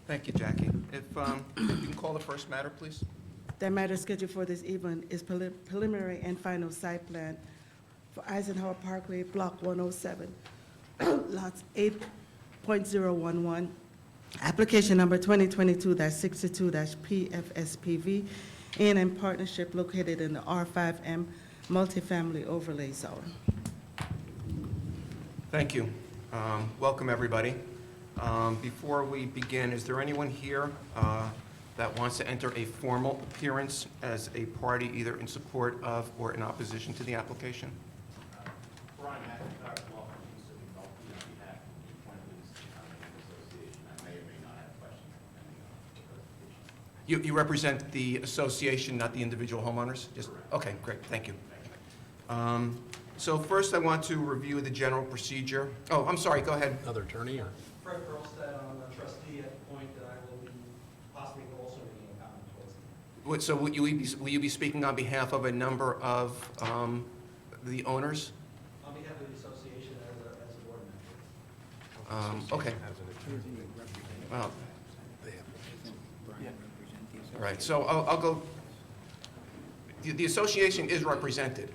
Thank you, Jackie. If you can call the first matter, please. The matter scheduled for this evening is preliminary and final site plan for Eisenhower Parkway, Block 107, lots 8.011, application number 2022-62-PFSPV, A&M Partnership located in the R5M Multifamily Overlay Zone. Thank you. Welcome, everybody. Before we begin, is there anyone here that wants to enter a formal appearance as a party either in support of or in opposition to the application? Brian McIntyre, law firm Eastern Consulting, on behalf of the Appointments Association. I may or may not have questions depending on the presentation. You represent the association, not the individual homeowners? Just, okay, great, thank you. So first I want to review the general procedure. Oh, I'm sorry, go ahead. Another attorney, or? Fred Perlstead, I'm a trustee at the point that I will be possibly also making a comment towards the So will you be speaking on behalf of a number of the owners? on behalf of the association as a board member. Okay. Well, all right, so I'll go, the association is represented.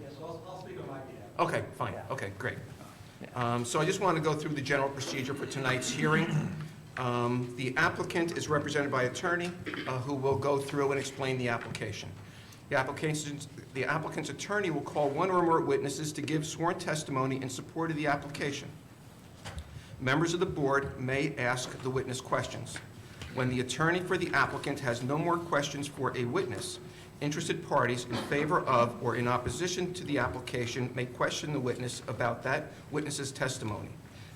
Yes, I'll speak on my behalf. Okay, fine, okay, great. So I just want to go through the general procedure for tonight's hearing. The applicant is represented by attorney who will go through and explain the application. The applicant's attorney will call one or more witnesses to give sworn testimony in support of the application. Members of the board may ask the witness questions. When the attorney for the applicant has no more questions for a witness, interested parties in favor of or in opposition to the application may question the witness about that witness's testimony.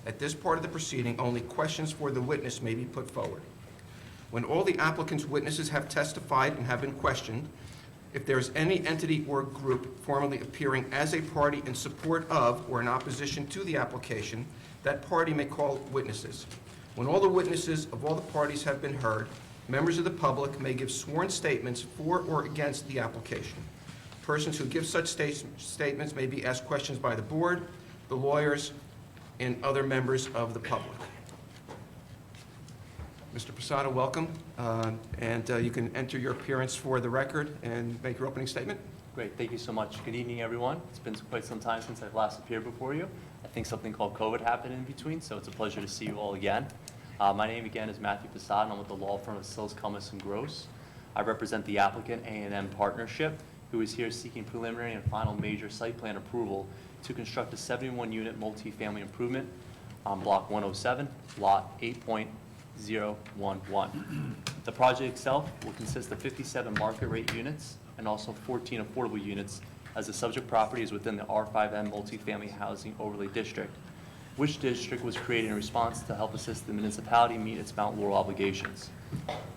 At this part of the proceeding, only questions for the witness may be put forward. When all the applicant's witnesses have testified and have been questioned, if there is any entity or group formally appearing as a party in support of or in opposition to the application, that party may call witnesses. When all the witnesses of all the parties have been heard, members of the public may give sworn statements for or against the application. Persons who give such statements may be asked questions by the board, the lawyers, and other members of the public. Mr. Posada, welcome, and you can enter your appearance for the record and make your opening statement. Great, thank you so much. Good evening, everyone. It's been quite some time since I've last appeared before you. I think something called COVID happened in between, so it's a pleasure to see you all again. My name again is Matthew Posada, and I'm with the law firm of Sills, Cummins & Gross. I represent the applicant A&M Partnership, who is here seeking preliminary and final major site plan approval to construct a 71-unit multifamily improvement on Block 107, Lot 8.011. The project itself will consist of 57 market rate units and also 14 affordable units, as the subject property is within the R5M Multifamily Housing Overlay District, which district was created in response to help assist the municipality meet its Mount Laurel obligations.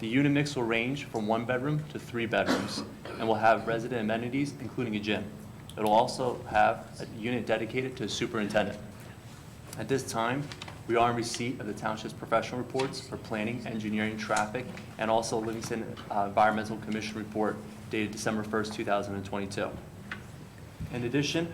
The unit mix will range from 1 bedroom to 3 bedrooms and will have resident amenities, including a gym. It will also have a unit dedicated to a superintendent. At this time, we are in receipt of the township's professional reports for planning, engineering, traffic, and also Livingston Environmental Commission report dated December 1st, 2022. In addition,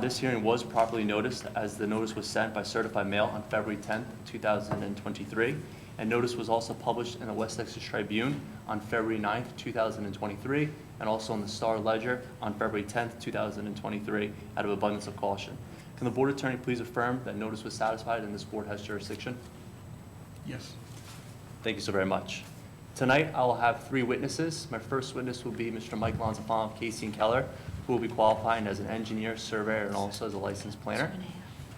this hearing was properly noticed, as the notice was sent by certified mail on February 10th, 2023, and notice was also published in the West Texas Tribune on February 9th, 2023, and also in the Star Ledger on February 10th, 2023, out of abundance of caution. Can the board attorney please affirm that notice was satisfied and this board has jurisdiction? Yes. Thank you so very much. Tonight, I will have 3 witnesses. My first witness will be Mr. Mike Lonzafama of Casey & Keller, who will be qualifying as an engineer, surveyor, and also as a licensed planner.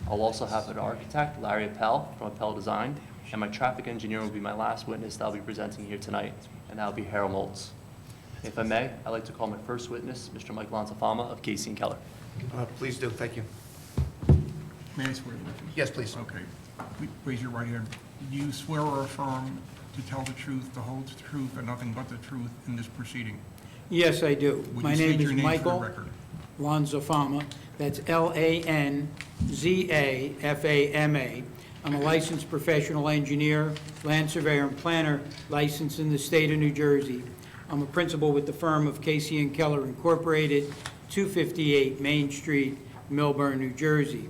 I'll also have an architect, Larry Appel, from Appel Design, and my traffic engineer will be my last witness that I'll be presenting here tonight, and that will be Harold Moltz. If I may, I'd like to call my first witness, Mr. Mike Lonzafama of Casey & Keller. Please do, thank you. May I swear you in? Yes, please. Okay. Raise your right hand. Do you swear or affirm to tell the truth, the whole truth, and nothing but the truth in this proceeding? Yes, I do. Would My you name state is your name for the Michael record? Lanzafama. That's Lanzafama. I'm a licensed professional engineer, land surveyor, and planner licensed in the state of New Jersey. I'm a principal with the firm of Casey & Keller Incorporated, 258 Main Street, Millburn, New Jersey.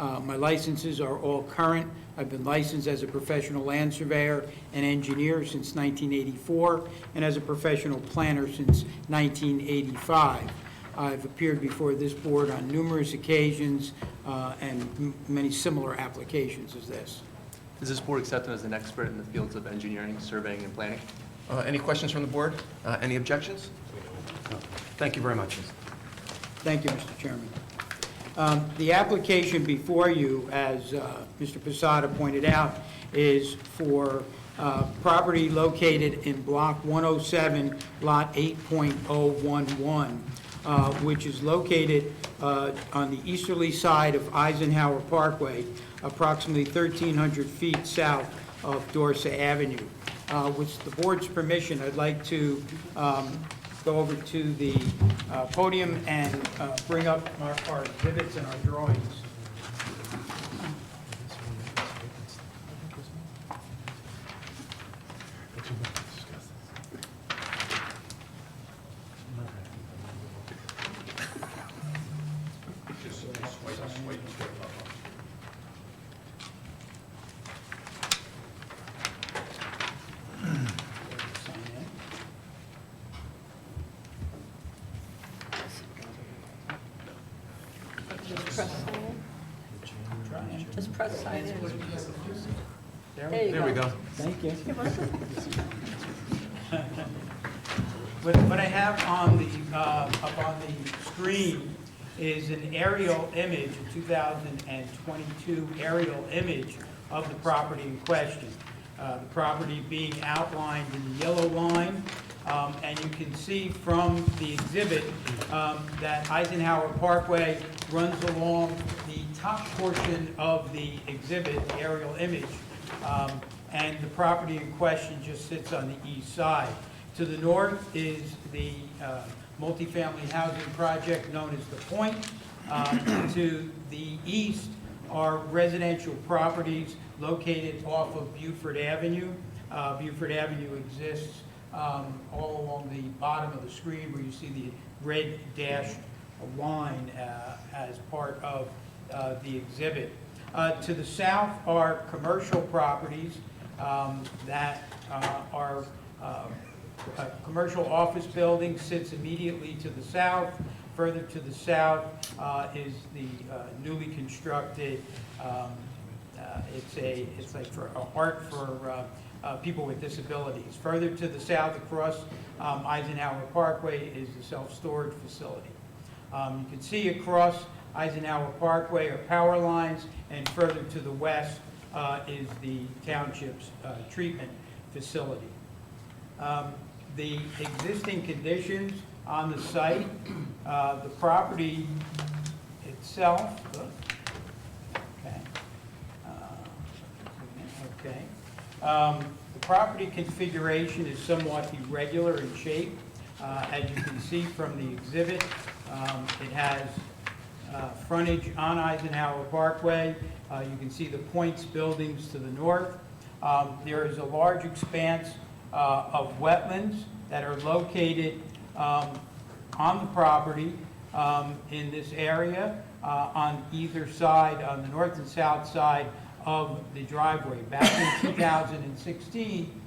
My licenses are all current. I've been licensed as a professional land surveyor and engineer since 1984, and as a professional planner since 1985. I've appeared before this board on numerous occasions and many similar applications as this. Is this board accepted as an expert in the fields of engineering, surveying, and planning? Any questions from the board? Any objections? Thank you very much. Thank you, Mr. Chairman. The application before you, as Mr. Posada pointed out, is for property located in Block 107, Lot 8.011, which is located on the easterly side of Eisenhower Parkway, approximately 1,300 feet south of Dorset Avenue. With the board's permission, I'd like to go over to the podium and bring up our exhibits and our drawings. Just press sign in. There we go. Thank you. What I have on the, up on the screen is an aerial image, a 2022 aerial image of the property in question. The property being outlined in the yellow line, and you can see from the exhibit that Eisenhower Parkway runs along the top portion of the exhibit, the aerial image, and the property in question just sits on the east side. To the north is the multifamily housing project known as The Point. To the east are residential properties located off of Buford Avenue. Buford Avenue exists all along the bottom of the screen where you see the red dashed line as part of the exhibit. To the south are commercial properties that are a commercial office building sits immediately to the south. Further to the south is the newly constructed, it's like for art for people with disabilities. Further to the south across Eisenhower Parkway is the self-storage facility. You can see across Eisenhower Parkway are power lines, and further to the west is the township's treatment facility. The existing conditions on the site, the property itself, the property configuration is somewhat irregular in shape. As you can see from the exhibit, it has frontage on Eisenhower Parkway. You can see the Points buildings to the north. There is a large expanse of wetlands that are located on the property in this area on either side, on the north and south side of the driveway. Back in 2016,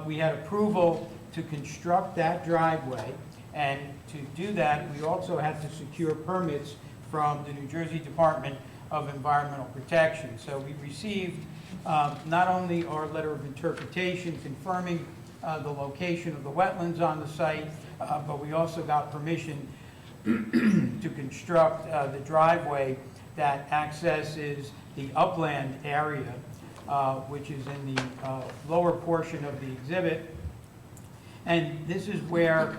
we had approval to construct that driveway, and to do that, we also had to secure permits from the New Jersey Department of Environmental Protection. So we received not only our letter of interpretation confirming the location of the wetlands on the site, but we also got permission to construct the driveway that accesses the upland area, which is in the lower portion of the exhibit. And this is where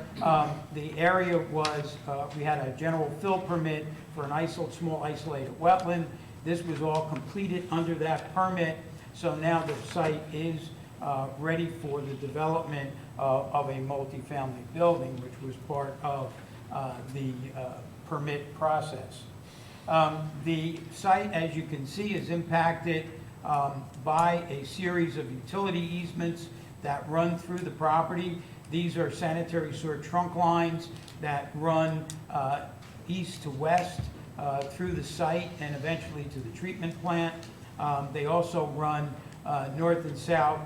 the area was, we had a general fill permit for an small isolated wetland. This was all completed under that permit, so now the site is ready for the development of a multifamily building, which was part of the permit process. The site, as you can see, is impacted by a series of utility easements that run through the property. These are sanitary sewer trunk lines that run east to west through the site and eventually to the treatment plant. They also run north and south,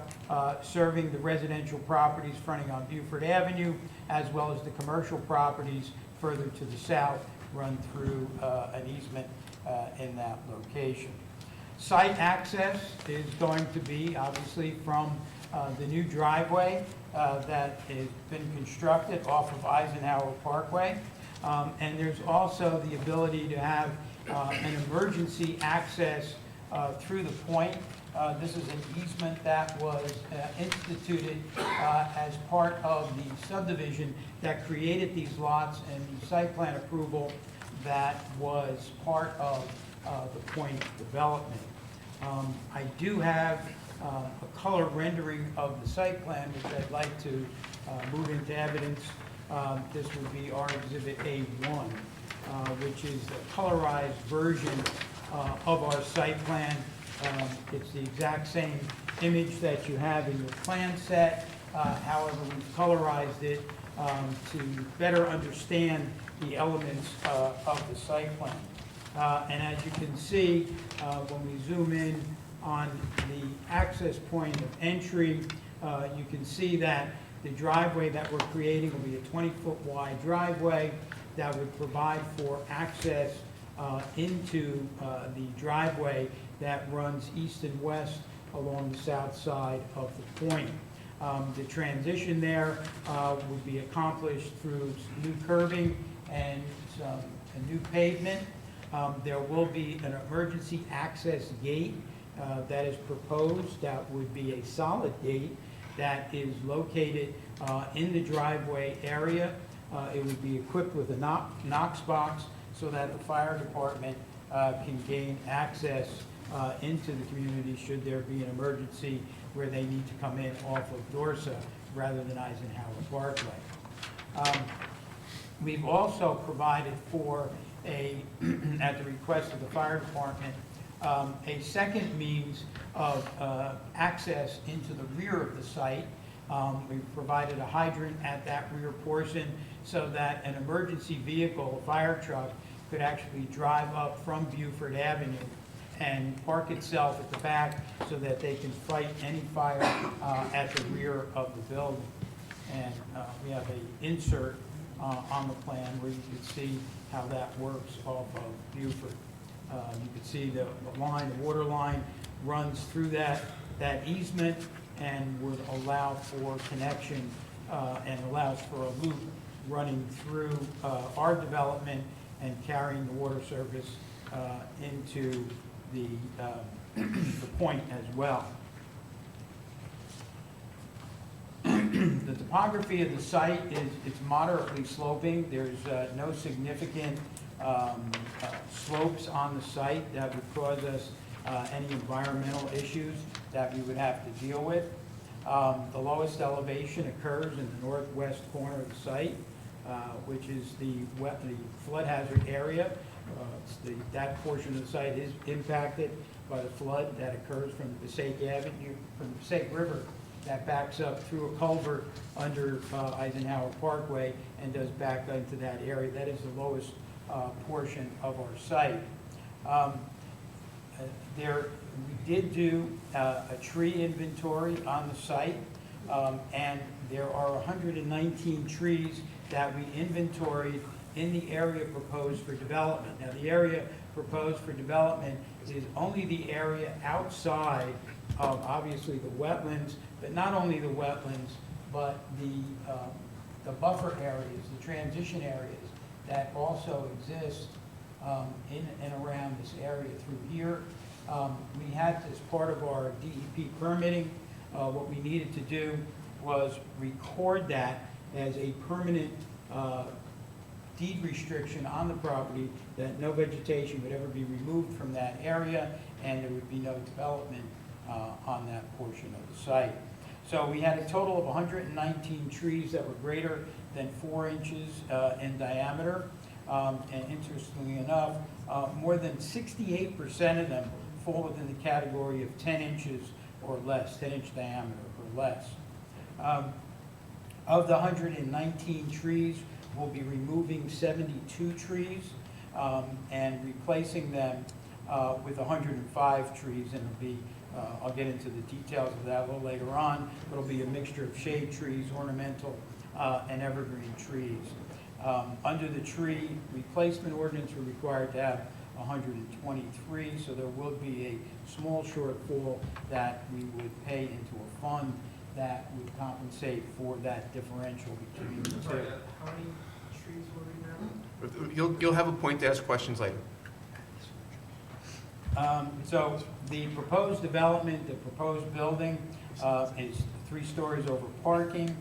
serving the residential properties fronting on Buford Avenue, as well as the commercial properties further to the south, run through an easement in that location. Site access is going to be, obviously, from the new driveway that has been constructed off of Eisenhower Parkway. And there's also the ability to have an emergency access through the point. This is an easement that was instituted as part of the subdivision that created these lots and the site plan approval that was part of the point development. I do have a color rendering of the site plan, which I'd like to move into evidence. This would be our Exhibit A1, which is a colorized version of our site plan. It's the exact same image that you have in your plan set. However, we've colorized it to better understand the elements of the site plan. And as you can see, when we zoom in on the access point of entry, you can see that the driveway that we're creating will be a 20-foot wide driveway that would provide for access into the driveway that runs east and west along the south side of the point. The transition there would be accomplished through new curbing and a new pavement. There will be an emergency access gate that is proposed. That would be a solid gate that is located in the driveway area. It would be equipped with a Knox box so that the fire department can gain access into the community should there be an emergency where they need to come in off of Dorsa rather than Eisenhower Parkway. We've also provided for at the request of the fire department, a second means of access into the rear of the site. We've provided a hydrant at that rear portion so that an emergency vehicle, a fire truck, could actually drive up from Buford Avenue and park itself at the back so that they can fight any fire at the rear of the building. And we have an insert on the plan where you can see how that works off of Buford. You can see the line, the water line runs through that easement and would allow for connection and allows for a loop running through our development and carrying the water service into the point as well. The topography of the site it's moderately sloping. There's no significant slopes on the site that would cause us any environmental issues that we would have to deal with. The lowest elevation occurs in the northwest corner of the site, which is the flood hazard area. That portion of the site is impacted by the flood that occurs from the Passaic Avenue, from the Passaic River, that backs up through a culvert under Eisenhower Parkway and does back into that area. That is the lowest portion of our site. We did do a tree inventory on the site, and there are 119 trees that we inventoried in the area proposed for development. Now, the area proposed for development is only the area outside of, obviously, the wetlands, but not only the wetlands, but the buffer areas, the transition areas that also exist in and around this area through here. We had, as part of our DEP permitting, what we needed to do was record that as a permanent deed restriction on the property, that no vegetation would ever be removed from that area and there would be no development on that portion of the site. So we had a total of 119 trees that were greater than 4 inches in diameter. And interestingly enough, more than 68% of them fall within the category of 10 inches or less, 10-inch diameter or less. Of the 119 trees, we'll be removing 72 trees. and replacing them with 105 trees, and it'll be, I'll get into the details of that a little later on. It'll be a mixture of shade trees, ornamental, and evergreen trees. Under the tree replacement ordinance, we're required to have 123, so there will be a small shortfall that we would pay into a fund that would compensate for that differential between the two. How many trees were we now? You'll have a point to ask questions later. So the proposed development, the proposed building is 3 stories over parking.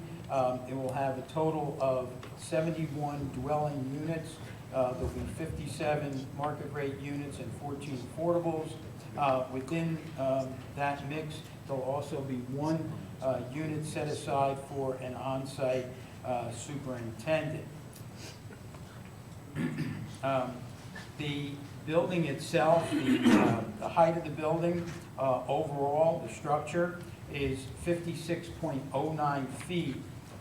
It will have a total of 71 dwelling units. There'll be 57 market rate units and 14 affordables. Within that mix, there'll also be 1 unit set aside for an on-site superintendent. The building itself, the height of the building, overall, the structure is 56.09 feet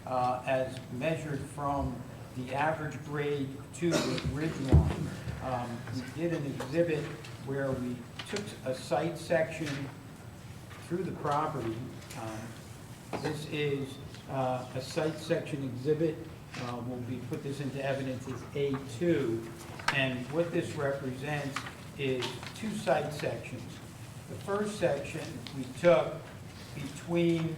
as measured from the average grade to the ridge line. We did an exhibit where we took a site section through the property. This is a site section exhibit. We put this into evidence as A2. And what this represents is 2 site sections. The first section we took between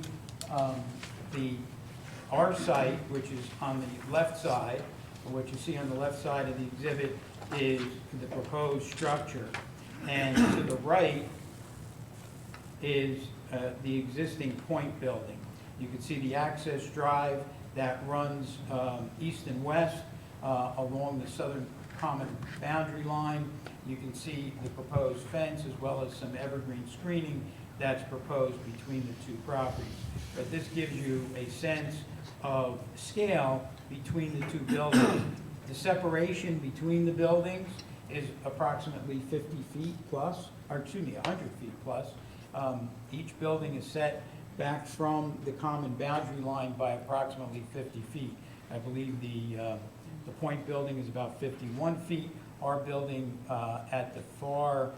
our site, which is on the left side, or what you see on the left side of the exhibit is the proposed structure. And to the right is the existing point building. You can see the access drive that runs east and west along the southern common boundary line. You can see the proposed fence as well as some evergreen screening that's proposed between the 2 properties. But this gives you a sense of scale between the 2 buildings. The separation between the buildings is approximately 50 feet plus, or excuse me, 100 feet plus. Each building is set back from the common boundary line by approximately 50 feet. I believe the point building is about 51 feet. Our building at the far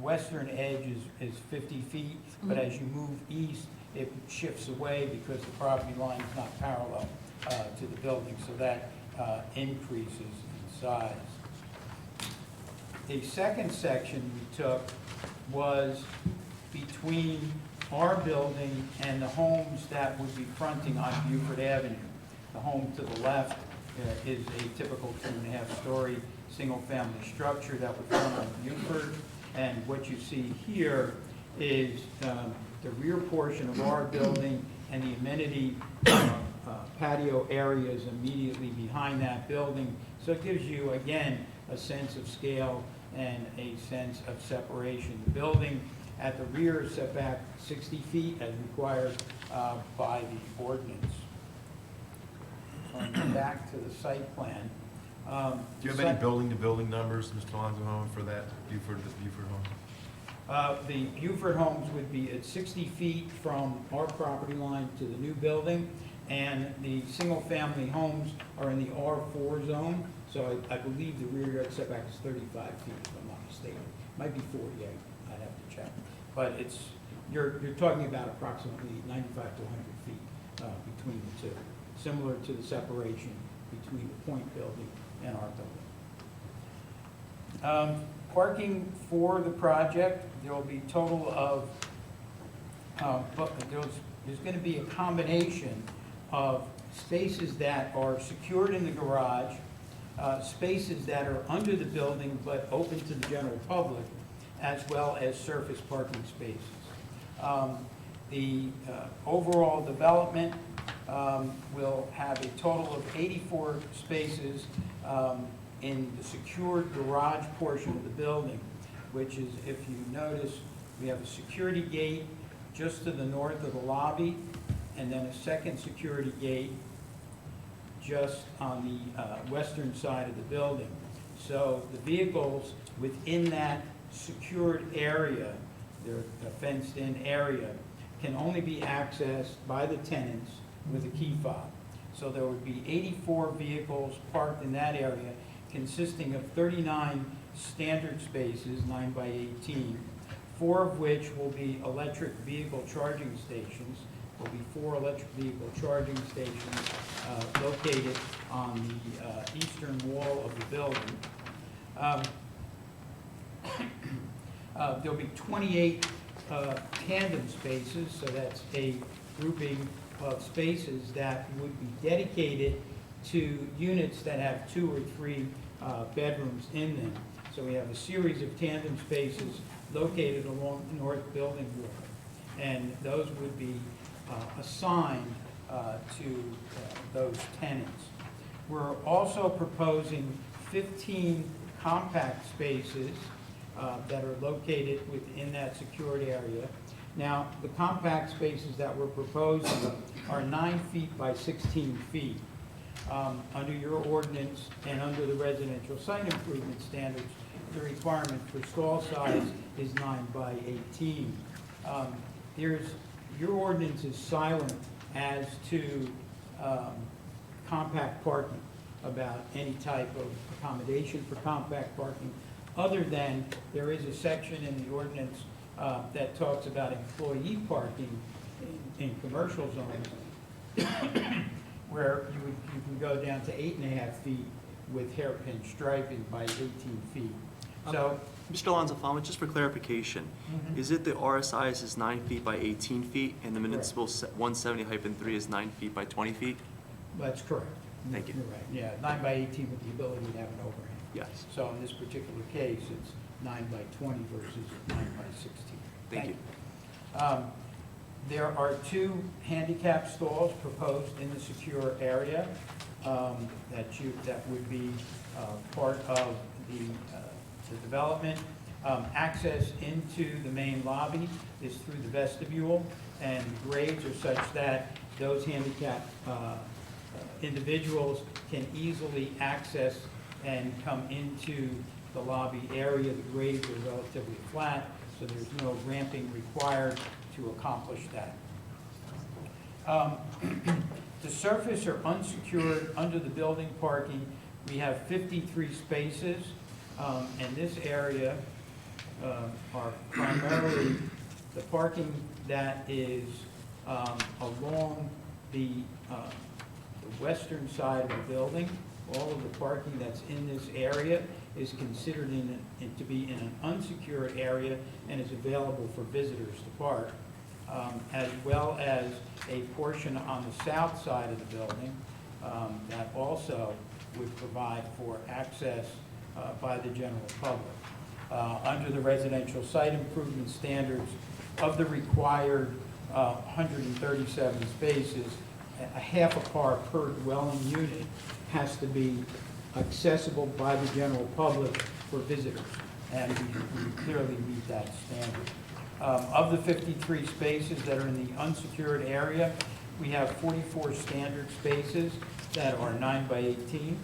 western edge is 50 feet, but as you move east, it shifts away because the property line is not parallel to the building, so that increases in size. The second section we took was between our building and the homes that would be fronting on Buford Avenue. The home to the left is a typical 2.5-story single-family structure that would front on Buford. And what you see here is the rear portion of our building and the amenity patio areas immediately behind that building. So it gives you, again, a sense of scale and a sense of separation. The building at the rear is set back 60 feet as required by the ordinance. Going back to the site plan. Do you have any building-to-building numbers, Mr. Lonzo, for that Buford home? The Buford homes would be at 60 feet from our property line to the new building, and the single-family homes are in the R4 zone, so I believe the rear yard setback is 35 feet, if I'm not mistaken. Might be 40, I'd have to check. But it's, you're talking about approximately 95 to 100 feet between the 2, similar to the separation between the point building and our building. Parking for the project, there will be a total of, there's going to be a combination of spaces that are secured in the garage, spaces that are under the building but open to the general public, as well as surface parking spaces. The overall development will have a total of 84 spaces in the secured garage portion of the building, which is, if you notice, we have a security gate just to the north of the lobby, and then a second security gate just on the western side of the building. So the vehicles within that secured area, the fenced-in area, can only be accessed by the tenants with a key fob. So there would be 84 vehicles parked in that area, consisting of 39 standard spaces, 9 by 18, 4 of which will be electric vehicle charging stations. Will be 4 electric vehicle charging stations located on the eastern wall of the building. There'll be 28 tandem spaces, so that's a grouping of spaces that would be dedicated to units that have 2 or 3 bedrooms in them. So we have a series of tandem spaces located along the north building wall, and those would be assigned to those tenants. We're also proposing 15 compact spaces that are located within that secured area. Now, the compact spaces that we're proposing are 9 feet by 16 feet. Under your ordinance and under the residential site improvement standards, the requirement for stall size is 9 by 18. Your ordinance is silent as to compact parking, about any type of accommodation for compact parking, other than there is a section in the ordinance that talks about employee parking in commercial zones, where you can go down to 8.5 feet with hairpin striping by 18 feet. So, Mr. Alonso-Fama, just for clarification, is it the RSIS is 9 feet by 18 feet, and the municipal 170-3 is 9 feet by 20 feet? that's correct. Thank you. You're right, yeah, 9 by 18 with the ability to have an overhang. Yes. So in this particular case, it's 9 by 20 versus 9 by 16. Thank you. There are 2 handicap stalls proposed in the secure area that would be part of the development. Access into the main lobby is through the vestibule, and the grades are such that those handicapped individuals can easily access and come into the lobby area. The grades are relatively flat, so there's no ramping required to accomplish that. To surface or unsecured under the building parking, we have 53 spaces, and this area are primarily the parking that is along the western side of the building. All of the parking that's in this area is considered to be in an unsecured area and is available for visitors to park, as well as a portion on the south side of the building that also would provide for access by the general public. Under the residential site improvement standards, of the required 137 spaces, a half a car per dwelling unit has to be accessible by the general public for visitors, and we clearly meet that standard. Of the 53 spaces that are in the unsecured area, we have 44 standard spaces that are 9 by 18.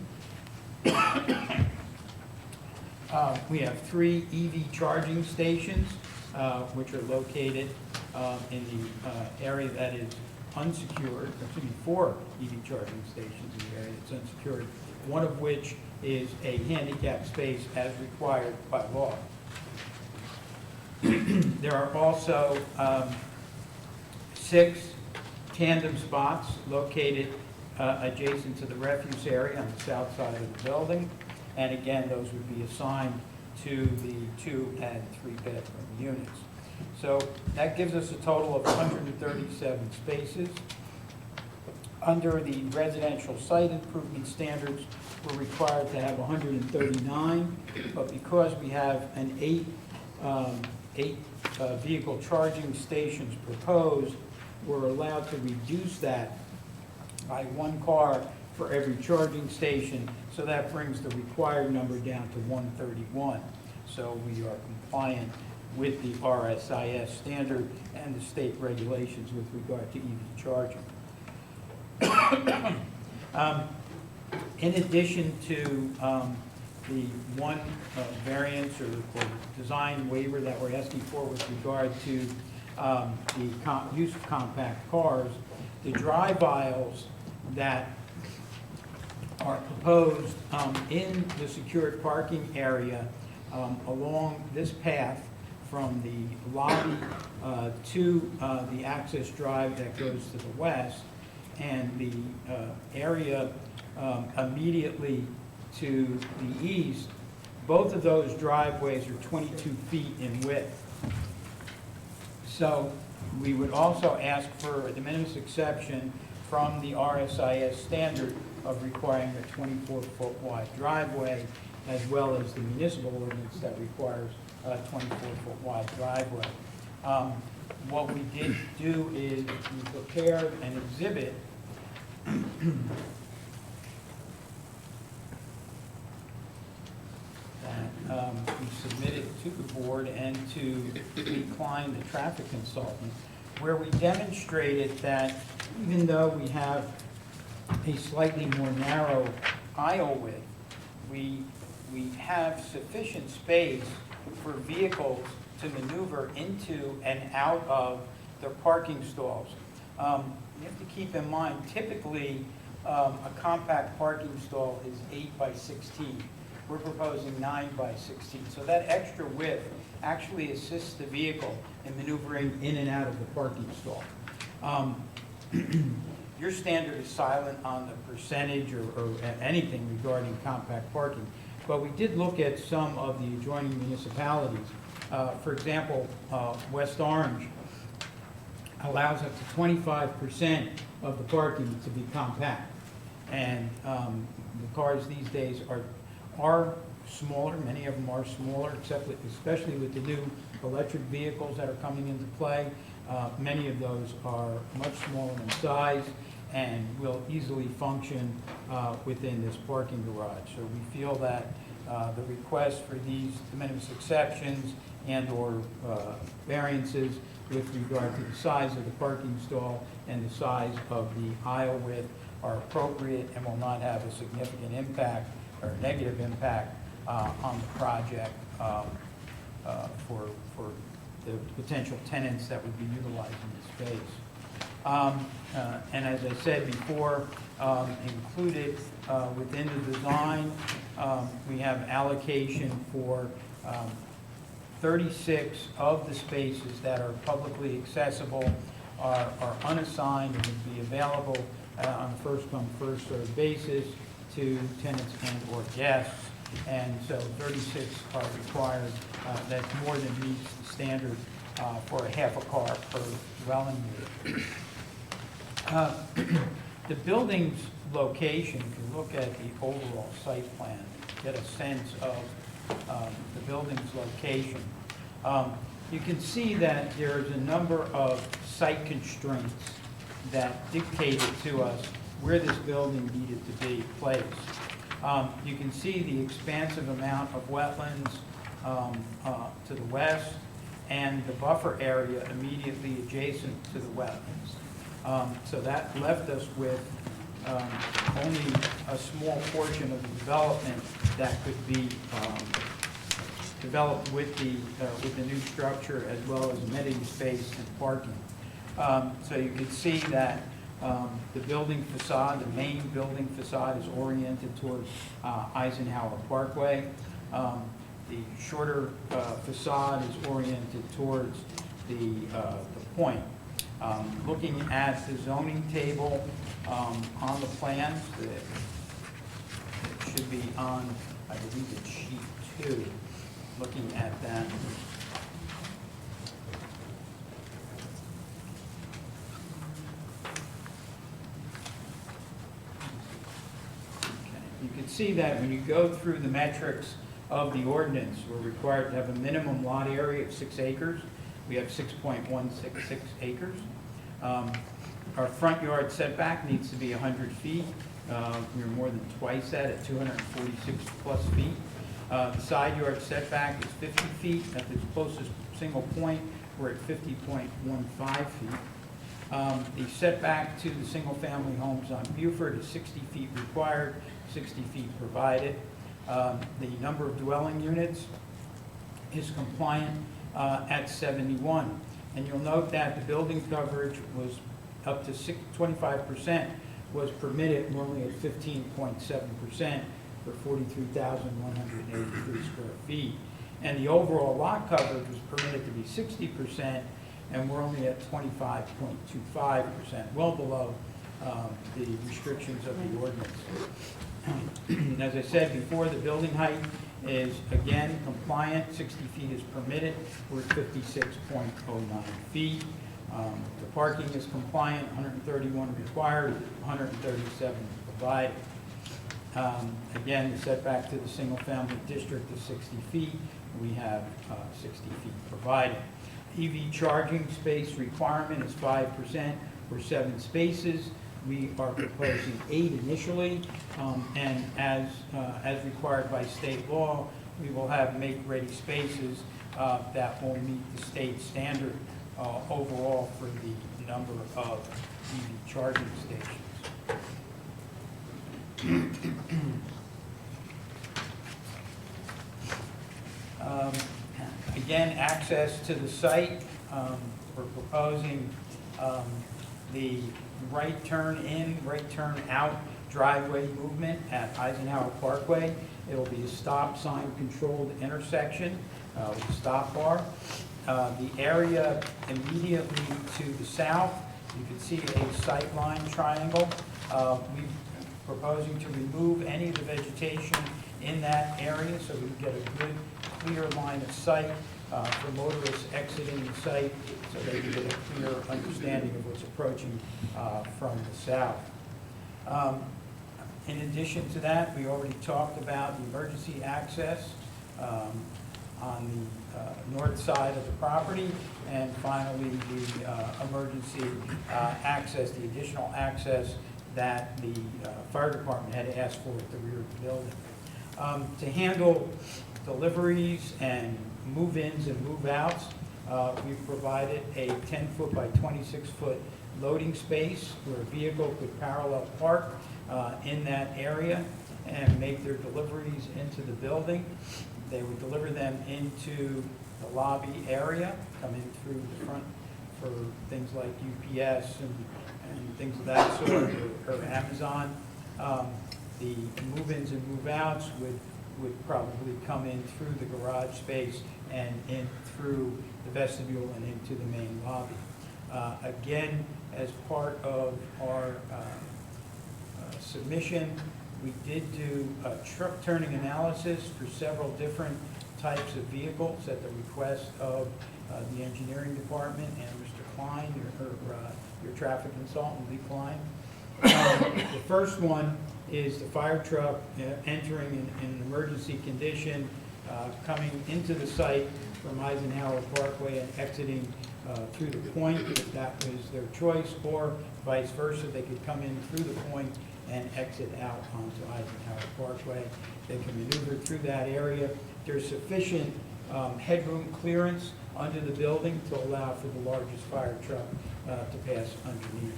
We have 3 EV charging stations, which are located in the area that is unsecured, 4 EV charging stations in the area that's unsecured, one of which is a handicap space as required by law. There are also 6 tandem spots located adjacent to the refuse area on the south side of the building. And again, those would be assigned to the 2 and 3 bedroom units. So that gives us a total of 137 spaces. Under the residential site improvement standards, we're required to have 139, but because we have an 8 vehicle charging stations proposed, we're allowed to reduce that by 1 car for every charging station, so that brings the required number down to 131. So we are compliant with the RSIS standard and the state regulations with regard to EV charging. In addition to the one variance or design waiver that we're asking for with regard to the use of compact cars, the drive aisles that are proposed in the secured parking area along this path from the lobby to the access drive that goes to the west, and the area immediately to the east. Both of those driveways are 22 feet in width. So we would also ask for a de minimis exception from the RSIS standard of requiring a 24-foot wide driveway, as well as the municipal ordinance that requires a 24-foot wide driveway. What we did do is we prepared an exhibit that we submitted to the board and to Lee Klein, the traffic consultant, where we demonstrated that even though we have a slightly more narrow aisle width, we have sufficient space for vehicles to maneuver into and out of their parking stalls. You have to keep in mind, typically, a compact parking stall is 8 by 16. We're proposing 9 by 16. So that extra width actually assists the vehicle in maneuvering in and out of the parking stall. Your standard is silent on the percentage or anything regarding compact parking, but we did look at some of the adjoining municipalities. For example, West Orange allows up to 25% of the parking to be compact. And the cars these days are smaller, many of them are smaller, especially with the new electric vehicles that are coming into play. Many of those are much smaller in size and will easily function within this parking garage. So we feel that the request for these de minimis exceptions and/or variances with regard to the size of the parking stall and the size of the aisle width are appropriate and will not have a significant impact or negative impact on the project for the potential tenants that would be utilizing the space. And as I said before, included within the design, we have allocation for 36 of the spaces that are publicly accessible are unassigned and would be available on a first-come, first-served basis to tenants and/or guests. And so 36 are required. That more than meets the standard for a half a car per dwelling unit. The building's location, if you look at the overall site plan, get a sense of the building's location. You can see that there's a number of site constraints that dictated to us where this building needed to be placed. You can see the expansive amount of wetlands to the west and the buffer area immediately adjacent to the wetlands. So that left us with only a small portion of the development that could be developed with the new structure, as well as amenity space and parking. So you can see that the building facade, the main building facade, is oriented towards Eisenhower Parkway. The shorter facade is oriented towards the point. Looking at the zoning table on the plans, it should be on, I believe it's sheet 2, looking at that. You can see that when you go through the metrics of the ordinance, we're required to have a minimum lot area of 6 acres. We have 6.166 acres. Our front yard setback needs to be 100 feet. We're more than twice that at 246 plus feet. The side yard setback is 50 feet. At the closest single point, we're at 50.15 feet. The setback to the single-family homes on Buford is 60 feet required, 60 feet provided. The number of dwelling units is compliant at 71. And you'll note that the building coverage was up to 25% was permitted, we're only at 15.7% for 43,183 square feet. And the overall lot coverage was permitted to be 60%, and we're only at 25.25%, well below the restrictions of the ordinance. As I said before, the building height is, again, compliant. 60 feet is permitted. We're at 56.09 feet. The parking is compliant, 131 required, 137 provided. Again, the setback to the single-family district is 60 feet. We have 60 feet provided. EV charging space requirement is 5% for 7 spaces. We are proposing 8 initially, and as required by state law, we will have make-ready spaces that will meet the state standard overall for the number of EV charging stations. Again, access to the site, we're proposing the right turn in, right turn out driveway movement at Eisenhower Parkway. It'll be a stop sign controlled intersection with a stop bar. The area immediately to the south, you can see a sightline triangle. We're proposing to remove any of the vegetation in that area so we can get a good, clear line of sight for motorists exiting the site so they can get a clear understanding of what's approaching from the south. In addition to that, we already talked about the emergency access on the north side of the property, and finally the emergency access, the additional access that the fire department had asked for at the rear of the building. To handle deliveries and move-ins and move-outs, we've provided a 10-foot by 26-foot loading space where a vehicle could parallel park in that area and make their deliveries into the building. They would deliver them into the lobby area, come in through the front for things like UPS and things of that sort, or Amazon. The move-ins and move-outs would probably come in through the garage space and in through the vestibule and into the main lobby. Again, as part of our submission, we did do a truck turning analysis for several different types of vehicles at the request of the engineering department and Mr. Klein, your traffic consultant, Lee Klein. The first one is the fire truck entering in an emergency condition, coming into the site from Eisenhower Parkway and exiting through the point, if that was their choice, or vice versa, they could come in through the point and exit out onto Eisenhower Parkway. They can maneuver through that area. There's sufficient headroom clearance under the building to allow for the largest fire truck to pass underneath.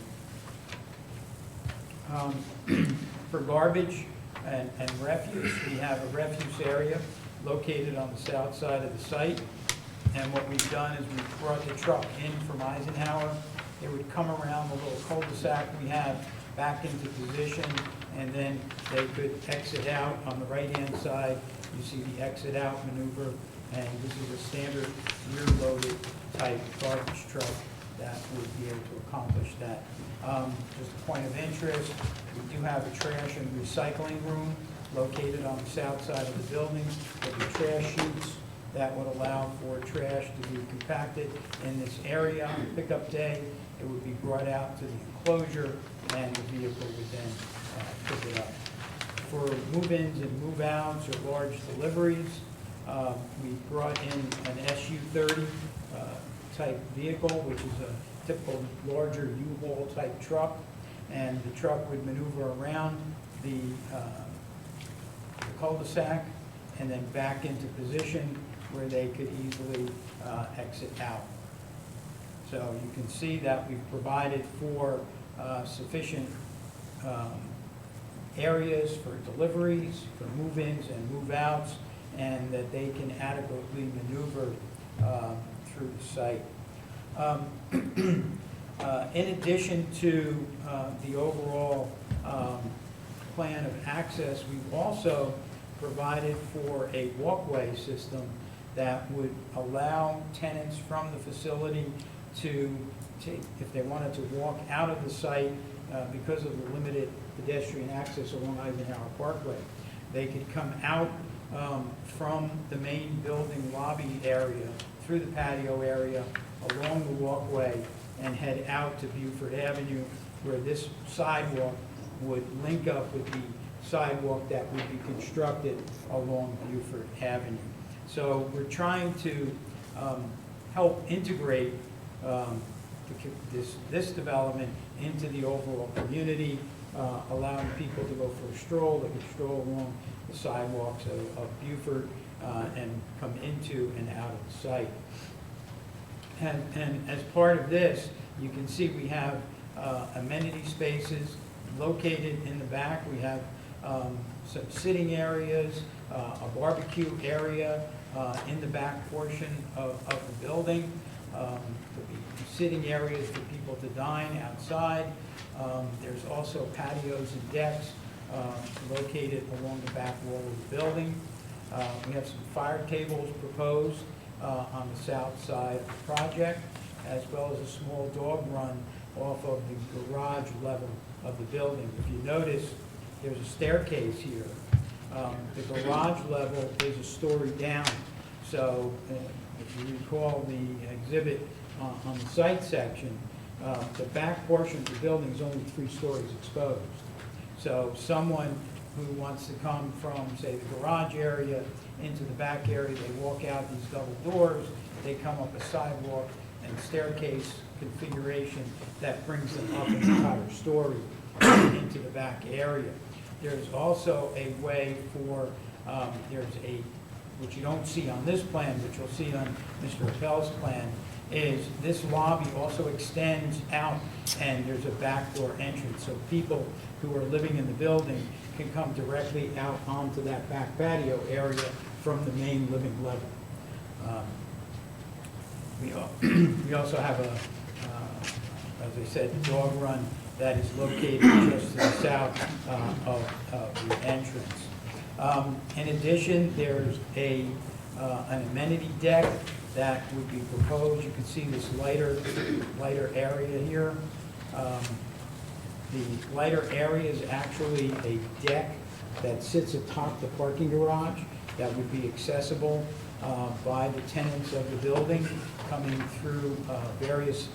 For garbage and refuse, we have a refuse area located on the south side of the site. And what we've done is we've brought the truck in from Eisenhower. It would come around the little cul-de-sac we have back into position, and then they could exit out on the right-hand side. You see the exit out maneuver, and this is a standard rear-loaded type garbage truck that would be able to accomplish that. Just a point of interest, we do have a trash and recycling room located on the south side of the building. There'll be trash chutes that would allow for trash to be compacted in this area. On pickup day, it would be brought out to the enclosure, and the vehicle would then pick it up. For move-ins and move-outs or large deliveries, we brought in an SU-30 type vehicle, which is a typical larger U-Haul type truck, and the truck would maneuver around the cul-de-sac and then back into position where they could easily exit out. So you can see that we've provided for sufficient areas for deliveries, for move-ins and move-outs, and that they can adequately maneuver through the site. In addition to the overall plan of access, we've also provided for a walkway system that would allow tenants from the facility to take, if they wanted to walk out of the site because of the limited pedestrian access along Eisenhower Parkway, they could come out from the main building lobby area, through the patio area, along the walkway, and head out to Buford Avenue, where this sidewalk would link up with the sidewalk that would be constructed along Buford Avenue. So we're trying to help integrate this development into the overall community, allowing people to go for a stroll. They can stroll along the sidewalks of Buford and come into and out of the site. And as part of this, you can see we have amenity spaces located in the back. We have some sitting areas, a barbecue area in the back portion of the building. There'll be sitting areas for people to dine outside. There's also patios and decks located along the back wall of the building. We have some fire tables proposed on the south side of the project, as well as a small dog run off of the garage level of the building. If you notice, there's a staircase here. The garage level is a story down. So if you recall the exhibit on the site section, the back portion of the building is only 3 stories exposed. So someone who wants to come from, say, the garage area into the back area, they walk out these double doors, they come up a sidewalk and staircase configuration that brings them up an entire story into the back area. There's also a way for, which you don't see on this plan, but you'll see on Mr. Appel's plan, is this lobby also extends out and there's a back door entrance. So people who are living in the building can come directly out onto that back patio area from the main living level. We also have a, as I said, dog run that is located just to the south of the entrance. In addition, there's an amenity deck that would be proposed. You can see this lighter area here. The lighter area is actually a deck that sits atop the parking garage that would be accessible by the tenants of the building coming through various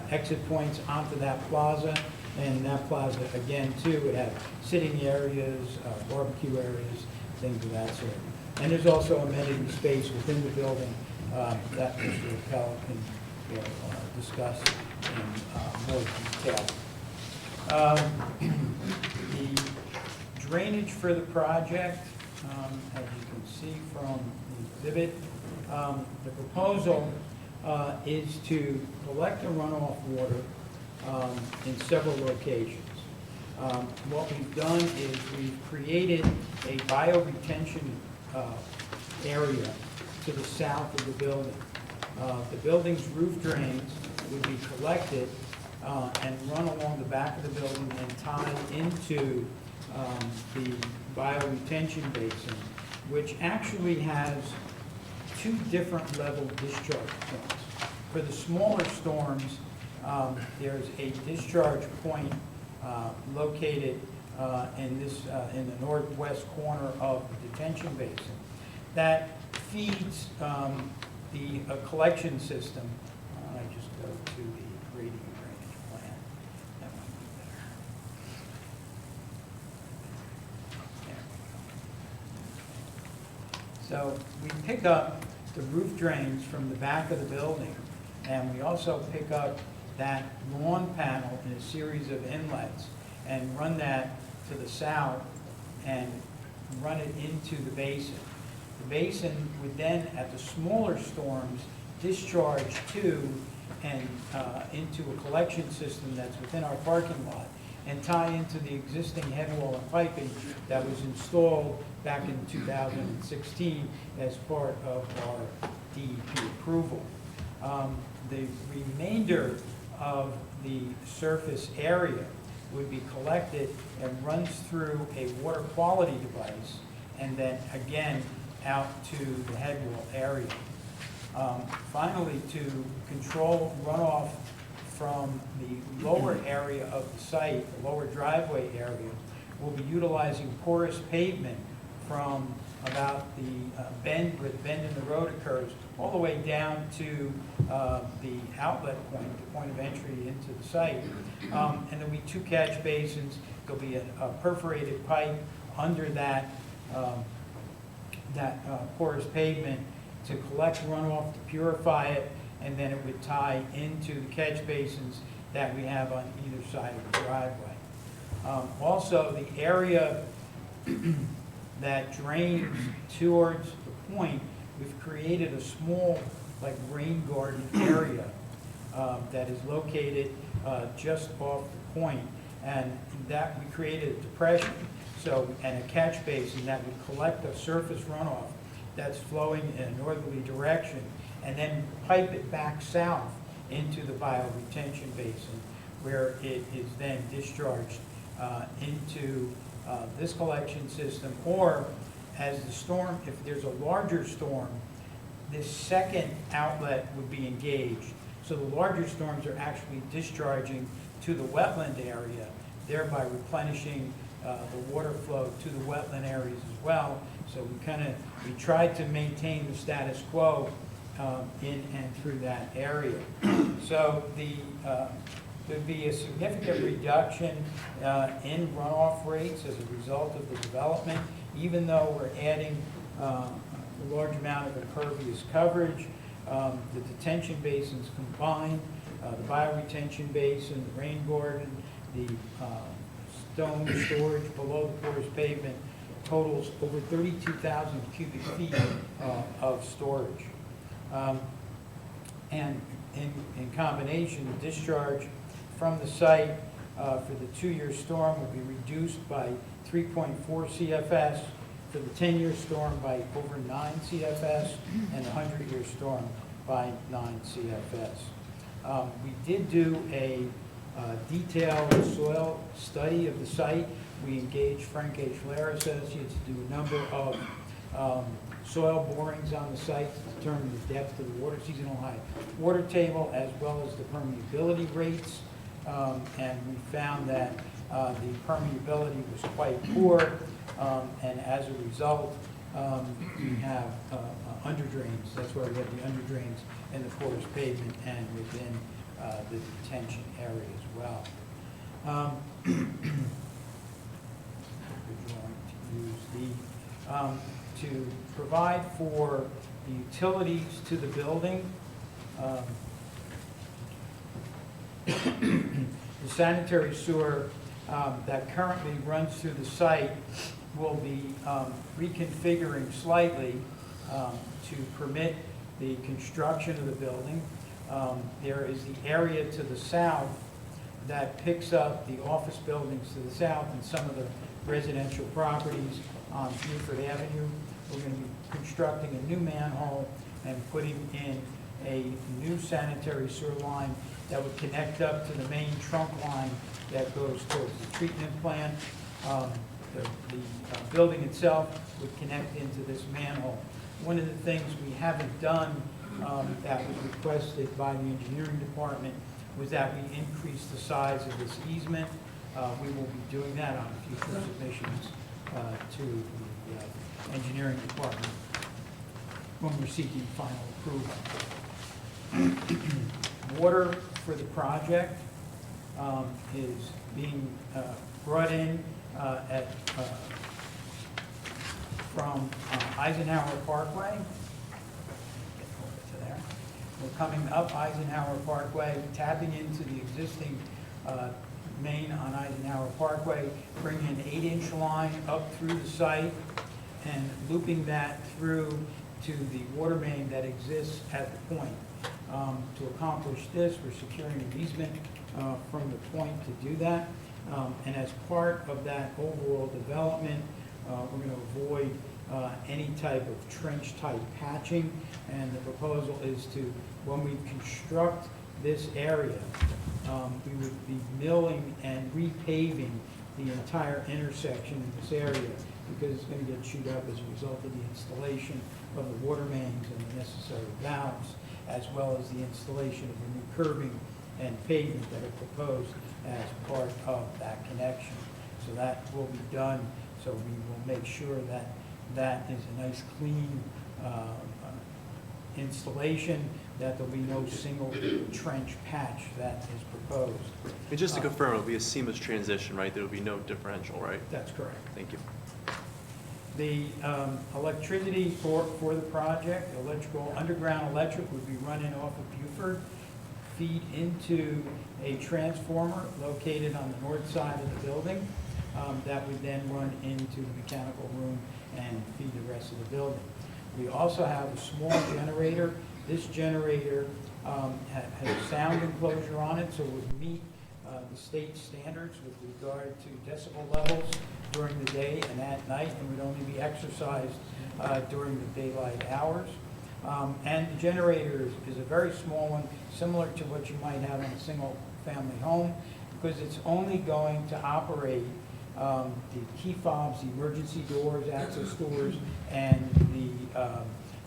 exit points onto that plaza. And that plaza, again, too, would have sitting areas, barbecue areas, things of that sort. And there's also amenity space within the building that Mr. Appel can discuss in more detail. The drainage for the project, as you can see from the exhibit, the proposal is to collect the runoff water in several locations. What we've done is we've created a bioretention area to the south of the building. The building's roof drains would be collected and run along the back of the building and tied into the bioretention basin, which actually has 2 different level discharge points. For the smaller storms, there's a discharge point located in the northwest corner of the detention basin that feeds the collection system. I just go to the grading and drainage plan. That might be better. There we go. So we pick up the roof drains from the back of the building, and we also pick up that lawn panel in a series of inlets and run that to the south and run it into the basin. The basin would then, at the smaller storms, discharge to and into a collection system that's within our parking lot and tie into the existing head wall and piping that was installed back in 2016 as part of our DEP approval. The remainder of the surface area would be collected and runs through a water quality device, and then again out to the head wall area. Finally, to control runoff from the lower area of the site, the lower driveway area, we'll be utilizing porous pavement from about the bend, where the bend in the road occurs, all the way down to the outlet point, the point of entry into the site. And there'll be 2 catch basins. There'll be a perforated pipe under that porous pavement to collect runoff, to purify it, and then it would tie into the catch basins that we have on either side of the driveway. Also, the area that drains towards the point, we've created a small, like, rain garden area that is located just off the point, and that we created a depression, and a catch basin that would collect the surface runoff that's flowing in a northerly direction, and then pipe it back south into the bioretention basin, where it is then discharged into this collection system, or as the storm, if there's a larger storm, this second outlet would be engaged. So the larger storms are actually discharging to the wetland area, thereby replenishing the water flow to the wetland areas as well. So we tried to maintain the status quo in and through that area. So there'd be a significant reduction in runoff rates as a result of the development, even though we're adding a large amount of impervious coverage. The detention basins combined, the bioretention basin, the rain garden, the stone storage below the porous pavement totals over 32,000 cubic feet of storage. And in combination, the discharge from the site for the 2-year storm will be reduced by 3.4 CFS, for the 10-year storm by over 9 CFS, and the 100-year storm by 9 CFS. We did do a detailed soil study of the site. We engaged Frank H. Flair Associates to do a number of soil borings on the site to determine the depth of the seasonal high water table, as well as the permeability rates. And we found that the permeability was quite poor, and as a result, we have underdrains. That's why we have the underdrains in the porous pavement and within the detention area as well. To provide for the utilities to the building, the sanitary sewer that currently runs through the site will be reconfiguring slightly to permit the construction of the building. There is the area to the south that picks up the office buildings to the south and some of the residential properties on Buford Avenue. We're going to be constructing a new manhole and putting in a new sanitary sewer line that would connect up to the main trunk line that goes towards the treatment plant. The building itself would connect into this manhole. One of the things we haven't done that was requested by the engineering department was that we increase the size of this easement. We will be doing that on future submissions to the engineering department when we're seeking final approval. Water for the project is being brought in from Eisenhower Parkway. Get over to there. We're coming up Eisenhower Parkway, tapping into the existing main on Eisenhower Parkway, bringing an 8-inch line up through the site and looping that through to the water main that exists at the point. To accomplish this, we're securing an easement from the point to do that. And as part of that overall development, we're going to avoid any type of trench-type patching. And the proposal is to, when we construct this area, we would be milling and repaving the entire intersection in this area because it's going to get chewed up as a result of the installation of the water mains and the necessary valves, as well as the installation of the new curbing and pavement that are proposed as part of that connection. So that will be done, so we will make sure that that is a nice, clean installation, that there'll be no single trench patch that is proposed. And just to confirm, it'll be a seamless transition, right? There will be no differential, right? That's correct. Thank you. The electricity for the project, underground electric would be running off of Buford, feed into a transformer located on the north side of the building that would then run into the mechanical room and feed the rest of the building. We also have a small generator. This generator has a sound enclosure on it, so it would meet the state standards with regard to decibel levels during the day and at night, and would only be exercised during the daylight hours. And the generator is a very small one, similar to what you might have in a single-family home, because it's only going to operate the key fobs, the emergency doors, access doors, and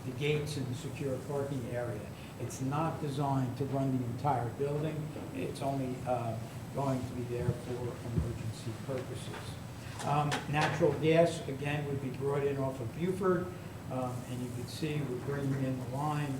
the gates in the secure parking area. It's not designed to run the entire building. It's only going to be there for emergency purposes. Natural gas, again, would be brought in off of Buford, and you can see we're bringing in the line,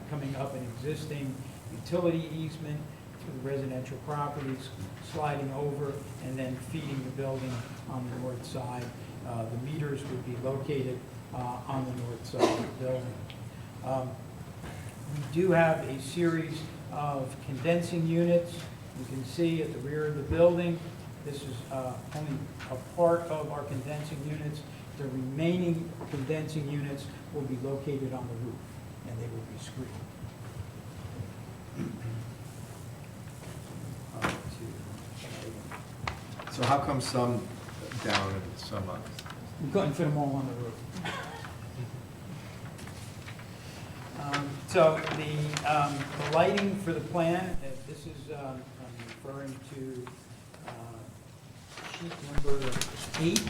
coming up an existing utility easement through the residential properties, sliding over, and then feeding the building on the north side. The meters would be located on the north side of the building. We do have a series of condensing units. You can see at the rear of the building, this is only a part of our condensing units. The remaining condensing units will be located on the roof, and they will be screened. So how come some down and some up? We couldn't fit them all on the roof. So the lighting for the plan, this is, I'm referring to sheet number 8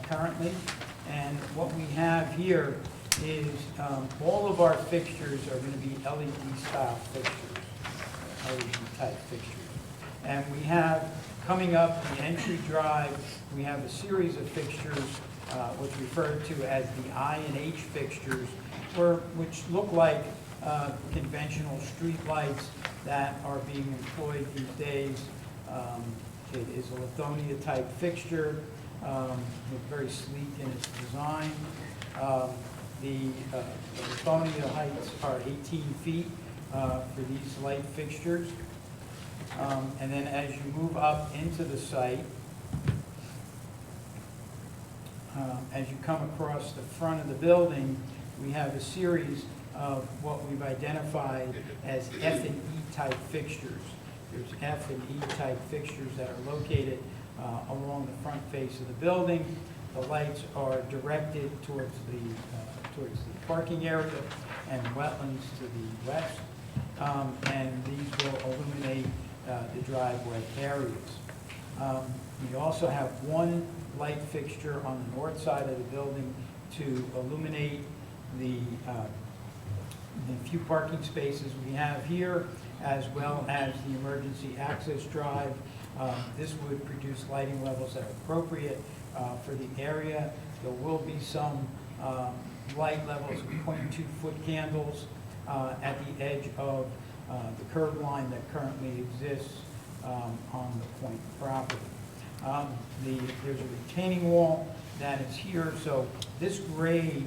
currently. And what we have here is all of our fixtures are going to be LED style fixtures, LED type fixtures. And we have, coming up the entry drive, we have a series of fixtures, what's referred to as the I and H fixtures, which look like conventional street lights that are being employed these days. It is a Lithonia type fixture, very sleek in its design. The Lithonia heights are 18 feet for these light fixtures. And then as you move up into the site, as you come across the front of the building, we have a series of what we've identified as F and E type fixtures. There's F and E type fixtures that are located along the front face of the building. The lights are directed towards the parking area and wetlands to the west, and these will illuminate the driveway areas. We also have one light fixture on the north side of the building to illuminate the few parking spaces we have here, as well as the emergency access drive. This would produce lighting levels that are appropriate for the area. There will be some light levels of 0.2-foot candles at the edge of the curb line that currently exists on the Point property. There's a retaining wall that is here, so this grade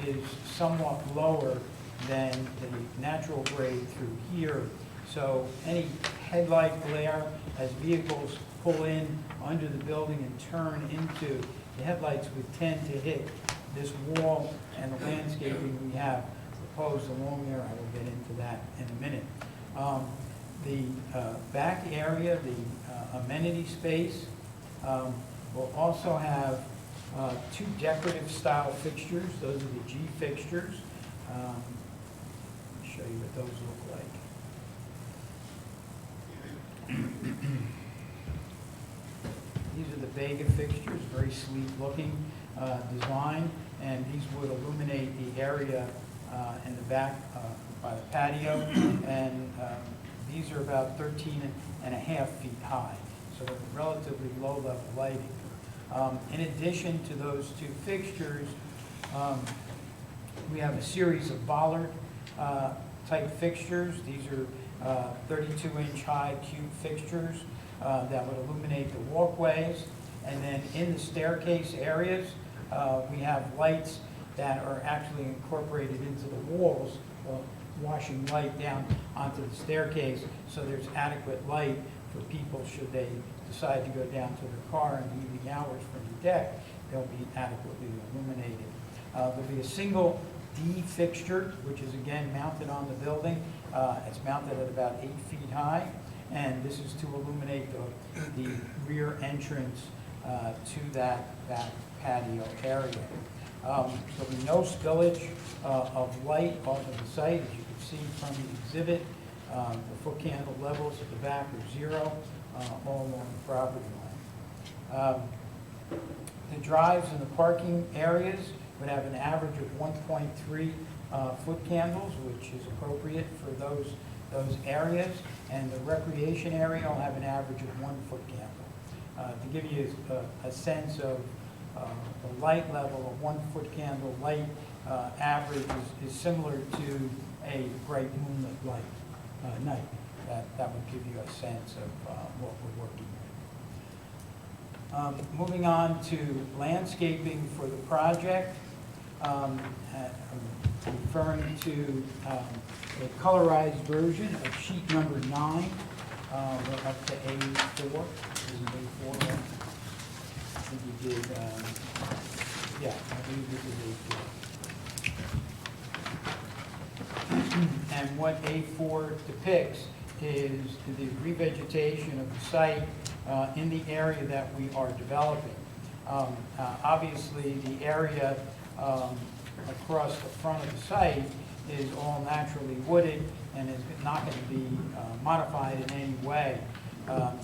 is somewhat lower than the natural grade through here. So any headlight glare as vehicles pull in under the building and turn into, the headlights would tend to hit this wall and the landscaping we have proposed along there. I will get into that in a minute. The back area, the amenity space, will also have two decorative style fixtures. Those are the G fixtures. Let me show you what those look like. These are the Vega fixtures, very sleek looking design, and these would illuminate the area in the back by the patio, and these are about 13.5 feet high, so relatively low level lighting. In addition to those two fixtures, we have a series of bollard type fixtures. These are 32-inch high cube fixtures that would illuminate the walkways. And then in the staircase areas, we have lights that are actually incorporated into the walls, washing light down onto the staircase, so there's adequate light for people should they decide to go down to their car in the evening hours from the deck. They'll be adequately illuminated. There'll be a single D fixture, which is again mounted on the building. It's mounted at about 8 feet high, and this is to illuminate the rear entrance to that patio area. There'll be no spillage of light off of the site. As you can see from the exhibit, the foot candle levels at the back are 0 all along the property line. The drives and the parking areas would have an average of 1.3 foot candles, which is appropriate for those areas, and the recreation area will have an average of 1 foot candle. To give you a sense of the light level, a 1 foot candle light average is similar to a bright moonlit night. That would give you a sense of what we're working with. Moving on to landscaping for the project. I'm referring to a colorized version of sheet number 9. We're up to A4. This is A4. I think we did, yeah, I believe this is A4. And what A4 depicts is the revegetation of the site in the area that we are developing. Obviously, the area across the front of the site is all naturally wooded and is not going to be modified in any way.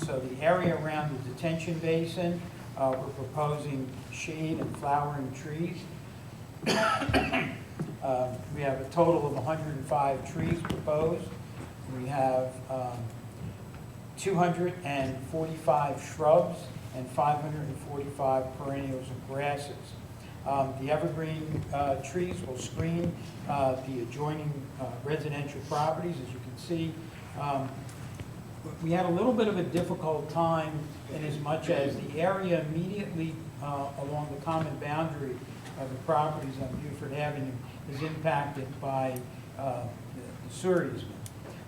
So the area around the detention basin, we're proposing shade and flowering trees. We have a total of 105 trees proposed. We have 245 shrubs and 545 perennials and grasses. The evergreen trees will screen the adjoining residential properties. As you can see, we had a little bit of a difficult time in as much as the area immediately along the common boundary of the properties on Buford Avenue is impacted by the sewer easement.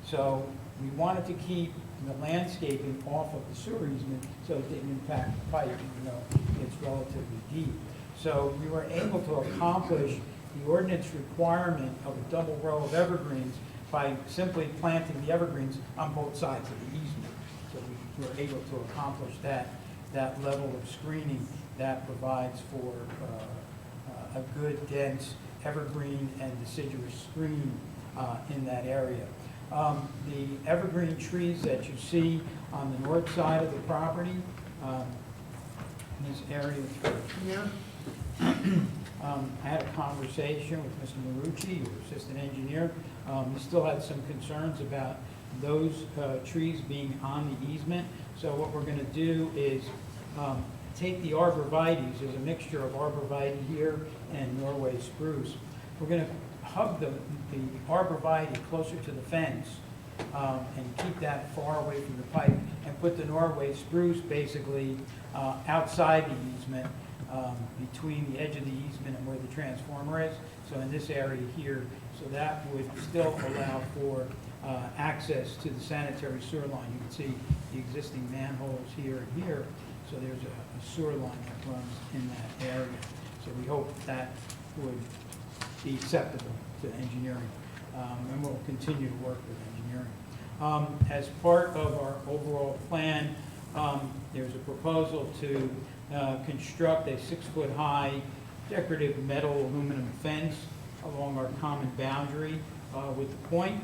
So we wanted to keep the landscaping off of the sewer easement so it didn't impact the pipe, even though it's relatively deep. So we were able to accomplish the ordinance requirement of a double row of evergreens by simply planting the evergreens on both sides of the easement. So we were able to accomplish that level of screening that provides for a good, dense evergreen and deciduous screen in that area. The evergreen trees that you see on the north side of the property, in this area through here, I had a conversation with Mr. Marucci, your assistant engineer. He still had some concerns about those trees being on the easement. So what we're going to do is take the arborvitaes, there's a mixture of arborvitae here and Norway spruce. We're going to hug the arborvitae closer to the fence and keep that far away from the pipe, and put the Norway spruce basically outside the easement, between the edge of the easement and where the transformer is. So in this area here, so that would still allow for access to the sanitary sewer line. You can see the existing manholes here and here. So there's a sewer line that runs in that area. So we hope that would be acceptable to engineering. And we'll continue to work with engineering. As part of our overall plan, there's a proposal to construct a 6-foot-high decorative metal aluminum fence along our common boundary with the point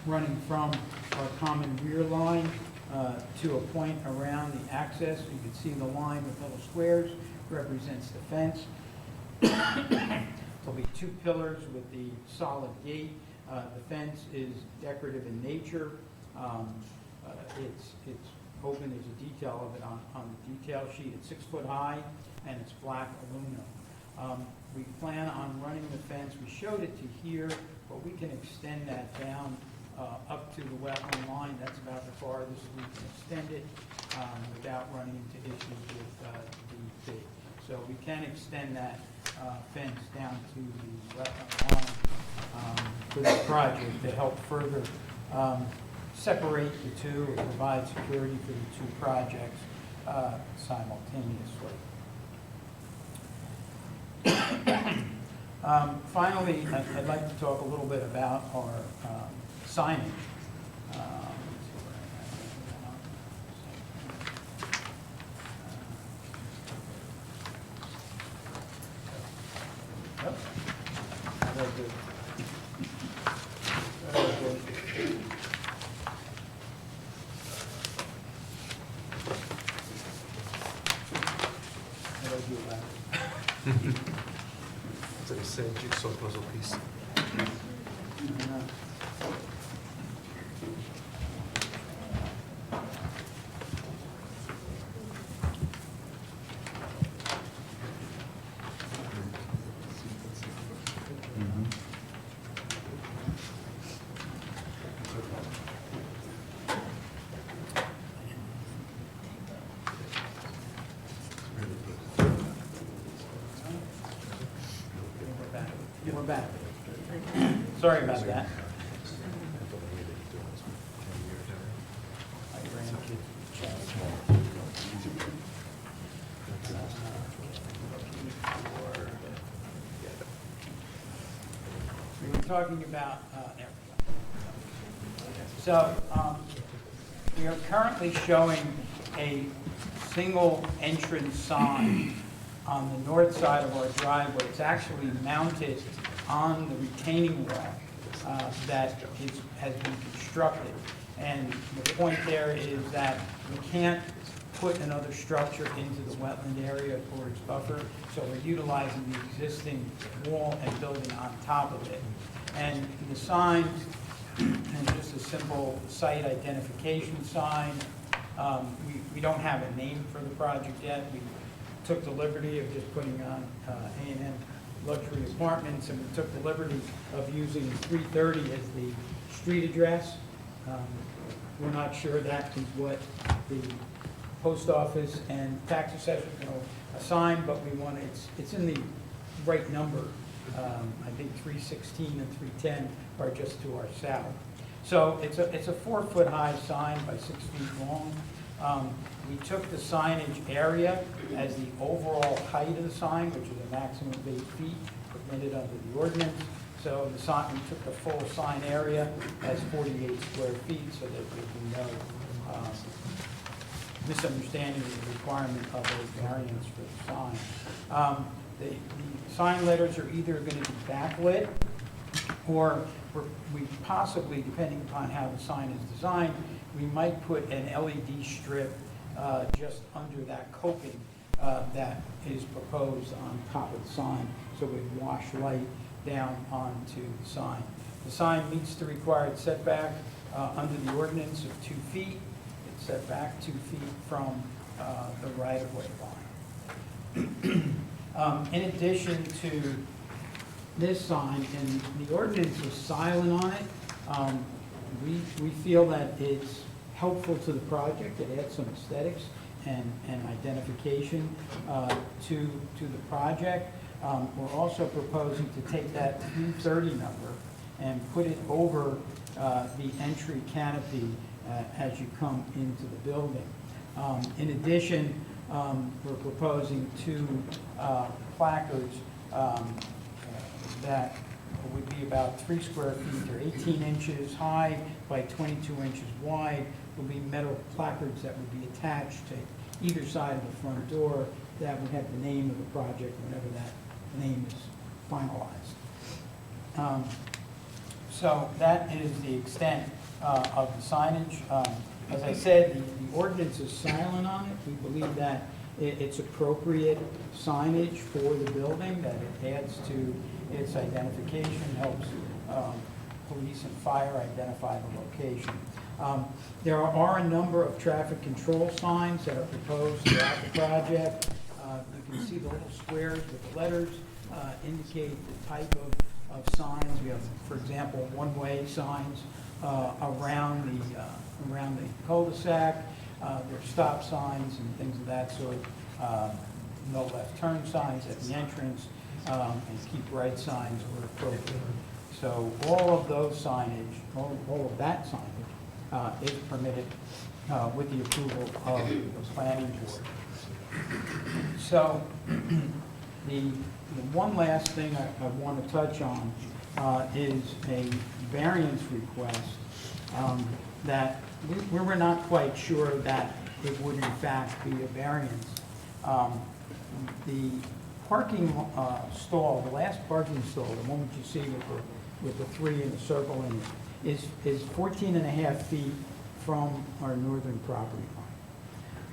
running from our common rear line to a point around the access. You can see the line with little squares represents the fence. There'll be 2 pillars with the solid gate. The fence is decorative in nature. It's open, there's a detail of it on the detail sheet. It's 6 foot high and it's black aluminum. We plan on running the fence. We showed it to here, but we can extend that down up to the wetland line. That's about the farthest we can extend it without running into issues with DEP. So we can extend that fence down to the wetland line for the project to help further separate the two and provide security for the 2 projects simultaneously. Finally, I'd like to talk a little bit about our signage. Yep. Very good. Very good. How do I do about it? It's like a sad jigsaw puzzle piece. We're back. Sorry about that. We were talking about, there we go. So, we are currently showing a single entrance sign on the north side of our driveway. It's actually mounted on the retaining wall that has been constructed. And the point there is that we can't put another structure into the wetland area for its buffer, so we're utilizing the existing wall and building on top of it. And the sign is just a simple site identification sign. We don't have a name for the project yet. We took the liberty of just putting on A&M Luxury Apartments, and we took the liberty of using 330 as the street address. We're not sure that is what the post office and tax assessor will assign, but we want it's in the right number. I think 316 and 310 are just to our south. So it's a 4 foot high sign by 6 feet long. We took the signage area as the overall height of the sign, which is a maximum of 8 feet permitted under the ordinance. So the sign, we took the full sign area as 48 square feet so that there would be no misunderstanding of the requirement of a variance for the sign. The sign letters are either going to be backlit, or we possibly, depending upon how the sign is designed, we might put an LED strip just under that coping that is proposed on top of the sign, so it would wash light down onto the sign. The sign meets the required setback under the ordinance of 2 feet. It's set back 2 feet from the right-of-way line. In addition to this sign, and the ordinance is silent on it, we feel that it's helpful to the project. It adds some aesthetics and identification to the project. We're also proposing to take that 330 number and put it over the entry canopy as you come into the building. In addition, we're proposing 2 placards that would be about 3 square feet. They're 18 inches high by 22 inches wide. Will be metal placards that would be attached to either side of the front door that would have the name of the project whenever that name is finalized. So that is the extent of the signage. As I said, the ordinance is silent on it. We believe that it's appropriate signage for the building, that it adds to its identification, helps police and fire identify the location. There are a number of traffic control signs that are proposed throughout the project. You can see the little squares with the letters indicate the type of signs. We have, for example, one-way signs around the cul-de-sac. There's stop signs and things of that sort. No left turn signs at the entrance, and keep right signs where appropriate. So all of those signage, all of that signage is permitted with the approval of the planning board. So the one last thing I want to touch on is a variance request that we were not quite sure that it would in fact be a variance. The parking stall, the last parking stall, the one that you see with the three in the circle in it, is 14 and a half feet from our northern property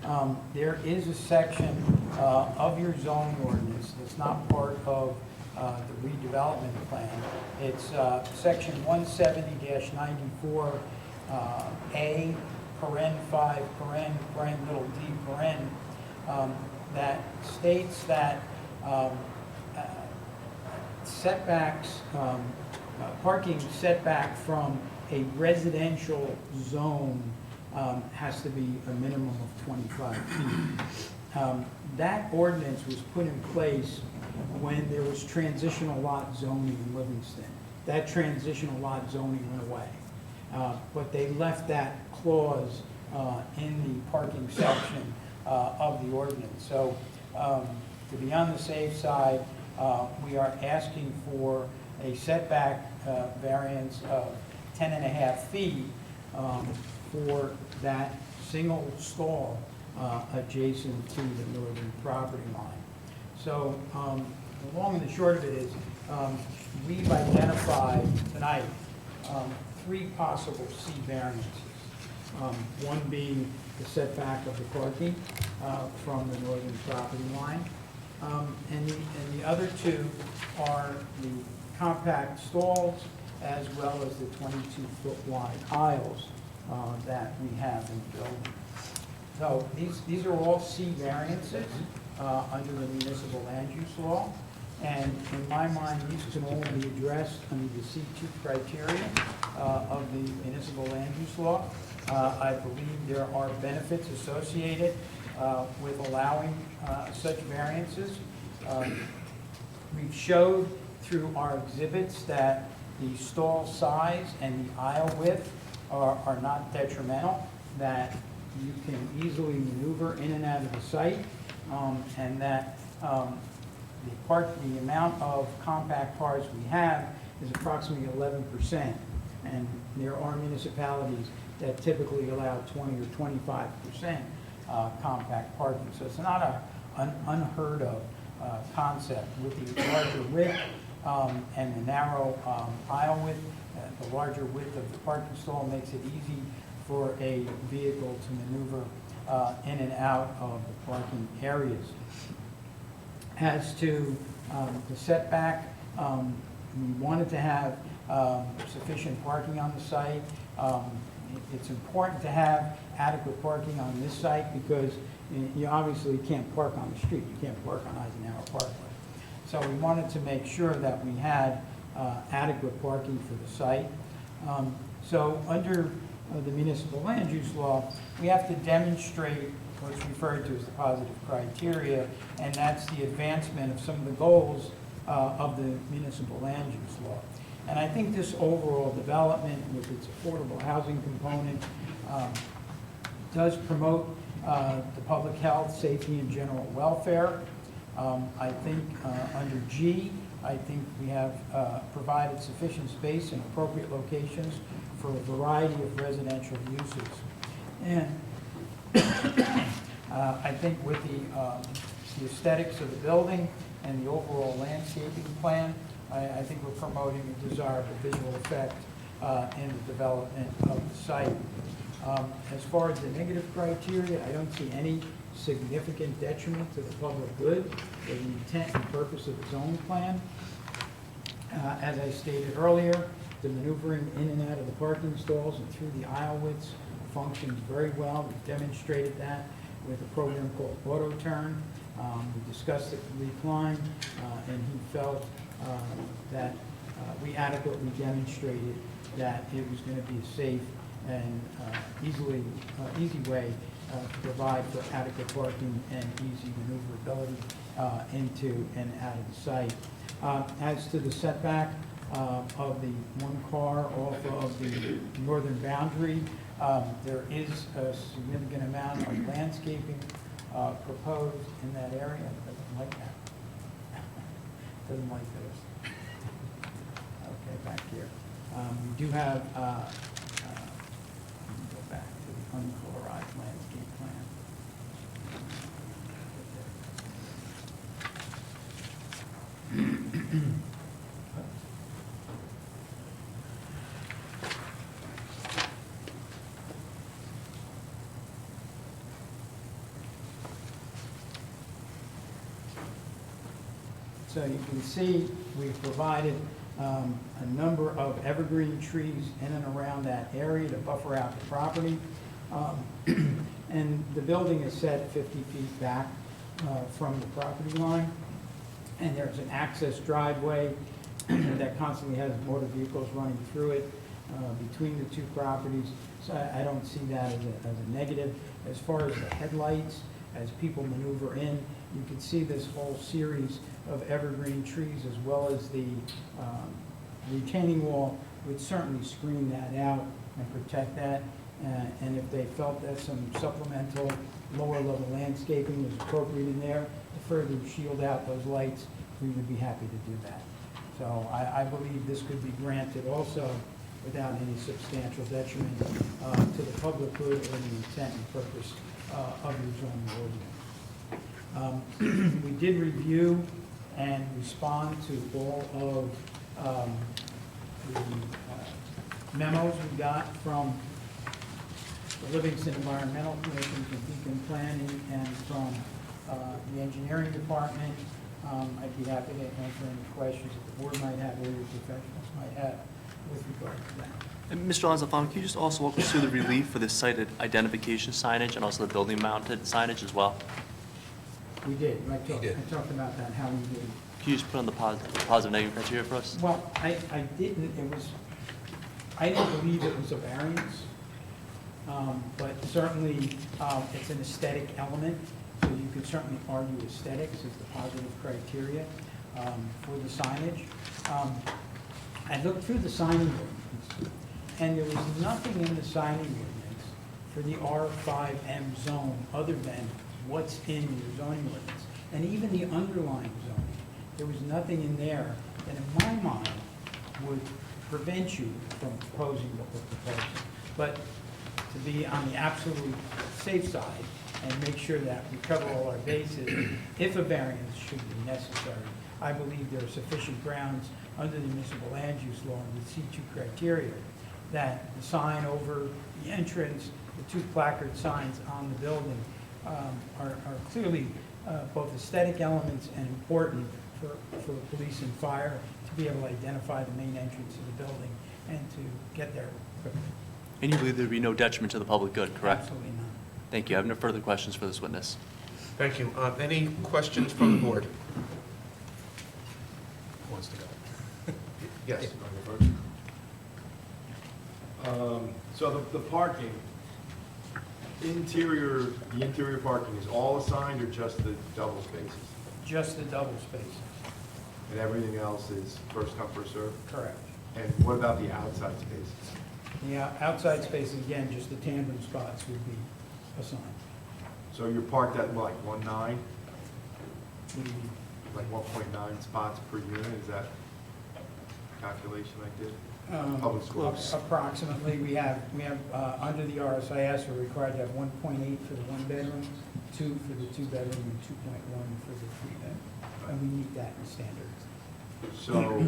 line. There is a section of your zoning ordinance that's not part of the redevelopment plan. It's section 170-94 A, paren 5, paren little d, paren, that states that setbacks, parking setback from a residential zone has to be a minimum of 25 feet. That ordinance was put in place when there was transitional lot zoning in Livingston. That transitional lot zoning went away. But they left that clause in the parking section of the ordinance. So to be on the safe side, we are asking for a setback variance of 10 and a half feet for that single stall adjacent to the northern property line. So the long and the short of it is we've identified tonight 3 possible C variances. One being the setback of the parking from the northern property line. And the other 2 are the compact stalls as well as the 22-foot wide aisles that we have in the building. So these are all C variances under the municipal land use law. And in my mind, these can all be addressed under the C2 criteria of the municipal land use law. I believe there are benefits associated with allowing such variances. We've showed through our exhibits that the stall size and the aisle width are not detrimental, that you can easily maneuver in and out of the site, and that the amount of compact cars we have is approximately 11%. And there are municipalities that typically allow 20 or 25% compact parking. So it's not an unheard of concept. With the larger width and the narrow aisle width, the larger width of the parking stall makes it easy for a vehicle to maneuver in and out of the parking areas. As to the setback, we wanted to have sufficient parking on the site. It's important to have adequate parking on this site because you obviously can't park on the street. You can't park on Eisenhower Parkway. So we wanted to make sure that we had adequate parking for the site. So under the municipal land use law, we have to demonstrate what's referred to as the positive criteria, and that's the advancement of some of the goals of the municipal land use law. And I think this overall development with its affordable housing component does promote the public health, safety, and general welfare. I think under G, I think we have provided sufficient space in appropriate locations for a variety of residential uses. And I think with the aesthetics of the building and the overall landscaping plan, I think we're promoting a desirable visual effect in the development of the site. As far as the negative criteria, I don't see any significant detriment to the public good or the intent and purpose of the zoning plan. As I stated earlier, the maneuvering in and out of the parking stalls and through the aisle widths functions very well. We've demonstrated that with a program called Auto Turn. We discussed it with Lee Klein, and he felt that we adequately demonstrated that it was going to be a safe and easy way to provide for adequate parking and easy maneuverability into and out of the site. As to the setback of the one car off of the northern boundary, there is a significant amount of landscaping proposed in that area. It doesn't like that. Doesn't like this. Okay, back here. We do have, let me go back to the uncolorized landscape plan. So you can see we've provided a number of evergreen trees in and around that area to buffer out the property. And the building is set 50 feet back from the property line. And there's an access driveway that constantly has motor vehicles running through it between the two properties. So I don't see that as a negative. As far as the headlights, as people maneuver in, you can see this whole series of evergreen trees as well as the retaining wall would certainly screen that out and protect that. And if they felt that some supplemental lower level landscaping was appropriate in there to further shield out those lights, we would be happy to do that. So I believe this could be granted also without any substantial detriment to the public good or the intent and purpose of the zoning ordinance. We did review and respond to all of the memos we got from the Livingston Environmental Commission, from Beacon Planning, and from the engineering department. I'd be happy to answer any questions that the board might have or your professionals might have with regard to that. And Mr. Lonzafano, can you just also walk us through the relief for the site identification signage and also the building mounted signage as well? We did. I did. talked about that, how we did. Can you just put on the positive negative criteria for us? Well, I didn't, I don't believe it was a variance, but certainly it's an aesthetic element, so you could certainly argue aesthetics is the positive criteria for the signage. I looked through the signing ordinance, and there was nothing in the signing ordinance for the R5M zone other than what's in your zoning ordinance. And even the underlying zoning, there was nothing in there that in my mind would prevent you from proposing what we're proposing. But to be on the absolute safe side and make sure that we cover all our bases, if a variance should be necessary, I believe there are sufficient grounds under the municipal land use law with C2 criteria that the sign over the entrance, the two placard signs on the building are clearly both aesthetic elements and important for police and fire to be able to identify the main entrance of the building and to get there quickly. And you believe there would be no detriment to the public good, correct? Absolutely not. Thank you. I have no further questions for this witness. Thank you. Any questions from the board? Who wants to go? Yes. So the parking, the interior parking is all assigned or just the double spaces? Just the double spaces. And everything else is first come, first served? Correct. And what about the outside spaces? The outside spaces, again, just the tandem spots would be assigned. So you're parked at like 1.9, We- like 1.9 spots per unit, is that calculation I did? Um, Public schools. Approximately, we have, under the RSIS, we're required to have 1.8 for the one bedroom, 2 for the two bedroom, and 2.1 for the three bedroom. And we meet that in standard. So,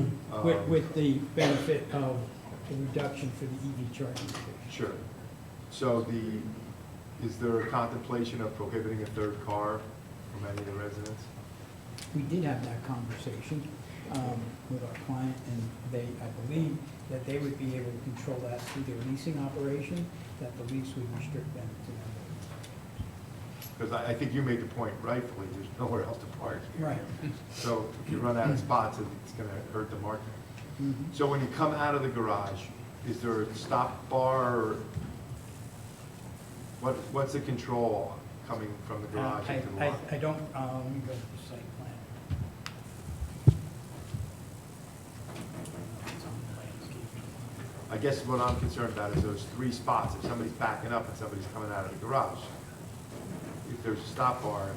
With the benefit of the reduction for the EV charging station. sure. So is there a contemplation of prohibiting a third car from any of the residents? We did have that conversation with our client, and I believe that they would be able to control that through their leasing operation, that the lease would restrict them to that. Because I think you made the point rightfully, there's nowhere else to park here. Right. So if you run out of spots, it's going to hurt the market. Mhm. So when you come out of the garage, is there a stop bar? Or what's the control coming from the garage into the lot? I don't, let me go to the site plan. It's on the landscaping. I guess what I'm concerned about is those 3 spots. If somebody's backing up and somebody's coming out of the garage, if there's a stop bar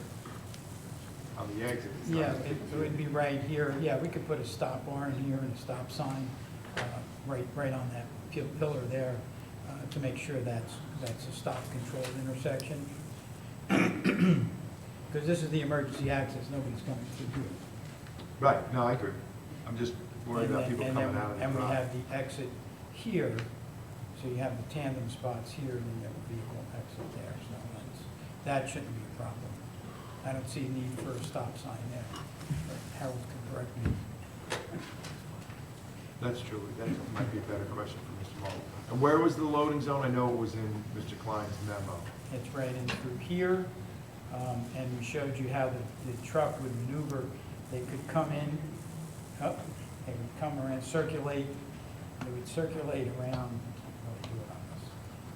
on the exit, it's not. Yeah, it would be right here. Yeah, we could put a stop bar in here and a stop sign right on that pillar there to make sure that's a stop-controlled intersection. Because this is the emergency access, nobody's coming through here. Right, no, I agree. I'm just worried about people And coming then- out of the And we garage. have the exit here, so you have the tandem spots here, and then you have a vehicle exit there, so that shouldn't be a problem. I don't see a need for a stop sign there, but Harold can correct me. That's true. That might be a better question for Mr. Mullin. And where was the loading zone? I know it was in Mr. Klein's memo. It's right in through here, and we showed you how the truck would maneuver. They could come in, they would come around, circulate, they would circulate around, how do I do it on this?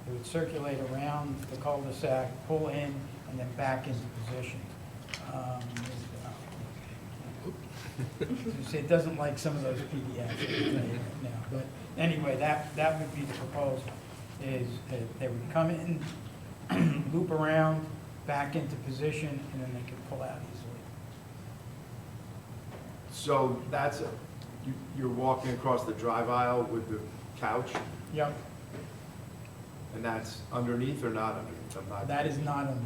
They would circulate around the cul-de-sac, pull in, and then back into position. You see, it doesn't like some of those PDFs I'll tell you right now, but anyway, that would be the proposal, is that they would come in, loop around, back into position, and then they could pull out easily. So you're walking across the drive aisle with the couch, Yep, and that's underneath or not underneath? I'm not. that is not on,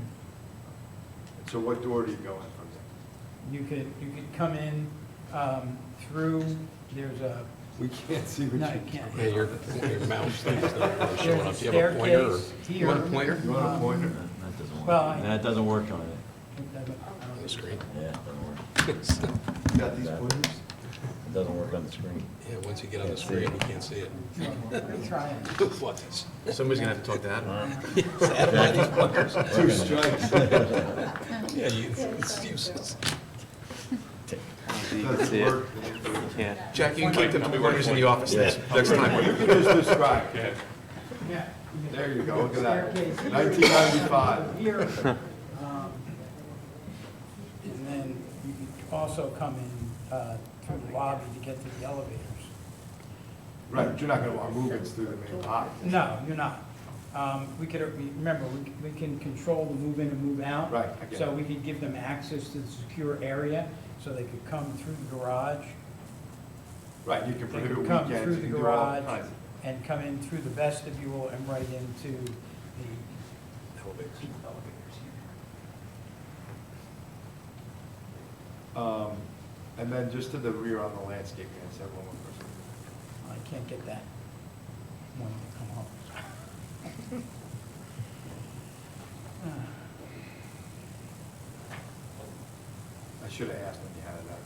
So what door do you go in from there? you could come in through, there's a, We can't see what no, you. you can't. Yeah, your mouse thing's not really showing There's a up. Do you have a pointer or? staircase here. You want a pointer? You want a pointer? That doesn't work. Well, That doesn't work on it. It doesn't- On the screen? Yeah, it doesn't work. You got these pointers? It doesn't work on the screen. Yeah, once you get on the screen, you can't see it. Let me try it. What? Somebody's gonna have to talk to Adam. Two strikes. Yeah, excuses. You can Doesn't see it. work. You can't. Jackie, you can keep the pointers in the office next You time. can just describe. Yeah. There you go, look at that. Staircase here. 1995. Here. And then you could also come in through the lobby to get to the elevators. Right, but you're not gonna want movements through the main lobby. No, you're not. We could, remember, we can control the move in and move out. Right, I get So it. we could give them access to the secure area, so they could come through the garage. Right, you can They prohibit could come weekends, through you the can do all garage kinds of. and come in through the vestibule and right into the Elevators. elevators here. And then just to the rear on the landscape, I just have one more question. I can't get that one to come home. I should have asked when you had it up.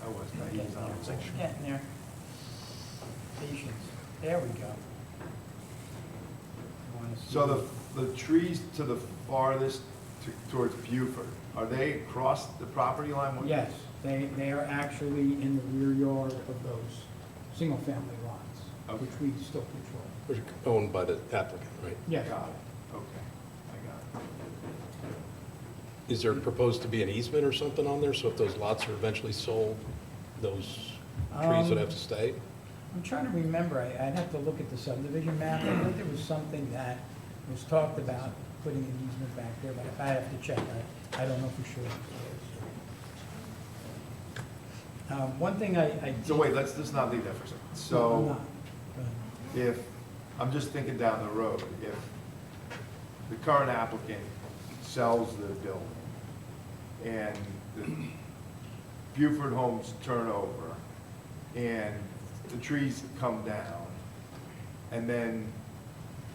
I was naive. I was like, Getting there. Patience. There we go. You wanna see- So the trees to the farthest towards Buford, are they across the property line? Yes, they are actually in the rear yard of those single-family lots, Okay. which we still control. Which are owned by the applicant, right? Yes. Got it, okay, I got it. Is there proposed to be an easement or something on there, so if those lots are eventually sold, those trees would have to stay? I'm trying to remember, I'd have to look at the subdivision map. I think there was something that was talked about, putting an easement back there, but I have to check. I don't know for sure. One thing I So wait, let's just not leave that for a second. No, I'm So not. Go ahead. if, I'm just thinking down the road, if the current applicant sells the building and the Buford homes turn over and the trees come down and then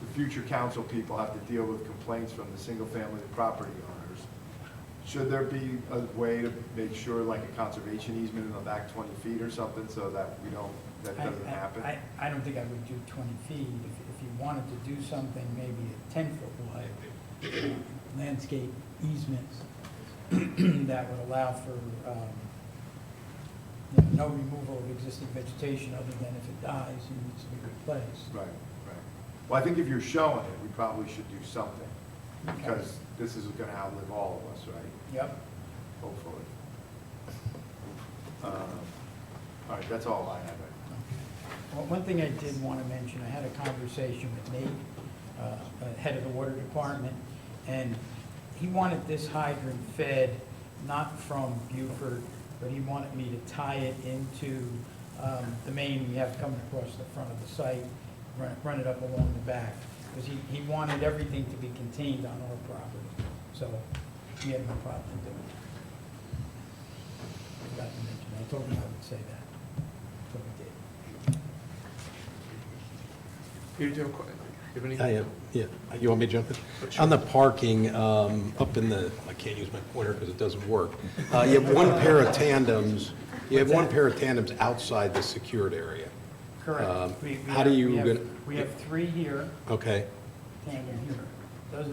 the future council people have to deal with complaints from the single-family property owners. Should there be a way to make sure, like a conservation easement in the back 20 feet or something, so that that doesn't happen? I don't think I would do 20 feet. If you wanted to do something, maybe a 10-foot wide landscape easements that would allow for no removal of existing vegetation other than if it dies and needs to be replaced. Right, right. Well, I think if you're showing it, we probably should do something, because this is gonna outlive all of us, right? Yep. Hopefully. All right, that's all I have. Well, one thing I did want to mention, I had a conversation with Nate, head of the water department, and he wanted this hydrant fed not from Beaufort, but he wanted me to tie it into the main we have coming across the front of the site, run it up along the back, because he wanted everything to be contained on our property. So he had no problem doing it. I forgot to mention, I told him I would say that. So we did. Peter, do you have any? I have, yeah. You want me to jump in? Sure. On the parking, up in the, I can't use my pointer because it doesn't work. You have one pair of tandems, outside the secured area. Correct. How do you? We have 3 here, Okay, tandem here. Those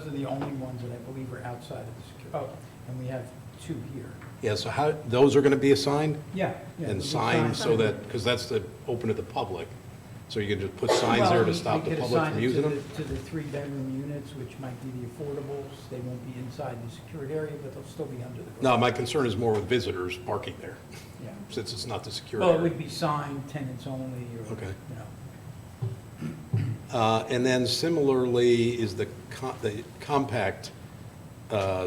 are the only ones that I believe are outside of the secure, and we have 2 here. yeah, so how, those are going to be assigned? Yeah. And signed so that, because that's open to the public, so you can just put signs there to stop the public from using them? To the 3-bedroom units, which might be the affordables. They won't be inside the secured area, but they'll still be under the garage. No, my concern is more with visitors parking there, Yeah. since it's not the secured Well, it area. would be signed, tenants only, or, Okay. you know. And then similarly is the compact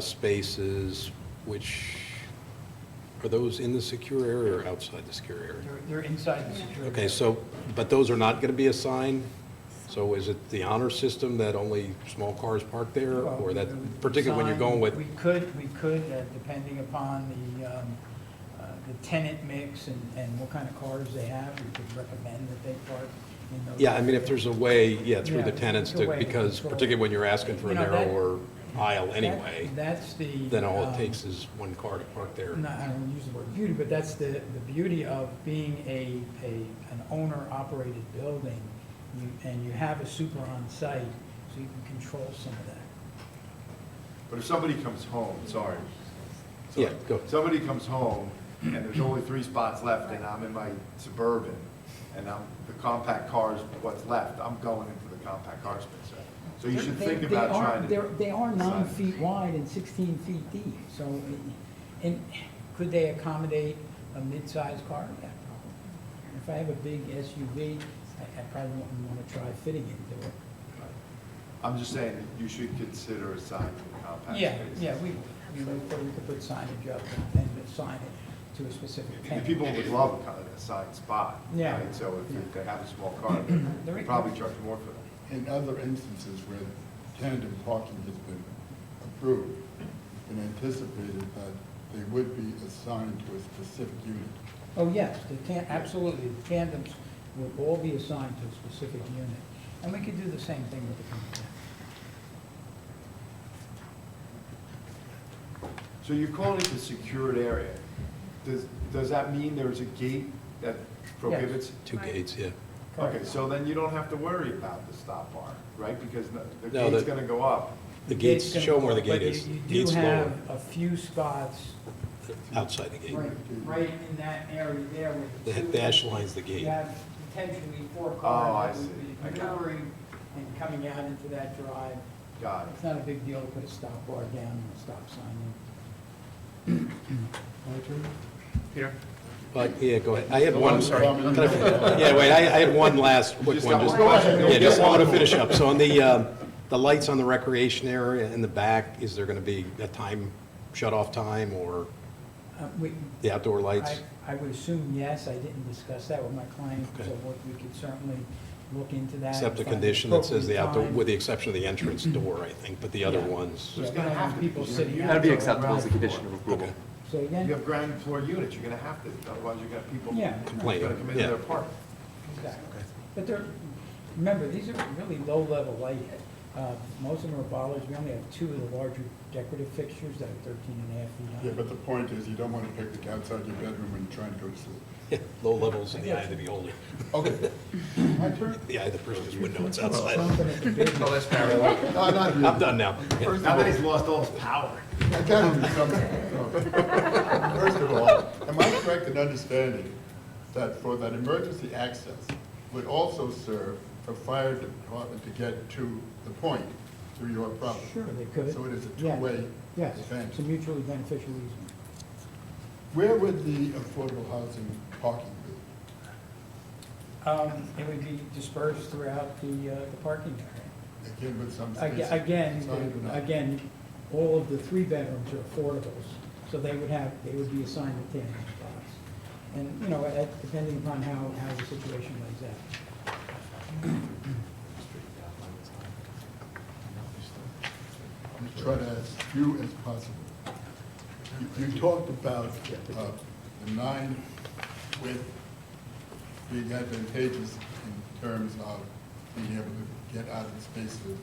spaces, which, are those in the secure area or outside the secure area? They're inside the secured area. Okay, so, but those are not going to be assigned? So is it the honor system that only small cars park there? Well, Or that, we would particularly when you're going with, We could, depending upon the tenant mix and what kind of cars they have, we could recommend that they park in those. yeah, I mean, if there's a way, yeah, through the Yeah, tenants there's a to, way to because control. particularly when you're asking for a You know, that- narrower aisle anyway, That's the. then all it takes is one car to park there. I don't use the word beauty, but that's the beauty of being an owner-operated building, and you have a super on site, so you can control some of that. But if somebody comes home, sorry. Yeah, go. Somebody comes home, and there's only 3 spots left, and I'm in my Suburban, and the compact car's what's left, I'm going into the compact car space. So you should think about trying to. They are 9 design. feet wide and 16 feet deep, so, and could they accommodate a mid-sized car? Yeah, probably. If I have a big SUV, I probably wouldn't want to try fitting into it. I'm just saying, that you should consider assigning the compact Yeah, space. yeah, we could put signage up and assign it to a specific And tenant. people would love kind of an assigned spot. Yeah. Right? So if they have a small car, There they is- probably charge more for that. In other instances where tandem parking has been approved, it's been anticipated that they would be assigned to a specific unit. Oh, yes, absolutely, the tandems would all be assigned to a specific unit. And we could do the same thing with the compact. So you're calling it the secured area. Does that mean there's a gate that prohibits? 2 gates, yeah. Okay, so then you don't have to worry about the stop bar, right? Because the No, gate's the- gonna go up. The gates, gonna show them where the go, gate but is. You do Gate's have lower, a few spots outside the gate. right in that area there with The the two. dash line's the gate. You have potentially 4 Oh, I cars that see. would I be got it. maneuvering and coming out into that drive. Got It's not a big deal to put a stop bar down and a stop sign in. Peter? But, yeah, go ahead. I had one, sorry. yeah, wait, I had one last quick Just one. got Just- one question. Yeah, just, I want to finish up. So on the lights on the recreation area in the back, is there going to be a time, shut-off time, or the outdoor lights? I would assume yes. I didn't discuss that with my client, Okay. so we could certainly look into that. Except a and find condition that says the appropriate outdoor, time. with the exception of the entrance door, I think, but the other Yeah. ones. Yeah, There's we gonna don't have want to people be. sitting out. That'd be there. acceptable as a condition of approval. Okay. So You again, have ground floor units, you're gonna have to, otherwise you're gonna have people. Yeah. Complaining, Gonna come into yeah. their apartment. Exactly. But they're, remember, these are really low-level lighting. Most of them are bollards. We only have 2 of the larger decorative fixtures that are 13 and a half feet high. Yeah, but the point is, you don't want to pick outside your bedroom when you're trying to go to sleep. Low levels in the eye of the beholder. Okay. My turn? The eye of the person's window, it's outside. Something at the big Oh, that's parallel. No, not really. I'm done now. First Now of that all, he's lost all his power. I gotta do something. First of all, am I correct in understanding that for that emergency access would also serve for fire department to get to the point through your property? Sure, they could. So it is a Yeah. two-way Yes, advantage. it's a mutually beneficial easement. Where would the affordable housing parking be? It would be dispersed throughout the parking area. Again, with some space? Again, assigned or not? again, all of the 3 bedrooms are affordables, so they would be assigned to tandem spots. And, you know, depending upon how the situation lays out. I'm trying to as few as possible. You talked about the 9 width being advantageous in terms of being able to get out of the space of the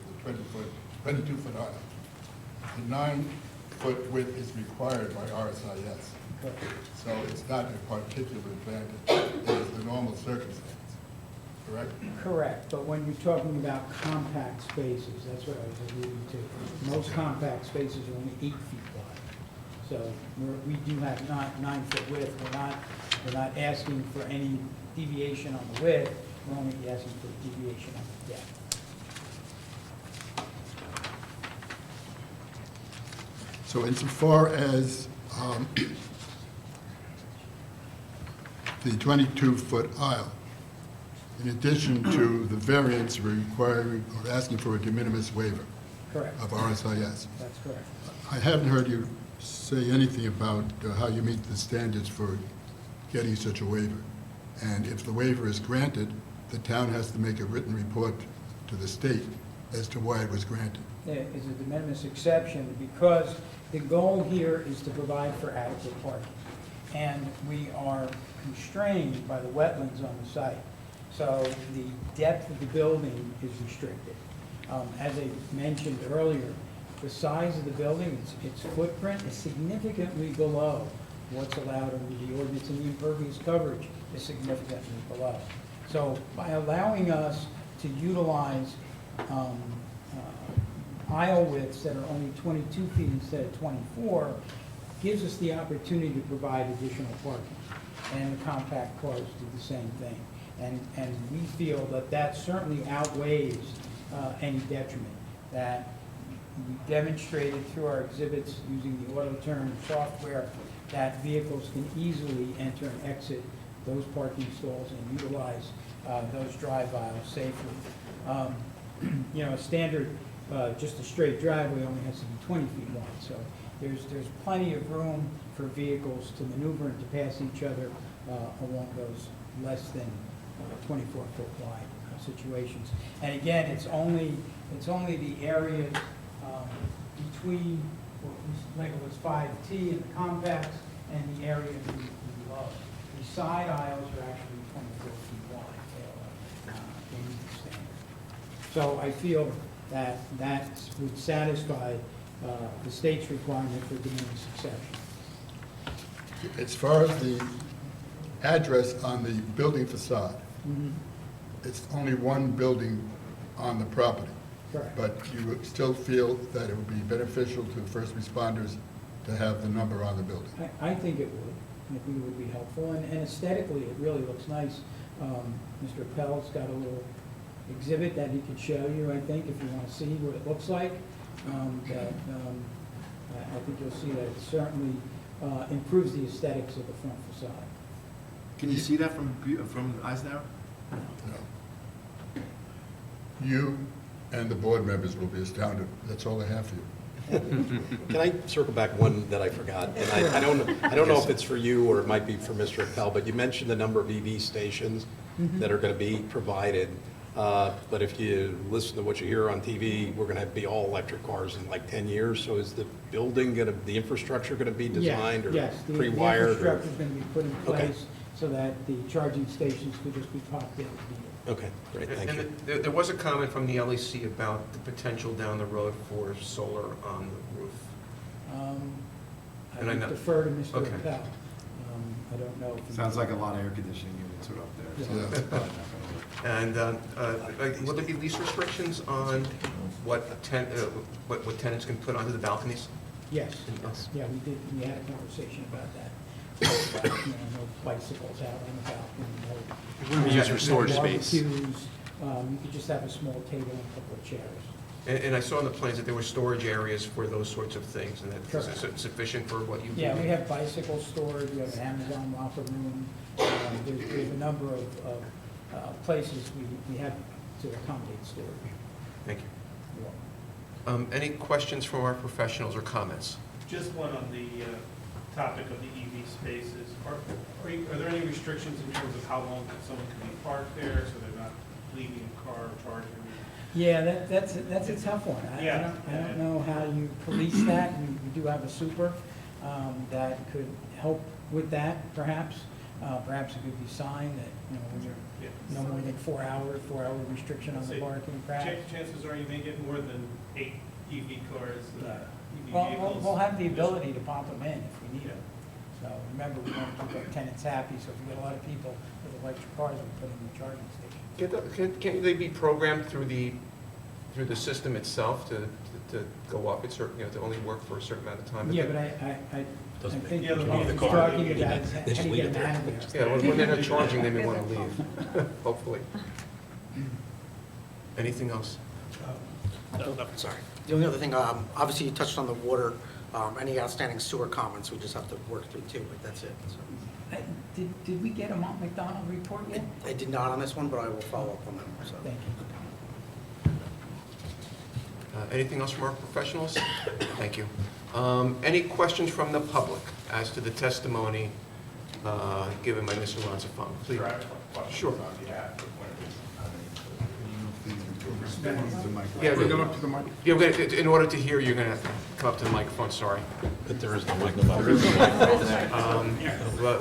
22-foot aisle. The 9-foot width is required by RSIS, so it's not a particular advantage. It is the normal circumstance, correct? Correct, but when you're talking about compact spaces, that's what I was alluding to. Most compact spaces are only 8 feet wide. So we do have 9-foot width. We're not asking for any deviation on the width, we're only asking for deviation on the depth. So insofar as the 22-foot aisle, in addition to the variance requiring or asking for a de minimis waiver Correct, of RSIS, that's correct. I haven't heard you say anything about how you meet the standards for getting such a waiver. And if the waiver is granted, the town has to make a written report to the state as to why it was granted. There is a de minimis exception because the goal here is to provide for adequate parking. And we are constrained by the wetlands on the site. So the depth of the building is restricted. As I mentioned earlier, the size of the building, its footprint is significantly below what's allowed under the ordinance, and the impervious coverage is significantly below. So by allowing us to utilize aisle widths that are only 22 feet instead of 24, gives us the opportunity to provide additional parking. And the compact cars do the same thing. And we feel that that certainly outweighs any detriment. That we demonstrated through our exhibits using the AutoTurn software that vehicles can easily enter and exit those parking stalls and utilize those drive aisles safely. You know, a standard, just a straight driveway only has to be 20 feet wide. So there's plenty of room for vehicles to maneuver and to pass each other along those less than 24-foot wide situations. And again, it's only the area between what was 5T and the compacts and the area below. The side aisles are actually 24 feet wide. They meet the standard. So I feel that would satisfy the state's requirement for de minimis exception. As far as the address on the building facade, it's only one building on the property. Correct. But you would still feel that it would be beneficial to the first responders to have the number on the building? I think it would. I think it would be helpful, and aesthetically, it really looks nice. Mr. Appel's got a little exhibit that he could show you, I think, if you want to see what it looks like. I think you'll see that it certainly improves the aesthetics of the front facade. Can you see that from Eisenhower? No. You and the board members will be astounded. That's all I have for you. Can I circle back one that I forgot? And I don't know if it's for you or it might be for Mr. Appel, but you mentioned the number of EV stations that are going to be provided. But if you listen to what you hear on TV, we're going to be all electric cars in like 10 years. So is the building going to, the infrastructure going to be designed or Yes, the pre-wired? infrastructure is going to be put in place. so that the charging stations could just be popped in. Okay, great, thank And you. there was a comment from the LEC about the potential down the road for solar on the roof. I And I would know- defer to Mr. okay. Appel. I don't know. if he- Sounds like a lot of air conditioning units are up there. so Yeah. that's probably not gonna work. And will there be lease restrictions on what tenants can put onto the balconies? Yes, Yes. yeah, we had a conversation about that. No bicycles out on the balcony, no. Wouldn't be used for storage space. Barbecues. You could just have a small table and a couple of chairs. And I saw in the plans that there were storage areas for those sorts of things, and that is Correct. sufficient for what you need? Yeah, we have bicycle storage, we have an Amazon locker room. There's a number of places we have to accommodate storage. Thank you. You're welcome. Any questions from our professionals or comments? Just one on the topic of the EV spaces. Are there any restrictions in terms of how long someone can be parked there, so they're not leaving a car or charging? Yeah, that's a tough one. I Yeah. don't know how you police that. We do have a super that could help with that, perhaps. Perhaps it could be signed that, when you're no more than 4 hour restriction on the parking, perhaps. Chances are you may get more than 8 EV cars, EV Well, vehicles. we'll have the ability to pop them in if we need them. So remember, we want to keep our tenants happy, so if we get a lot of people with electric cars, we put them in the charging station. Can they be programmed through the system itself to go up at certain, to only work for a certain amount of time? Yeah, but I Doesn't think make- what Yeah, he's the car. talking about is how do you get them out of there? Yeah, when they're not charging, they may want to leave, hopefully. Anything else? Sorry. The only other thing, obviously you touched on the water, any outstanding sewer comments, we just have to work through too, but that's it. So, Did we get a Mont McDonald report yet? I did not on this one, but I will follow up on that, so. Thank you. Anything else from our professionals? Thank you. Any questions from the public as to the testimony given by Mr. Lanzafame? Please. Sure. Yeah, Bring them up to the mic. Yeah, in order to hear, you're going to have to come up to the microphone, sorry. But there is no microphone. We'll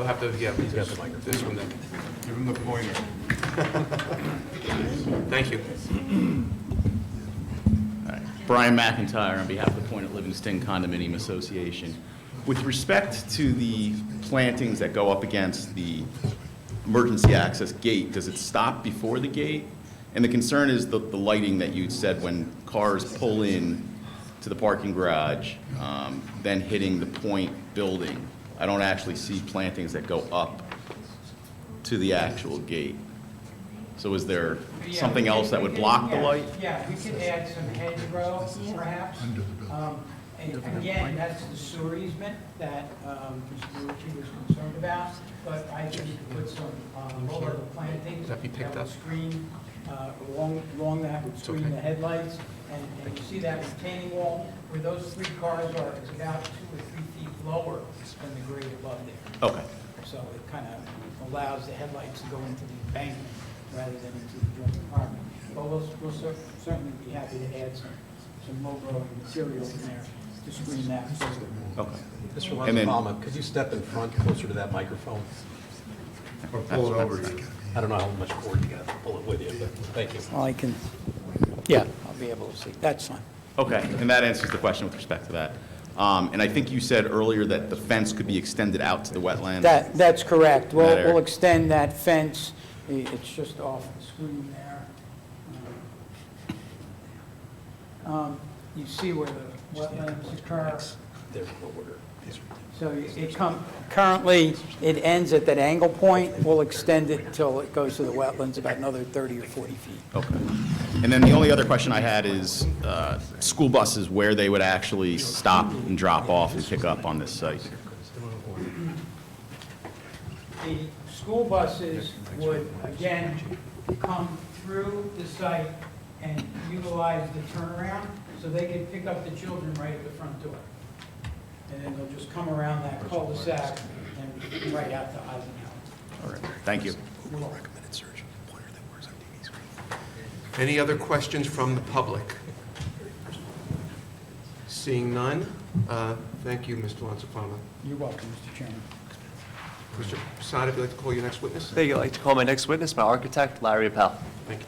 have to, this one then. Give him the pointer. Thank you. Brian McIntyre on behalf of the Point at Livingston Condominium Association. With respect to the plantings that go up against the emergency access gate, does it stop before the gate? And the concern is the lighting that you said when cars pull in to the parking garage, then hitting the Point building. I don't actually see plantings that go up to the actual gate. So is there something else that would block the light? Yeah, we could add some hedgerow, perhaps. And again, that's the sewer easement that Mr. Rucci was concerned about, but I think we could put some lower plantings That be picked up? would screen, along that would screen okay. the headlights. And you see that retaining wall, where those 3 cars are, it's about 2 or 3 feet lower than the grade above there. Okay. So it kind of allows the headlights to go into the embankment rather than into the joint apartment. But we'll certainly be happy to add some low-growing material in there to screen that. Okay. Mr. And then- Lanzafame, could you step in front closer to that microphone? Or pull it over to you. I don't know how much cord you got to pull it with you, but thank you. Well, I can, yeah, I'll be able to see. That's fine. Okay, and that answers the question with respect to that. And I think you said earlier that the fence could be extended out to the wetland. That's correct. That area. We'll extend that fence. It's just off the screen there. You see where the wetlands occur. There's no order. So currently, it ends at that angle point. We'll extend it until it goes to the wetlands, about another 30 or 40 feet. Okay. And then the only other question I had is school buses, where they would actually stop and drop off and pick up on this site. The school buses would, again, come through the site and utilize the turnaround, so they can pick up the children right at the front door. And then they'll just come around that cul-de-sac and right out to Eisenhower. All right, thank you. Any other questions from the public? Seeing none, thank you, Mr. Lanzafame. You're welcome, Mr. Chairman. Mr. Posada, if you'd like to call your next witness? Thank you. I'd like to call my next witness, my architect, Larry Appel. Thank you.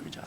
Good job.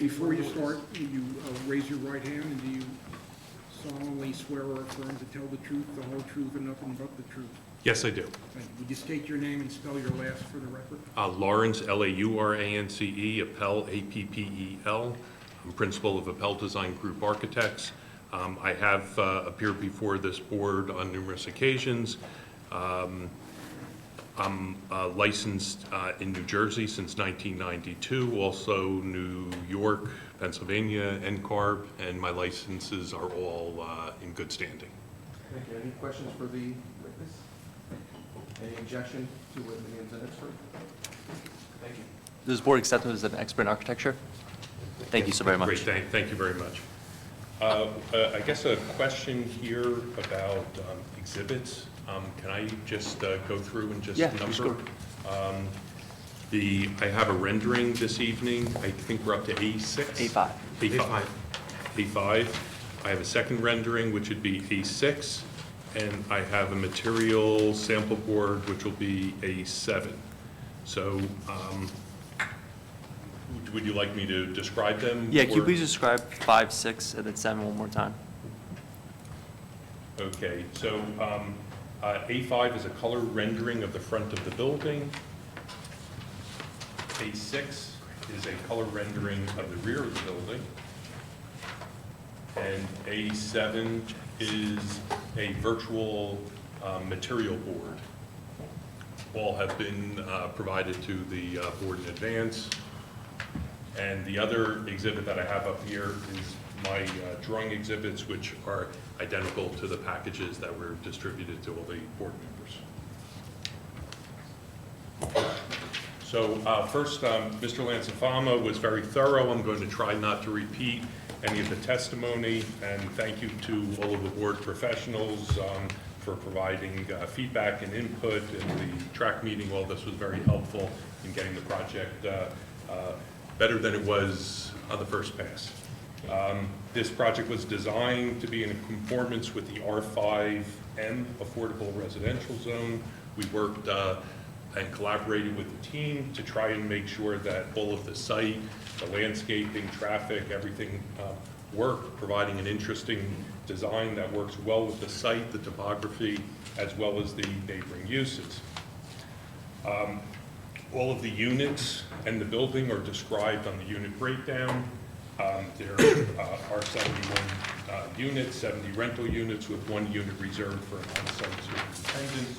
Before you start, will you raise your right hand, and do you solemnly swear or affirm to tell the truth, the whole truth, and nothing but the truth? Yes, I do. Thank you. Would you state your name and spell your last for the record? Lawrence, Laurance, Appel, Appel. I'm principal of Appel Design Group Architects. I have appeared before this board on numerous occasions. I'm licensed in New Jersey since 1992, also New York, Pennsylvania, NCARB, and my licenses are all in good standing. Thank you. Any questions for the witness? Any objection to what the man's an expert? Thank you. Does the board accept him as an expert in architecture? Thank you so very much. Great, thank you very much. I guess a question here about exhibits. Can I just go through and just number? Just go. I have a rendering this evening. I think we're up to A6? A5. A5. A5. I have a second rendering, which would be A6, and I have a material sample board, which will be A7. So, would you like me to describe them? Yeah, can you or- please describe 5, 6, and then 7 one more time? Okay, so A5 is a color rendering of the front of the building. A6 is a color rendering of the rear of the building. And A7 is a virtual material board. All have been provided to the board in advance. And the other exhibit that I have up here is my drawing exhibits, which are identical to the packages that were distributed to all the board members. So first, Mr. Lanzafama was very thorough. I'm going to try not to repeat any of the testimony, and thank you to all of the board professionals for providing feedback and input in the track meeting. All this was very helpful in getting the project better than it was on the first pass. This project was designed to be in conformance with the R5M Affordable Residential Zone. We worked and collaborated with the team to try and make sure that all of the site, the landscaping, traffic, everything worked, providing an interesting design that works well with the site, the topography, as well as the neighboring uses. All of the units and the building are described on the unit breakdown. There are 71 units, 70 rental units with 1 unit reserved for an on-site superintendent.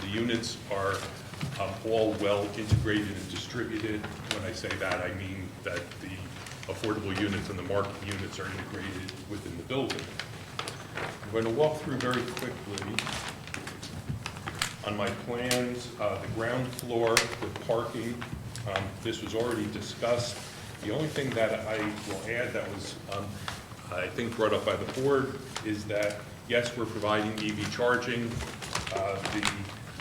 The units are all well integrated and distributed. When I say that, I mean that the affordable units and the market units are integrated within the building. I'm going to walk through very quickly on my plans, the ground floor with parking. This was already discussed. The only thing that I will add that was, I think, brought up by the board is that, yes, we're providing EV charging. The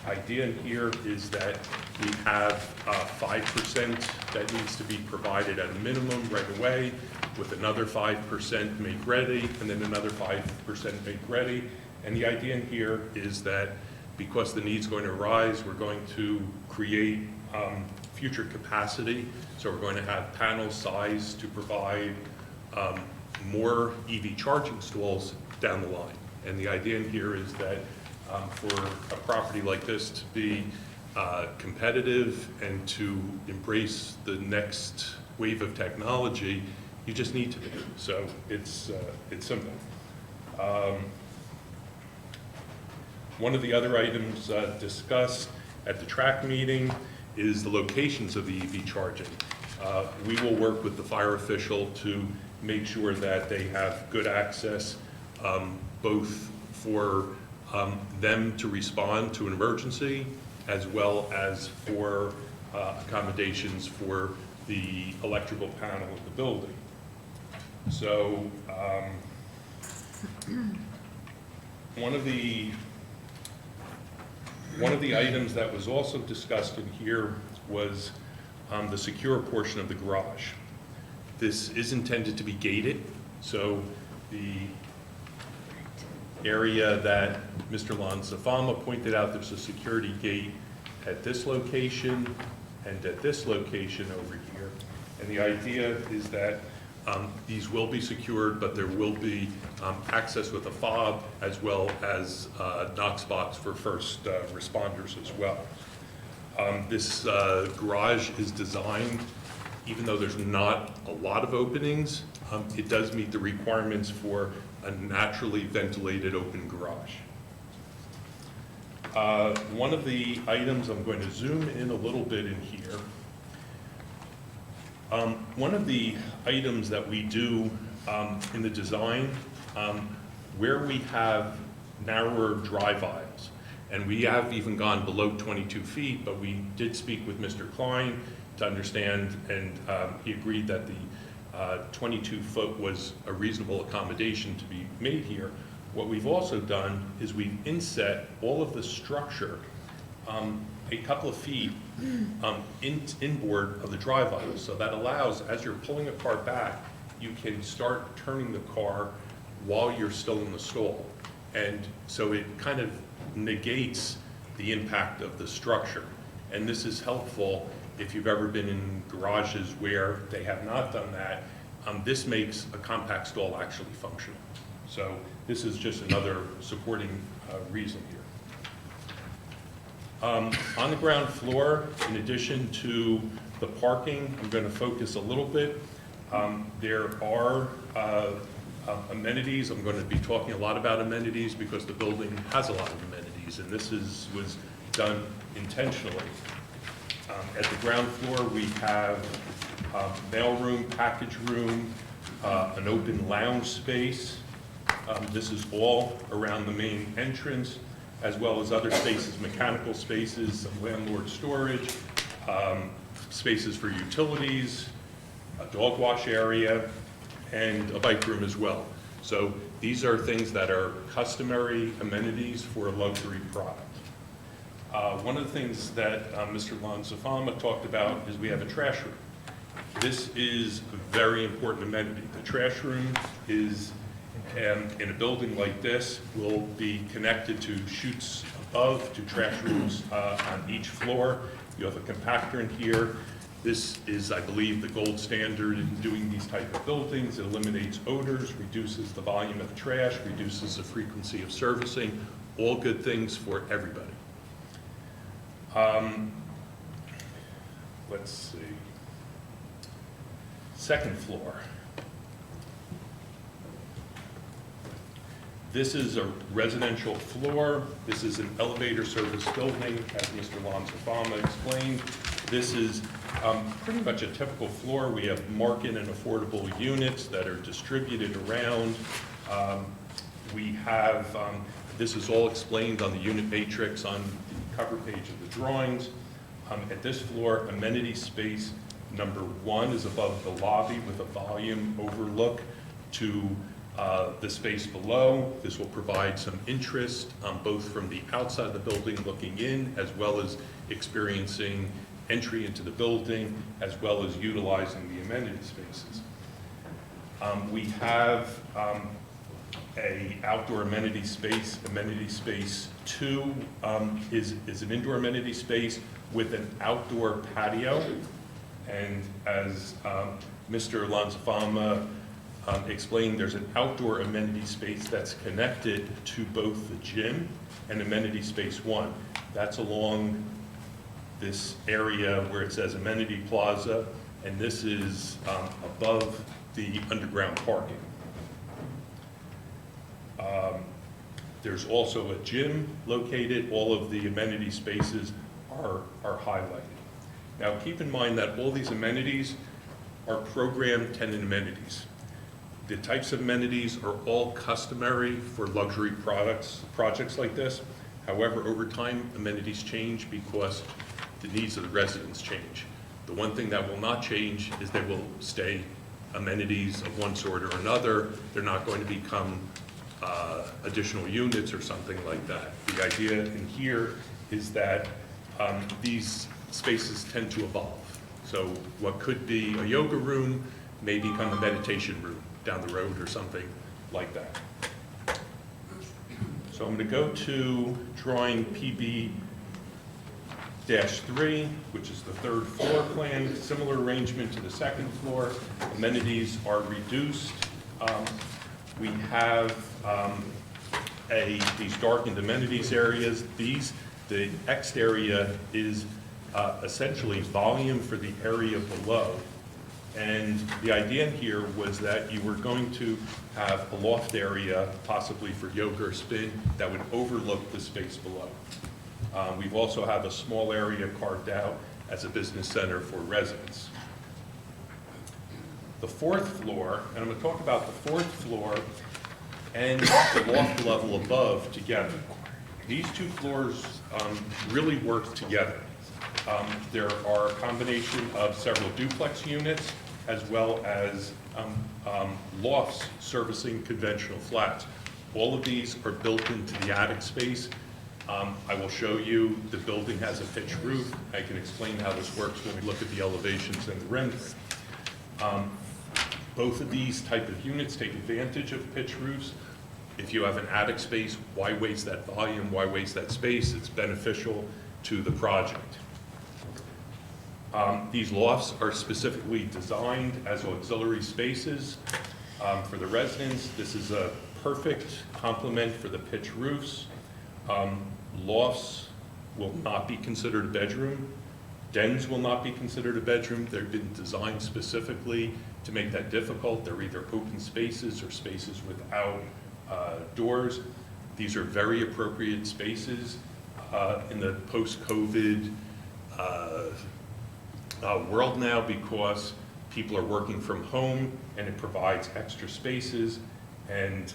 idea here is that We have 5% that needs to be provided at a minimum right away, with another 5% make ready, and then another 5% make ready. And the idea in here is that because the need's going to rise, we're going to create future capacity. So we're going to have panel size to provide more EV charging stalls down the line. And the idea in here is that for a property like this to be competitive and to embrace the next wave of technology, you just need to be. So it's simple. One of the other items discussed at the track meeting is the locations of the EV charging. We will work with the fire official to make sure that they have good access, both for them to respond to an emergency, as well as for accommodations for the electrical panel of the building. So one of the items that was also discussed in here was the secure portion of the garage. This is intended to be gated, so the area that Mr. Lanzafama pointed out, there's a security gate at this location and at this location over here. And the idea is that these will be secured, but there will be access with a fob as well as knock spots for first responders as well. This garage is designed, even though there's not a lot of openings, it does meet the requirements for a naturally ventilated open garage. One of the items, I'm going to zoom in a little bit in here. One of the items that we do in the design, where we have narrower drive aisles, and we have even gone below 22 feet, but we did speak with Mr. Klein to understand, and he agreed that the 22-foot was a reasonable accommodation to be made here. What we've also done is we've inset all of the structure a couple of feet inboard of the drive aisle. So that allows, as you're pulling a car back, you can start turning the car while you're still in the stall. And so it kind of negates the impact of the structure. And this is helpful if you've ever been in garages where they have not done that. This makes a compact stall actually functional. So this is just another supporting reason here. On the ground floor, in addition to the parking, I'm going to focus a little bit. There are amenities. I'm going to be talking a lot about amenities because the building has a lot of amenities, and this was done intentionally. At the ground floor, we have mail room, package room, an open lounge space. This is all around the main entrance, as well as other spaces, mechanical spaces, some landlord storage, spaces for utilities, a dog wash area, and a bike room as well. So these are things that are customary amenities for a luxury product. One of the things that Mr. Lanzafama talked about is we have a trash room. This is a very important amenity. The trash room is, in a building like this, will be connected to chutes above, to trash rooms on each floor. You have a compactor in here. This is, I believe, the gold standard in doing these type of buildings. It eliminates odors, reduces the volume of the trash, reduces the frequency of servicing, all good things for everybody. Let's see. Second floor. This is a residential floor. This is an elevator service building, as Mr. Lanzafama explained. This is pretty much a typical floor. We have market and affordable units that are distributed around. We have, this is all explained on the unit matrix on the cover page of the drawings. At this floor, amenity space number 1 is above the lobby with a volume overlook to the space below. This will provide some interest both from the outside of the building looking in, as well as experiencing entry into the building as well as utilizing the amenity spaces. We have a outdoor amenity space. Amenity space 2 is an indoor amenity space with an outdoor patio. And as Mr. Lanzafama explained, there's an outdoor amenity space that's connected to both the gym and amenity space 1. That's along this area where it says amenity plaza, and this is above the underground parking. There's also a gym located. All of the amenity spaces are highlighted. Now keep in mind that all these amenities are program tenant amenities. The types of amenities are all customary for luxury projects like this. However, over time, amenities change because the needs of the residents change. The one thing that will not change is they will stay amenities of one sort or another. They're not going to become additional units or something like that. The idea in here is that these spaces tend to evolve. So what could be a yoga room may become a meditation room down the road or something like that. So I'm going to go to drawing PB-3, which is the third floor plan. Similar arrangement to the second floor. Amenities are reduced. We have these darkened amenities areas. The X area is essentially volume for the area below. And the idea here was that you were going to have a loft area, possibly for yoga or spin, that would overlook the space below. We've also have a small area carved out as a business center for residents. The fourth floor, and I'm going to talk about the fourth floor and the loft level above together. These two floors really work together. There are a combination of several duplex units as well as lofts servicing conventional flats. All of these are built into the attic space. I will show you the building has a pitched roof. I can explain how this works when we look at the elevations and the rendering. Both of these type of units take advantage of pitched roofs. If you have an attic space, why waste that volume? Why waste that space? It's beneficial to the project. These lofts are specifically designed as auxiliary spaces for the residents. This is a perfect complement for the pitched roofs. Lofts will not be considered a bedroom. Dens will not be considered a bedroom. They've been designed specifically to make that difficult. They're either open spaces or spaces without doors. These are very appropriate spaces in the post-COVID world now, because people are working from home and it provides extra spaces. And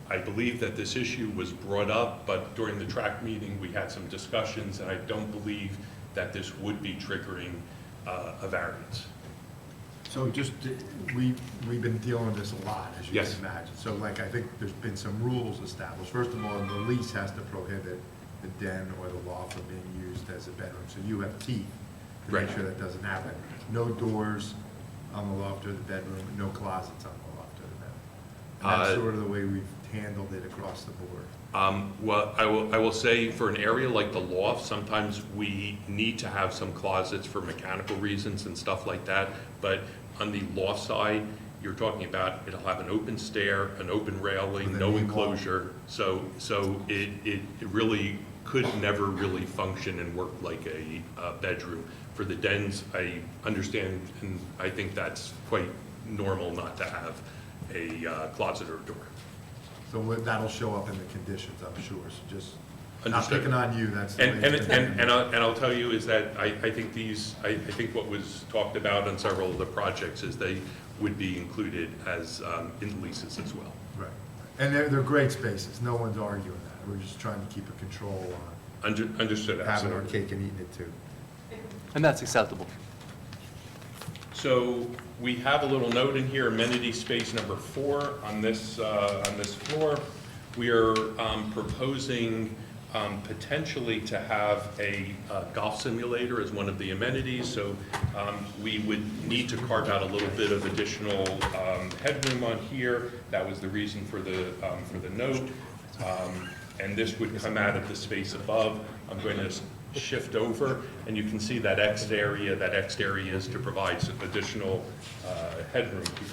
I believe that this issue was brought up, but during the track meeting we had some discussions, and I don't believe that this would be triggering a variance. So just, we've been dealing with this a lot, as you Yes. can imagine. So like, I think there's been some rules established. First of all, the lease has to prohibit the den or the loft from being used as a bedroom. So you have teeth to make Right. sure that doesn't happen. No doors on the loft or the bedroom, no closets on the loft or the bedroom. And that's sort of the way we've handled it across the board. Well, I will say for an area like the loft, sometimes we need to have some closets for mechanical reasons and stuff like that. But on the loft side, you're talking about it'll have an open stair, an open railing, With a no knee wall. enclosure. So it really could never really function and work like a bedroom. For the dens, I understand, and I think that's quite normal not to have a closet or a door. So that'll show up in the conditions, I'm sure. So just, not Understood. picking on you, that's the way And it's been. I'll tell you is that I think I think what was talked about on several of the projects is they would be included as in leases as well. Right. And they're great spaces. No one's arguing that. We're just trying to keep a control on Understood, having our absolutely. cake and eating it too. And that's acceptable. So we have a little note in here, amenity space number 4 on this floor. We are proposing potentially to have a golf simulator as one of the amenities, so we would need to carve out a little bit of additional headroom on here. That was the reason for the note. And this would come out of the space above. I'm going to shift over, and you can see that Xed area. That Xed area is to provide some additional headroom here.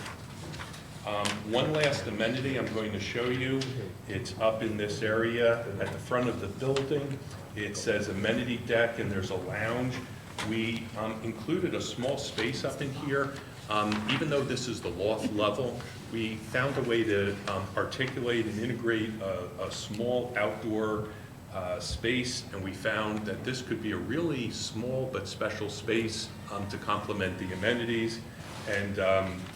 One last amenity I'm going to show you. It's up in this area at the front of the building. It says amenity deck, and there's a lounge. We included a small space up in here. Even though this is the loft level, we found a way to articulate and integrate a small outdoor space, and we found that this could be a really small but special space to complement the amenities, and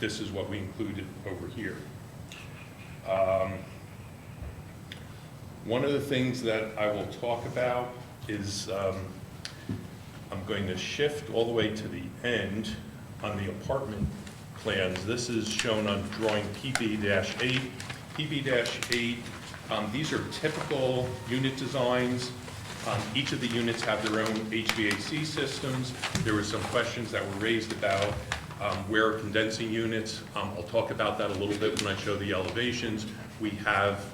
this is what we included over here. One of the things that I will talk about is I'm going to shift all the way to the end on the apartment plans. This is shown on drawing PB-8. PB-8, these are typical unit designs. Each of the units have their own HVAC systems. There were some questions that were raised about where are condensing units. I'll talk about that a little bit when I show the elevations. We have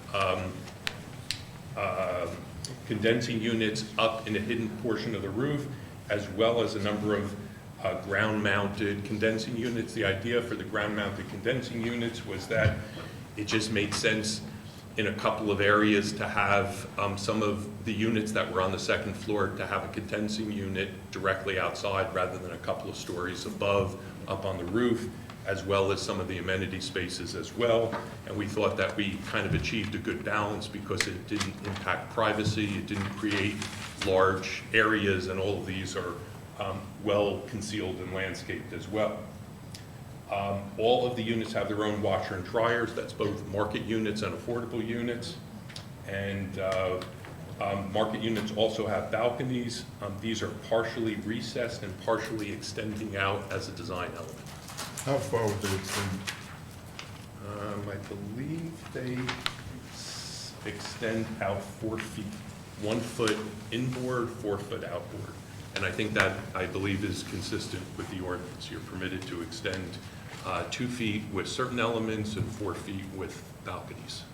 condensing units up in a hidden portion of the roof, as well as a number of ground-mounted condensing units. The idea for the ground-mounted condensing units was that it just made sense in a couple of areas to have some of the units that were on the second floor to have a condensing unit directly outside rather than a couple of stories above, up on the roof, as well as some of the amenity spaces as well. And we thought that we kind of achieved a good balance because it didn't impact privacy, it didn't create large areas, and all of these are well concealed and landscaped as well. All of the units have their own washer and dryers. That's both market units and affordable units. And market units also have balconies. These are partially recessed and partially extending out as a design element. How far would they extend? I believe they extend out 4 feet. 1 foot inboard, 4 foot outboard. And I think that, I believe, is consistent with the ordinance. You're permitted to extend 2 feet with certain elements and 4 feet with balconies.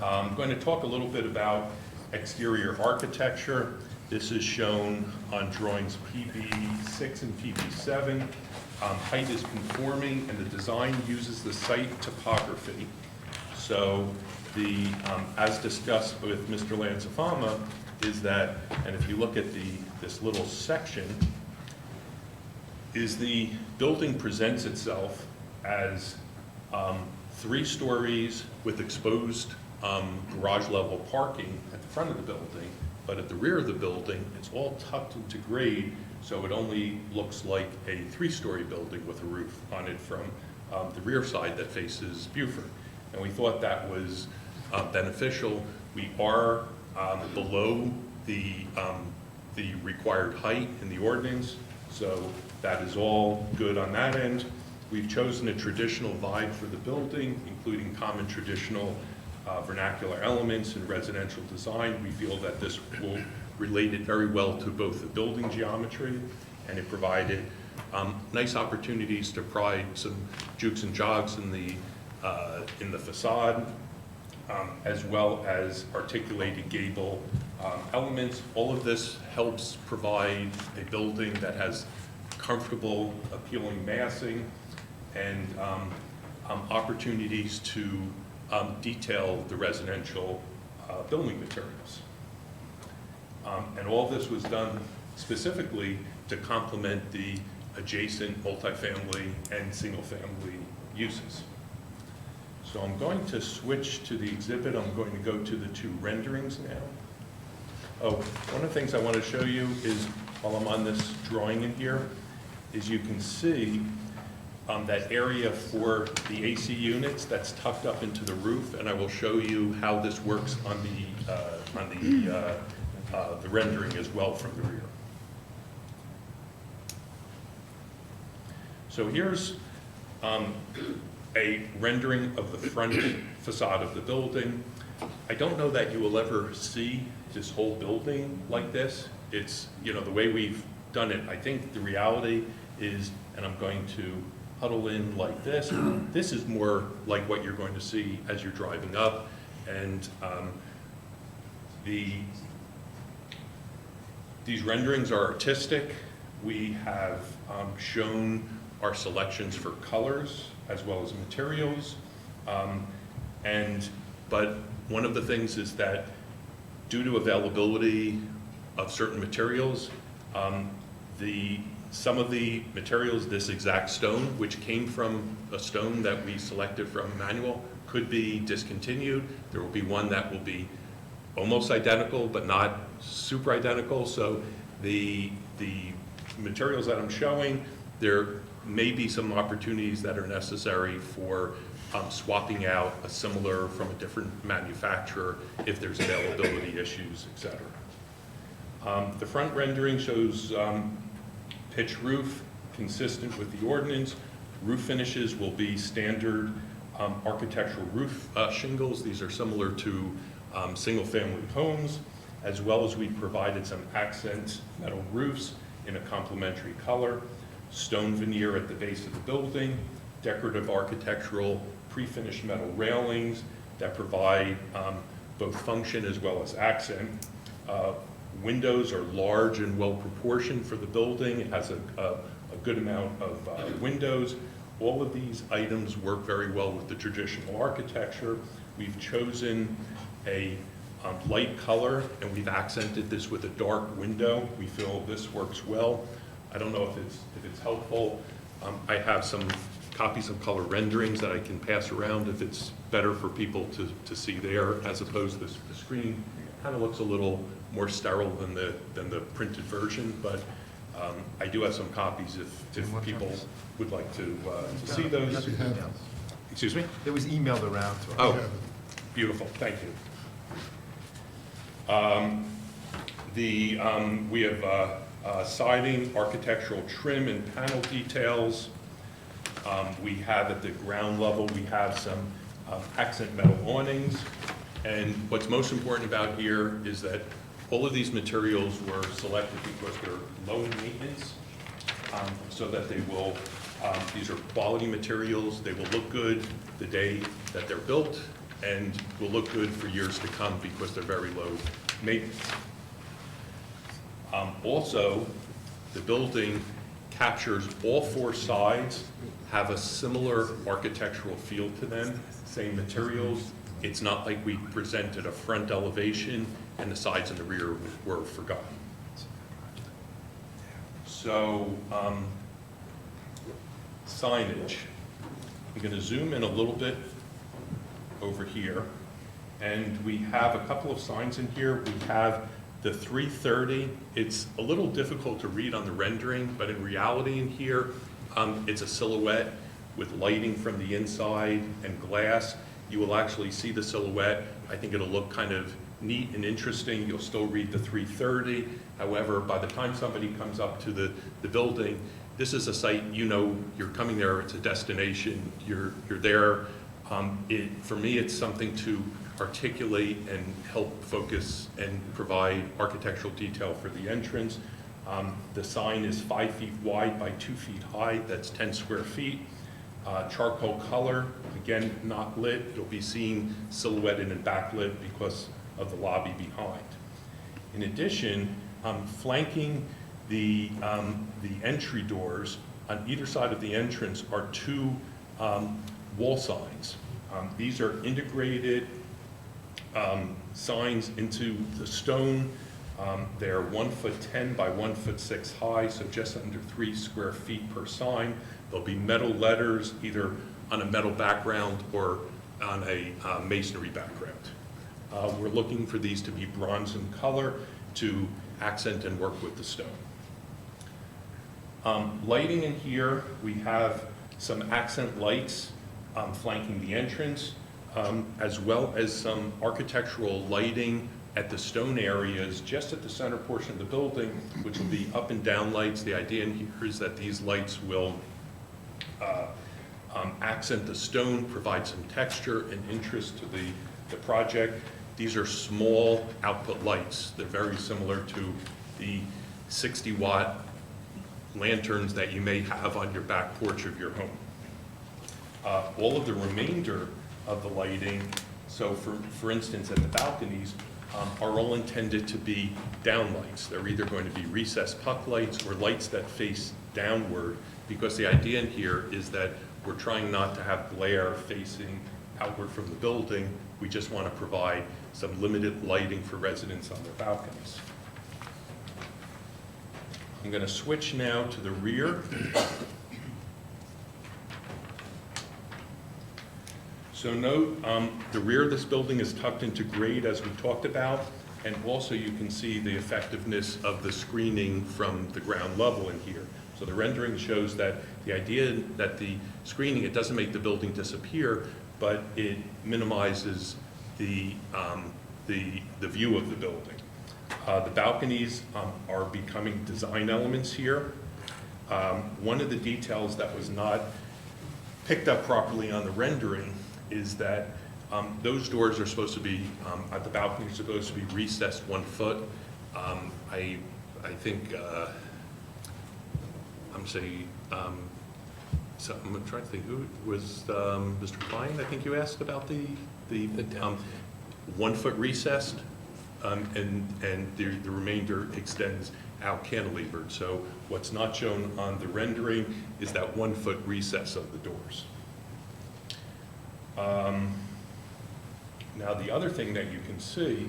I'm going to talk a little bit about exterior architecture. This is shown on drawings PB6 and PB7. Height is conforming, and the design uses the site topography. So the, as discussed with Mr. Lanzafama, is that, and if you look at this little section, is the building presents itself as 3 stories with exposed garage level parking at the front of the building, but at the rear of the building, it's all tucked into grade, so it only looks like a 3-story building with a roof on it from the rear side that faces Buford. And we thought that was beneficial. We are below the required height in the ordinance, so that is all good on that end. We've chosen a traditional vibe for the building, including common traditional vernacular elements and residential design. We feel that this will relate it very well to both the building geometry, and it provided nice opportunities to provide some jukes and jogs in the facade, as well as articulated gable elements. All of this helps provide a building that has comfortable, appealing massing and opportunities to detail the residential building materials. And all this was done specifically to complement the adjacent multifamily and single-family uses. So I'm going to switch to the exhibit. I'm going to go to the 2 renderings now. Oh, one of the things I want to show you is, while I'm on this drawing in here, is you can see that area for the AC units that's tucked up into the roof, and I will show you how this works on the rendering as well from the rear. So here's a rendering of the front facade of the building. I don't know that you will ever see this whole building like this. It's, you know, the way we've done it, I think the reality is, and I'm going to huddle in like this, this is more like what you're going to see as you're driving up. And these renderings are artistic. We have shown our selections for colors as well as materials. But one of the things is that due to availability of certain materials, some of the materials, this exact stone, which came from a stone that we selected from manual, could be discontinued. There will be one that will be almost identical, but not super identical. So the materials that I'm showing, there may be some opportunities that are necessary for swapping out a similar from a different manufacturer if there's availability issues, et cetera. The front rendering shows pitch roof, consistent with the ordinance. Roof finishes will be standard architectural roof shingles. These are similar to single-family homes, as well as we provided some accent metal roofs in a complementary color, stone veneer at the base of the building, decorative architectural pre-finished metal railings that provide both function as well as accent. Windows are large and well proportioned for the building. It has a good amount of windows. All of these items work very well with the traditional architecture. We've chosen a light color, and we've accented this with a dark window. We feel this works well. I don't know if it's helpful. I have some copies of color renderings that I can pass around if it's better for people to see there, as opposed to the screen. Kind of looks a little more sterile than the printed version, but I do have some copies if people would like to see those. Excuse me? It was emailed around to us. Oh, beautiful, thank you. We have siding, architectural trim and panel details. We have at the ground level, we have some accent metal awnings. And what's most important about here is that all of these materials were selected because they're low in maintenance, so that they will, these are quality materials. They will look good the day that they're built and will look good for years to come because they're very low maintenance. Also, the building captures all four sides, have a similar architectural feel to them, same materials. It's not like we presented a front elevation and the sides and the rear were forgotten. So, signage. I'm going to zoom in a little bit over here, and we have a couple of signs in here. We have the 330. It's a little difficult to read on the rendering, but in reality in here, it's a silhouette with lighting from the inside and glass. You will actually see the silhouette. I think it'll look kind of neat and interesting. You'll still read the 330. However, by the time somebody comes up to the building, this is a site, you know, you're coming there, it's a destination, you're there. For me, it's something to articulate and help focus and provide architectural detail for the entrance. The sign is 5 feet wide by 2 feet high, that's 10 square feet. Charcoal color, again, not lit. You'll be seen silhouetted and backlit because of the lobby behind. In addition, flanking the entry doors on either side of the entrance are two wall signs. These are integrated signs into the stone. They're 1'10" by 1'6" high, so just under 3 square feet per sign. There'll be metal letters either on a metal background or on a masonry background. We're looking for these to be bronze in color to accent and work with the stone. Lighting in here, we have some accent lights flanking the entrance, as well as some architectural lighting at the stone areas just at the center portion of the building, which will be up and down lights. The idea in here is that these lights will accent the stone, provide some texture and interest to the project. These are small output lights. They're very similar to the 60-watt lanterns that you may have on your back porch of your home. All of the remainder of the lighting, so for instance, at the balconies, are all intended to be downlights. They're either going to be recessed puck lights or lights that face downward, because the idea in here is that we're trying not to have glare facing outward from the building. We just want to provide some limited lighting for residents on their balconies. I'm going to switch now to the rear. So note, the rear of this building is tucked into grade, as we talked about, and also you can see the effectiveness of the screening from the ground level in here. So the rendering shows that the idea that the screening, it doesn't make the building disappear, but it minimizes the view of the building. The balconies are becoming design elements here. One of the details that was not picked up properly on the rendering is that those doors are supposed to be, at the balcony, supposed to be recessed 1 foot. I think, I'm saying, so I'm trying to think, who was Mr. Klein? I think you asked about the 1 foot recessed, and the remainder extends out cantilevered. So what's not shown on the rendering is that 1 foot recess of the doors. Now the other thing that you can see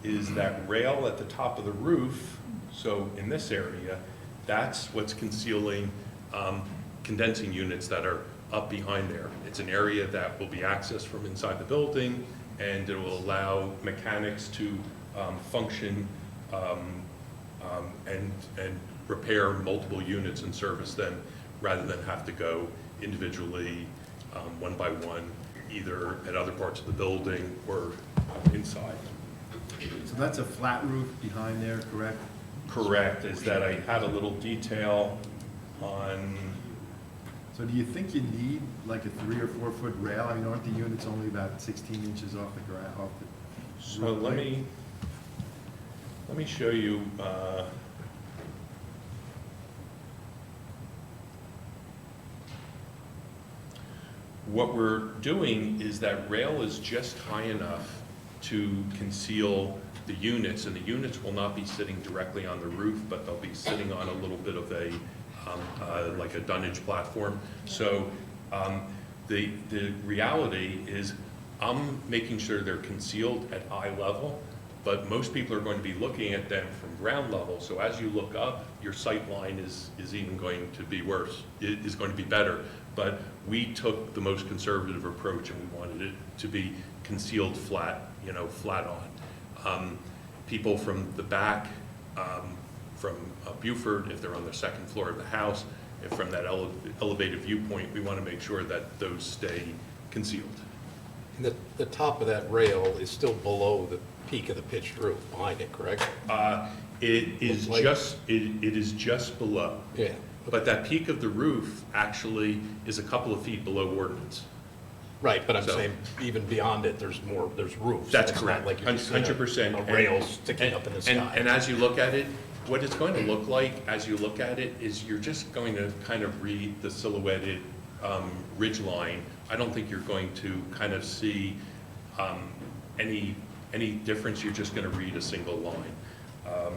is that rail at the top of the roof. So in this area, that's what's concealing condensing units that are up behind there. It's an area that will be accessed from inside the building, and it will allow mechanics to function and repair multiple units and service them, rather than have to go individually, one by one, either at other parts of the building or inside. So that's a flat roof behind there, correct? Correct, is that I had a little detail on. So do you think you need like a 3 or 4 foot rail? I mean, aren't the units only about 16 inches off the ground? So let me show you. What we're doing is that rail is just high enough to conceal the units, and the units will not be sitting directly on the roof, but they'll be sitting on a little bit of a, like a dunnage platform. So the reality is I'm making sure they're concealed at eye level, but most people are going to be looking at them from ground level. So as you look up, your sight line is even going to be worse, it is going to be better. But we took the most conservative approach, and we wanted it to be concealed flat, flat on. People from the back, from Buford, if they're on the second floor of the house, if from that elevated viewpoint, we want to make sure that those stay concealed. And the top of that rail is still below the peak of the pitched roof behind it, correct? It is just below. Yeah. But that peak of the roof actually is a couple of feet below ordinance. Right, but I'm So- saying even beyond it, there's roofs. That's It's not correct, like you're just seeing 100%. a rail sticking up in the sky. And as you look at it, what it's going to look like as you look at it is you're just going to kind of read the silhouetted ridge line. I don't think you're going to kind of see any difference. You're just going to read a single line. A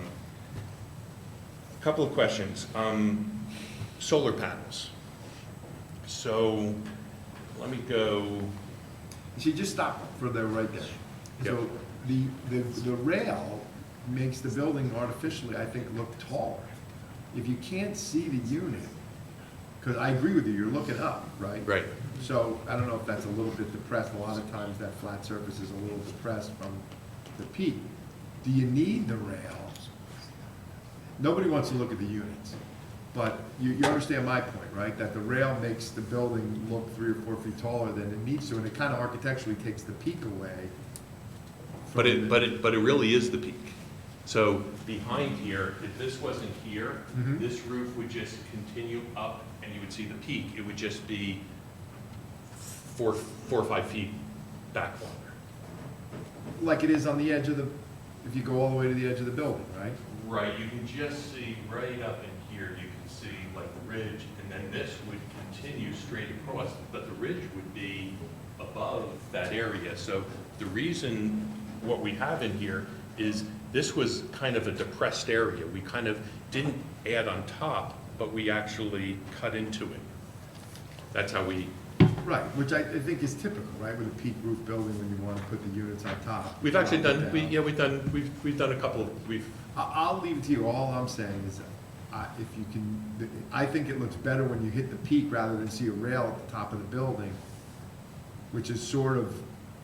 couple of questions. Solar panels. So let me go. You see, just stop for there, right there. So the rail makes the building artificially, I think, look taller. If you can't see the unit, because I agree with you, you're looking up, right? Right. So I don't know if that's a little bit depressed. A lot of times that flat surface is a little depressed from the peak. Do you need the rail? Nobody wants to look at the units. But you understand my point, right? That the rail makes the building look 3 or 4 feet taller than it needs to, and it kind of architecturally takes the peak away. But it really is the peak. So behind here, if this wasn't here, this roof would just continue up, and you would see the peak. It would just be 4 or 5 feet back longer. like it is on the edge of the, if you go all the way to the edge of the building, right? Right, you can just see right up in here, you can see like the ridge, and then this would continue straight across, but the ridge would be above that area. So the reason what we have in here is this was kind of a depressed area. We kind of didn't add on top, but we actually cut into it. That's how we, Right, which I think is typical, right, with a peak roof building when you want to put the units on top. we've actually Drop it done, down. we've done a couple of, I'll leave it to you. All I'm saying is, if you can, I think it looks better when you hit the peak rather than see a rail at the top of the building, which is sort of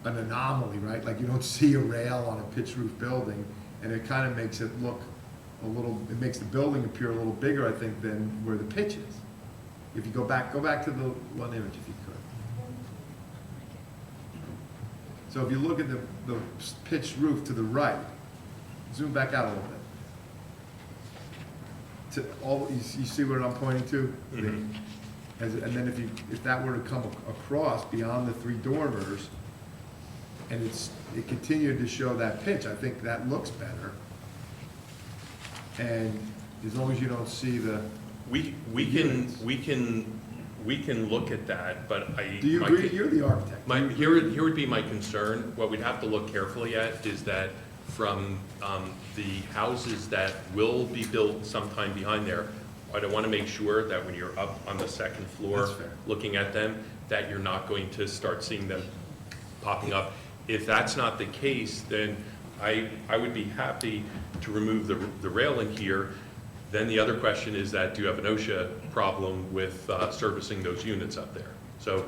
an anomaly, right? Like you don't see a rail on a pitched roof building, and it kind of makes it look a little, it makes the building appear a little bigger, I think, than where the pitch is. If you go back to the one image if you could. So if you look at the pitched roof to the right, zoom back out a little bit. To all, you see what I'm pointing to? Mhm. And then if that were to come across beyond the three dormers, and it continued to show that pitch, I think that looks better. And as long as you don't see the we can look at that, but Do you agree? You're the architect. Here would be my concern. What we'd have to look carefully at is that from the houses that will be built sometime behind there, I don't want to make sure that when you're up on the second floor That's fair. looking at them, that you're not going to start seeing them popping up. If that's not the case, then I would be happy to remove the railing here. Then the other question is that, do you have an OSHA problem with servicing those units up there? So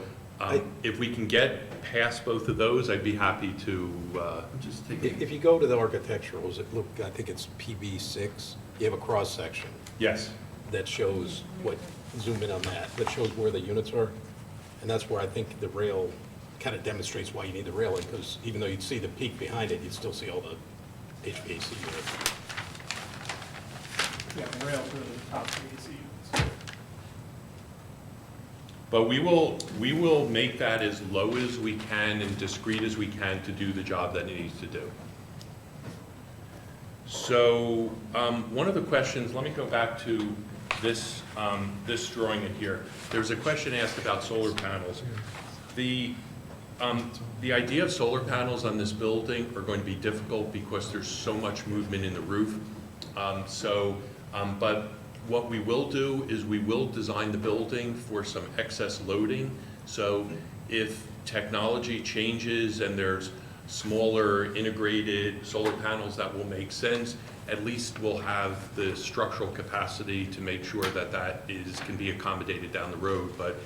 if we can get past both of those, I'd be happy to, just take If you go to the architecturals, it look, I think it's PB6, you have a cross-section yes. that shows what, zoom in on that shows where the units are. And that's where I think the rail kind of demonstrates why you need the railing, because even though you'd see the peak behind it, you'd still see all the HVAC units. Yeah, the rails are the top of the AC units. But we will make that as low as we can and discreet as we can to do the job that it needs to do. So one of the questions, let me go back to this, this drawing in here. There's a question asked about solar panels. The idea of solar panels on this building are going to be difficult because there's so much movement in the roof. But what we will do is we will design the building for some excess loading. So if technology changes and there's smaller integrated solar panels that will make sense, at least we'll have the structural capacity to make sure that can be accommodated down the road. But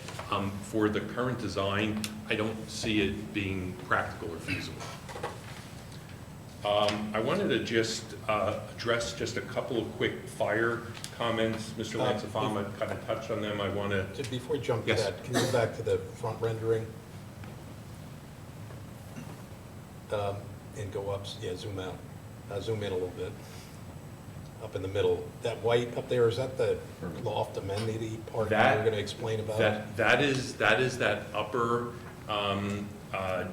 for the current design, I don't see it being practical or feasible. I wanted to just address just a couple of quick fire comments. Mr. Lansafama kind of touched on them. I want to... Just before you jump to Yes. that, can you go back to the front rendering? And go up, yeah, zoom out. Zoom in a little bit. Up in the middle. That white up there, is that the loft amenity part that you're going to explain about? That is that upper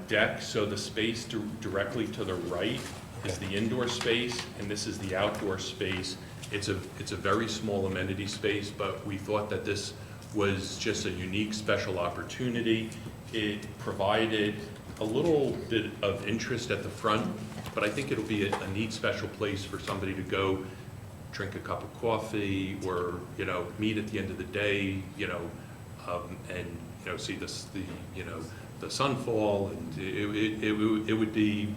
deck, so the space directly to the right is the indoor space, and this is the outdoor space. It's a very small amenity space, but we thought that this was just a unique, special opportunity. It provided a little bit of interest at the front, but I think it'll be a neat, special place for somebody to go drink a cup of coffee, or meet at the end of the day, and see the sunfall, and it would be,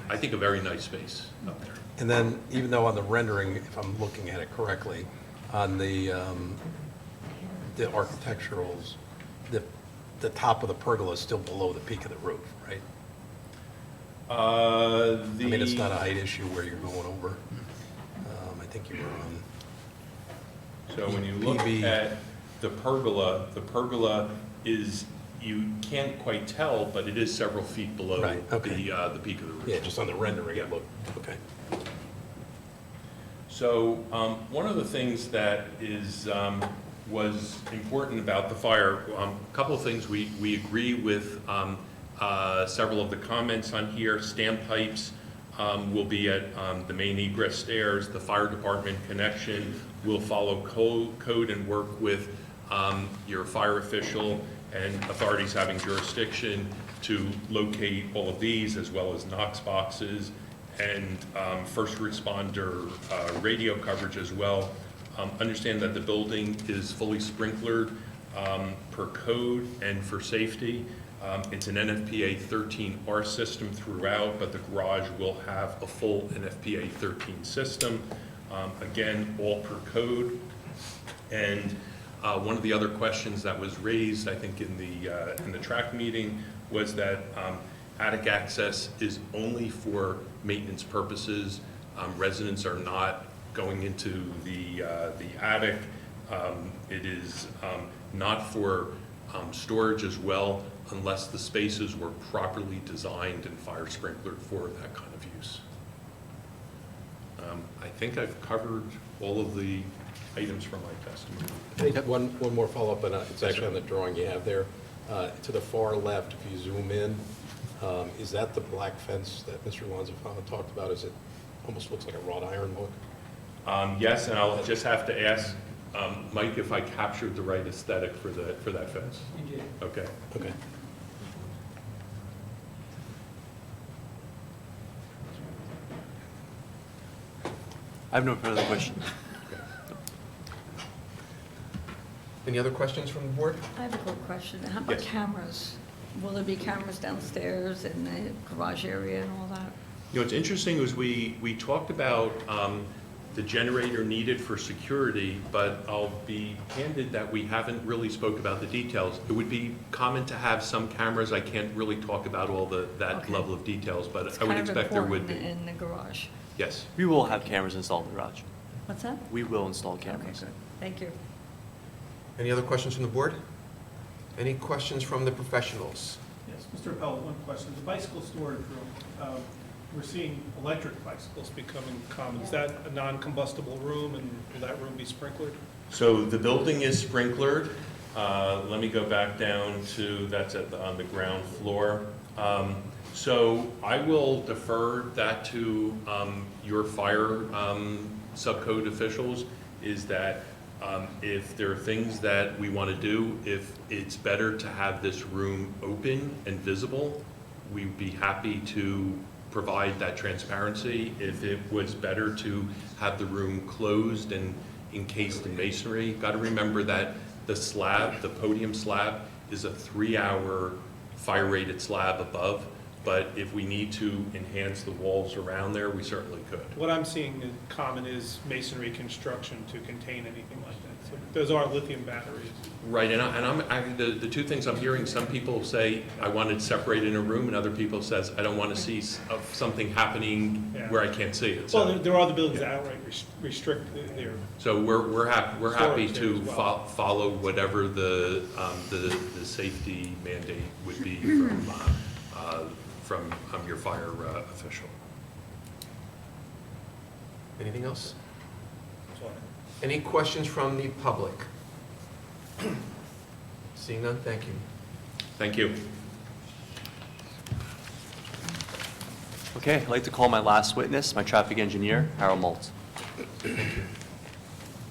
I think, a very nice space up there. And then, even though on the rendering, if I'm looking at it correctly, on the architecturals, the top of the pergola is still below the peak of the roof, right? I mean, it's not a height issue where you're going over. I think you were on. So when you look at the pergola is, you can't quite tell, but it is several feet below the peak of the roof. Yeah, just on the rendering, it looked, okay. So one of the things that was important about the fire, a couple of things, we agree with several of the comments on here. Standpipes will be at the main egress stairs. The fire department connection will follow code and work with your fire official and authorities having jurisdiction to locate all of these, as well as Knox boxes and first responder radio coverage as well. Understand that the building is fully sprinklered per code and for safety. It's an NFPA 13R system throughout, but the garage will have a full NFPA 13 system. Again, all per code. And one of the other questions that was raised, I think, in the track meeting was that attic access is only for maintenance purposes. Residents are not going into the attic. It is not for storage as well, unless the spaces were properly designed and fire sprinklered for that kind of use. I think I've covered all of the items from my testimony. One more follow-up, and it's actually on the drawing you have there. To the far left, if you zoom in, is that the black fence that Mr. Lanzafama talked about? Is it almost looks like a wrought iron look? Yes, and I'll just have to ask Mike if I captured the right aesthetic for that fence. You did. Okay. Okay. I have no further questions. Any other questions from the board? I have a quick question. How about Yes. cameras? Will there be cameras downstairs in the garage area and all that? You know, what's interesting was we talked about the generator needed for security, but I'll be candid that we haven't really spoke about the details. It would be common to have some cameras. I can't really talk about all that Okay. level of details, but It's I would kind of expect there would be. important in the garage. Yes. We will have cameras installed in the garage. What's that? We will install Okay, cameras. good. Thank you. Any other questions from the board? Any questions from the professionals? Yes, Mr. Appel, one question. The bicycle storage room, we're seeing electric bicycles becoming common. Is that a non-combustible room, and will that room be sprinklered? So the building is sprinklered. Let me go back down to, that's on the ground floor. So I will defer that to your fire subcode officials, is that if there are things that we want to do, if it's better to have this room open and visible, we'd be happy to provide that transparency. If it was better to have the room closed and encased in masonry, got to remember that the slab, the podium slab, is a 3-hour fire-rated slab above, but if we need to enhance the walls around there, we certainly could. What I'm seeing in common is masonry construction to contain anything like that. So those are lithium batteries. Right, and the two things I'm hearing, some people say, I want it separated in a room, and other people says, I don't want to see something happening Yeah. where I can't see it. Well, So, there are other buildings that outright restrict their, so we're happy Storage to there as well. follow whatever the safety mandate would be from your fire official. Anything else? Any questions from the public? Seeing none, thank you. Thank you. Okay, I'd like to call my last witness, my traffic engineer, Harold Maltz. Thank you.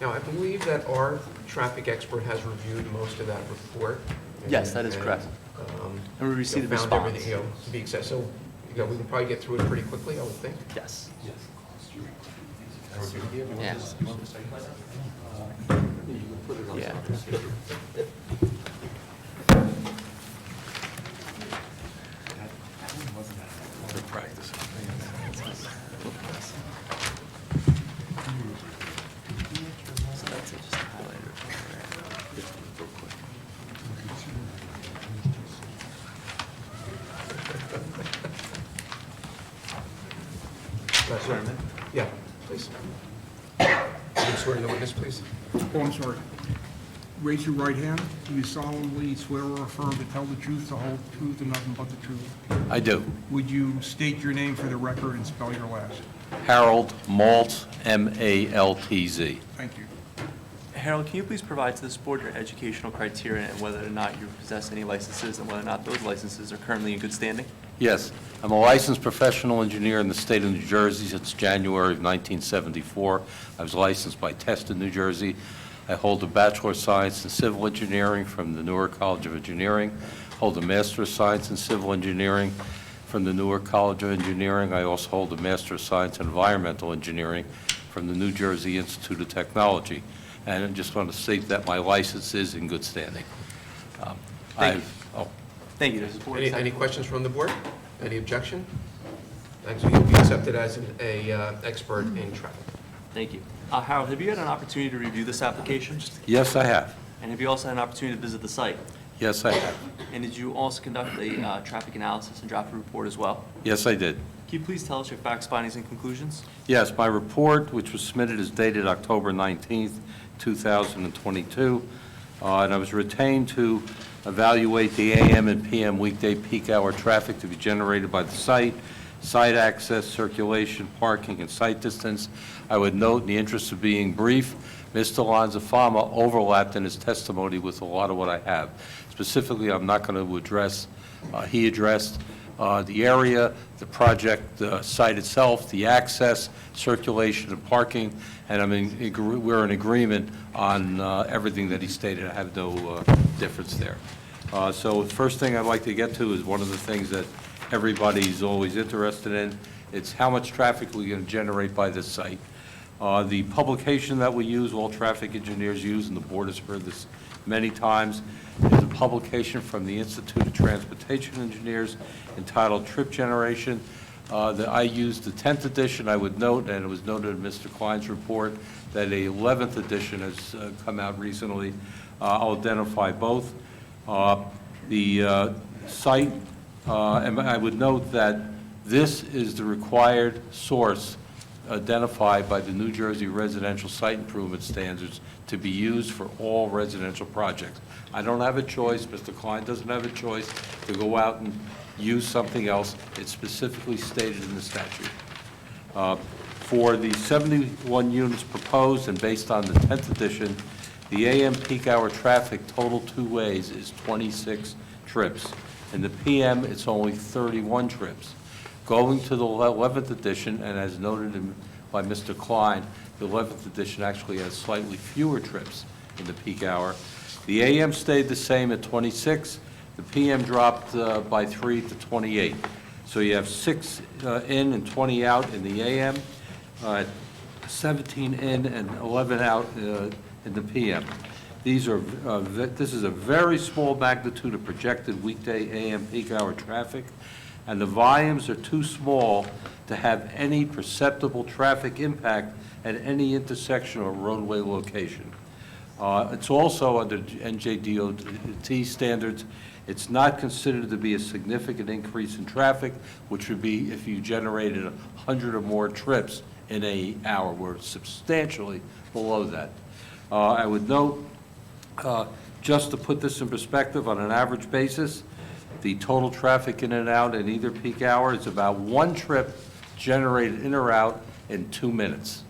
Now, I believe that our traffic expert has reviewed most of that report. Yes, that is and, correct. And we received a found response. everything, to be accepted. So, we can probably get through it pretty quickly, I would think. Yes. Yeah. For practice. So that's it, just a highlighter. Real quick. Swear in? Yeah, please. You can swear in the witness, please. Oh, I'm sorry. Raise your right hand. Do you solemnly swear or affirm to tell the truth, the whole truth, and nothing but the truth? I do. Would you state your name for the record and spell your last? Harold Maltz, M-A-L-T-Z. Thank you. Harold, can you please provide to this board your educational criteria and whether or not you possess any licenses and whether or not those licenses are currently in good standing? Yes, I'm a licensed professional engineer in the state of New Jersey since January of 1974. I was licensed by Test in New Jersey. I hold a Bachelor of Science in Civil Engineering from the Newark College of Engineering, hold a Master of Science in Civil Engineering from the Newark College of Engineering. I also hold a Master of Science in Environmental Engineering from the New Jersey Institute of Technology. And I just want to state that my license is in good standing. Thank you. Thank you. Does the board Any questions from the board? Any objection? Thanks. You'll be accepted as an expert in traffic. Thank you. Harold, have you had an opportunity to review this application? Yes, I have. And have you also had an opportunity to visit the site? Yes, I have. And did you also conduct a traffic analysis and draft a report as well? Yes, I did. Can you please tell us your facts, findings, and conclusions? Yes, my report, which was submitted, is dated October 19th, 2022, and I was retained to evaluate the AM and PM weekday peak hour traffic to be generated by the site access, circulation, parking, and site distance. I would note, in the interest of being brief, Mr. Lanzafama overlapped in his testimony with a lot of what I have. Specifically, I'm not going to address, he addressed the area, the project site itself, the access, circulation, and parking, and we're in agreement on everything that he stated. I have no difference there. So the first thing I'd like to get to is one of the things that everybody's always interested in. It's how much traffic we're going to generate by this site. The publication that we use, all traffic engineers use, and the board has heard this many times, is a publication from the Institute of Transportation Engineers entitled Trip Generation. That I used the 10th edition. I would note, and it was noted in Mr. Klein's report, that a 11th edition has come out recently. I'll identify both. The site, and I would note that this is the required source identified by the New Jersey Residential Site Improvement Standards to be used for all residential projects. I don't have a choice, Mr. Klein doesn't have a choice to go out and use something else. It's specifically stated in the statute. For the 71 units proposed and based on the 10th edition, the AM peak hour traffic total two ways is 26 trips. In the PM, it's only 31 trips. Going to the 11th edition, and as noted by Mr. Klein, the 11th edition actually has slightly fewer trips in the peak hour. The AM stayed the same at 26. The PM dropped by 3 to 28. So you have 6 in and 20 out in the AM, 17 in and 11 out in the PM. This is a very small magnitude of projected weekday AM peak hour traffic, and the volumes are too small to have any perceptible traffic impact at any intersection or roadway location. It's also under NJDOT standards. It's not considered to be a significant increase in traffic, which would be if you generated 100 or more trips in an hour. We're substantially below that. I would note, just to put this in perspective, on an average basis, the total traffic in and out in either peak hour is about 1 trip generated in or out in 2 minutes.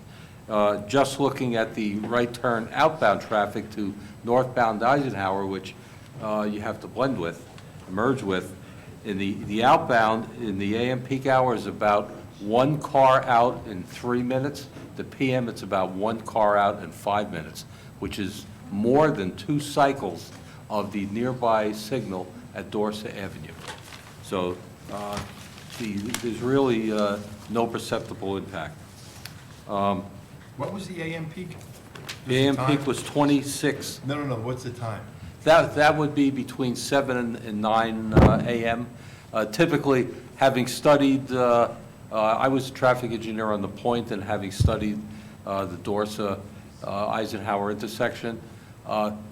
Just looking at the right turn outbound traffic to northbound Eisenhower, which you have to blend with, merge with, in the outbound, in the AM peak hour is about 1 car out in 3 minutes. The PM, it's about 1 car out in 5 minutes, which is more than 2 cycles of the nearby signal at Dorset Avenue. So there's really no perceptible impact. What was the AM peak? The AM peak was 26. No, what's the time? That would be between 7 and 9 a.m. Typically, having studied, I was a traffic engineer on the Point, and having studied the Dorset Eisenhower intersection,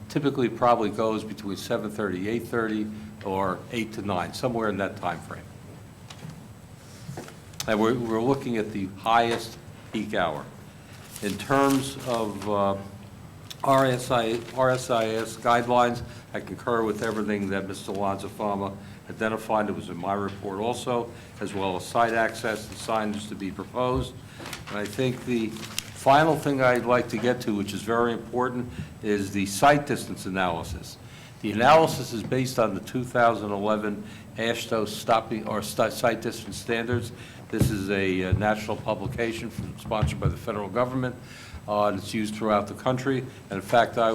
typically probably goes between 7:30, 8:30, or 8 to 9, somewhere in that time frame. And we're looking at the highest peak hour. In terms of RSIS guidelines, I concur with everything that Mr. Lanzafama identified. It was in my report also, as well as site access and signage to be proposed. And I think the final thing I'd like to get to, which is very important, is the site distance analysis. The analysis is based on the 2011 AASHTO site distance standards. This is a national publication sponsored by the federal government, and it's used throughout the country. And in fact, I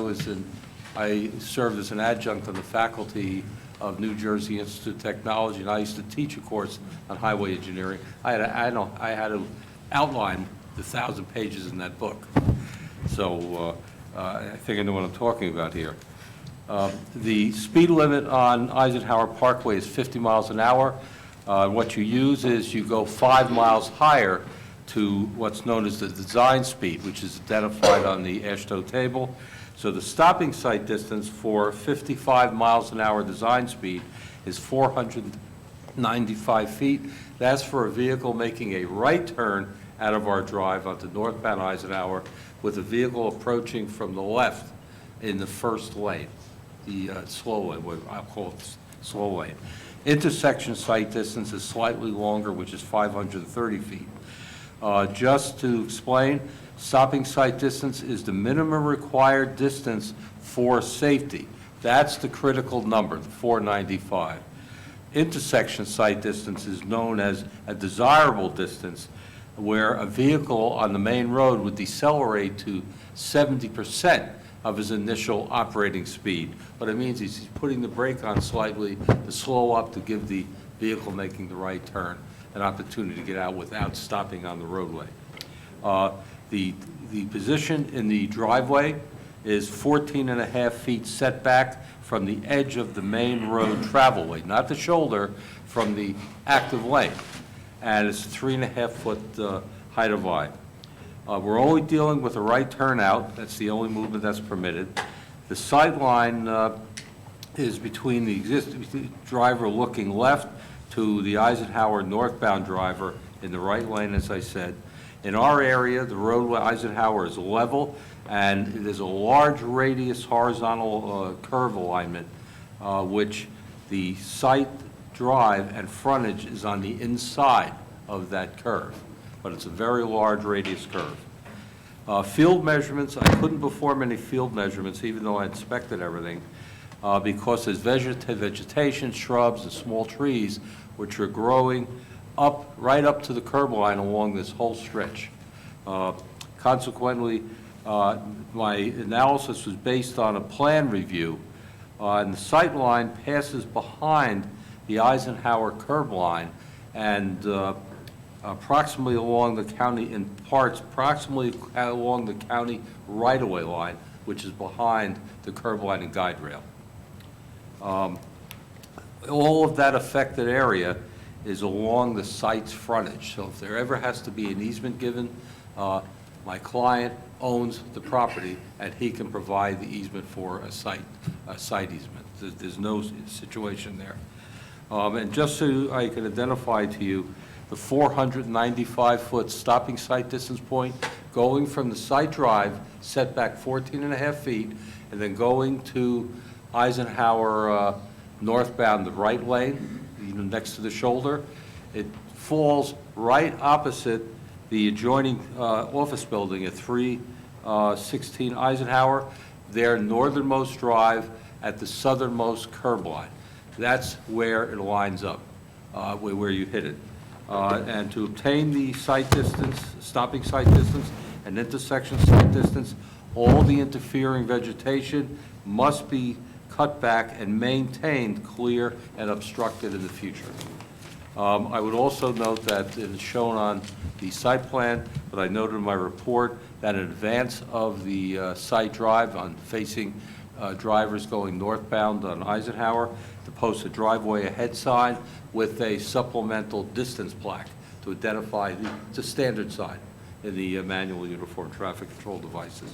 served as an adjunct on the faculty of New Jersey Institute of Technology, and I used to teach a course on highway engineering. I had to outline the 1,000 pages in that book. So I think I know what I'm talking about here. The speed limit on Eisenhower Parkway is 50 miles an hour. What you use is you go 5 miles higher to what's known as the design speed, which is identified on the AASHTO table. So the stopping sight distance for 55 miles an hour design speed is 495 feet. That's for a vehicle making a right turn out of our drive onto northbound Eisenhower with a vehicle approaching from the left in the first lane, the slow lane, what I'll call it slow lane. Intersection sight distance is slightly longer, which is 530 feet. Just to explain, stopping sight distance is the minimum required distance for safety. That's the critical number, the 495. Intersection sight distance is known as a desirable distance, where a vehicle on the main road would decelerate to 70% of his initial operating speed. What it means is he's putting the brake on slightly to slow up to give the vehicle making the right turn an opportunity to get out without stopping on the roadway. The position in the driveway is 14.5 feet setback from the edge of the main road travelway, not the shoulder, from the active lane. And it's 3.5 foot height of eye. We're only dealing with a right turnout. That's the only movement that's permitted. The sight line is between the existing driver looking left to the Eisenhower northbound driver in the right lane, as I said. In our area, the roadway Eisenhower is level, and there's a large radius horizontal curve alignment, which the sight drive and frontage is on the inside of that curve, but it's a very large radius curve. Field measurements, I couldn't perform any field measurements even though I inspected everything because there's vegetation, shrubs, and small trees which are growing right up to the curb line along this whole stretch. Consequently, my analysis was based on a plan review, and the sight line passes behind the Eisenhower curb line and approximately along the county, in parts, approximately along the county right-of-way line, which is behind the curb line and guide rail. All of that affected area is along the site's frontage. So if there ever has to be an easement given, my client owns the property and he can provide the easement for a site easement. There's no situation there. And just so I can identify to you, the 495-foot stopping sight distance point, going from the site drive, set back 14.5 feet, and then going to Eisenhower northbound, the right lane, next to the shoulder, it falls right opposite the adjoining office building at 316 Eisenhower, their northernmost drive at the southernmost curb line. That's where it lines up, where you hit it. And to obtain the sight distance, stopping sight distance, and intersection sight distance, all the interfering vegetation must be cut back and maintained clear and obstructed in the future. I would also note that it is shown on the site plan, but I noted in my report that in advance of the site drive on facing drivers going northbound on Eisenhower, to post a driveway ahead sign with a supplemental distance plaque to identify the standard sign in the manual uniform traffic control devices.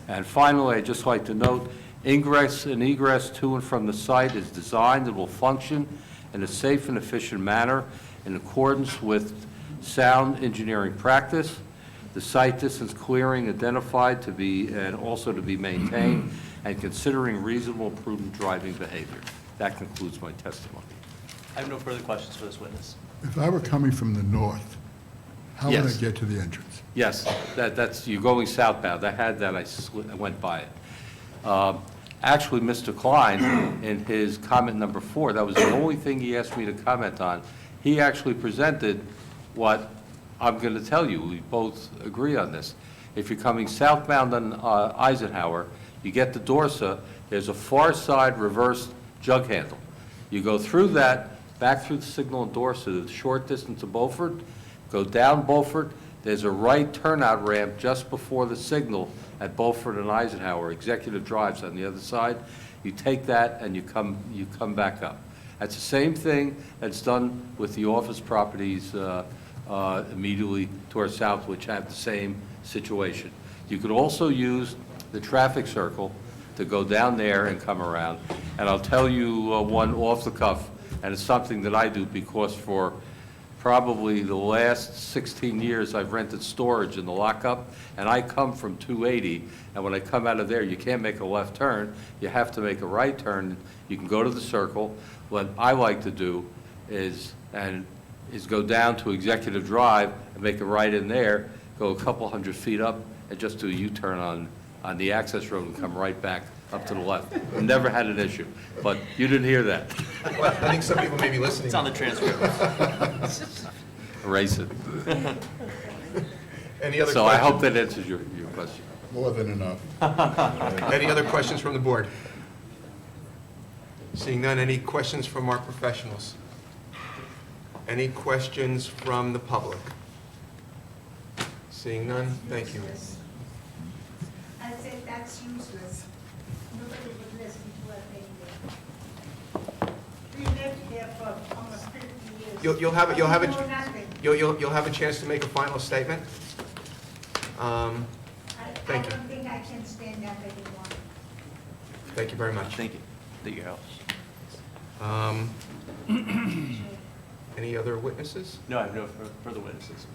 And finally, I'd just like to note, ingress and egress to and from the site is designed and will function in a safe and efficient manner in accordance with sound engineering practice. The site distance clearing identified to be and also to be maintained, and considering reasonable, prudent driving behavior. That concludes my testimony. I have no further questions for this witness. If I were coming from the north, How would I Yes. get to the entrance? Yes, that's, you're going southbound. I had that, I went by it. Actually, Mr. Klein, in his comment number 4, that was the only thing he asked me to comment on. He actually presented what I'm going to tell you. We both agree on this. If you're coming southbound on Eisenhower, you get to Dorsa, there's a far side reverse jug handle. You go through that, back through the signal in Dorsa, the short distance to Beaufort, go down Beaufort, there's a right turnout ramp just before the signal at Beaufort and Eisenhower, Executive Drive's on the other side. You take that and you come back up. That's the same thing that's done with the office properties immediately to our south, which have the same situation. You could also use the traffic circle to go down there and come around. And I'll tell you one off the cuff, and it's something that I do because for probably the last 16 years, I've rented storage in the lockup, and I come from 280, and when I come out of there, you can't make a left turn, you have to make a right turn. You can go to the circle. What I like to do is go down to Executive Drive and make a right in there, go a couple hundred feet up, and just do a U-turn on the access road and come right back up to the left. Never had an issue, but you didn't hear that. Well, I think some people may be listening. It's on the transcript. Erase it. Any other So I hope questions? that answers your question. More than enough. Any other questions from the board? Seeing none, any questions from our professionals? Any questions from the public? Seeing none, thank you. I said that's useless. Nobody would listen to us anyway. We lived here for almost 50 years. You'll have We know nothing. you'll have a chance to make a final statement. I Thank you. don't think I can stand up anymore. Thank you very much. Thank you. Thank you, Harold. Any other witnesses? No, I have no further witnesses.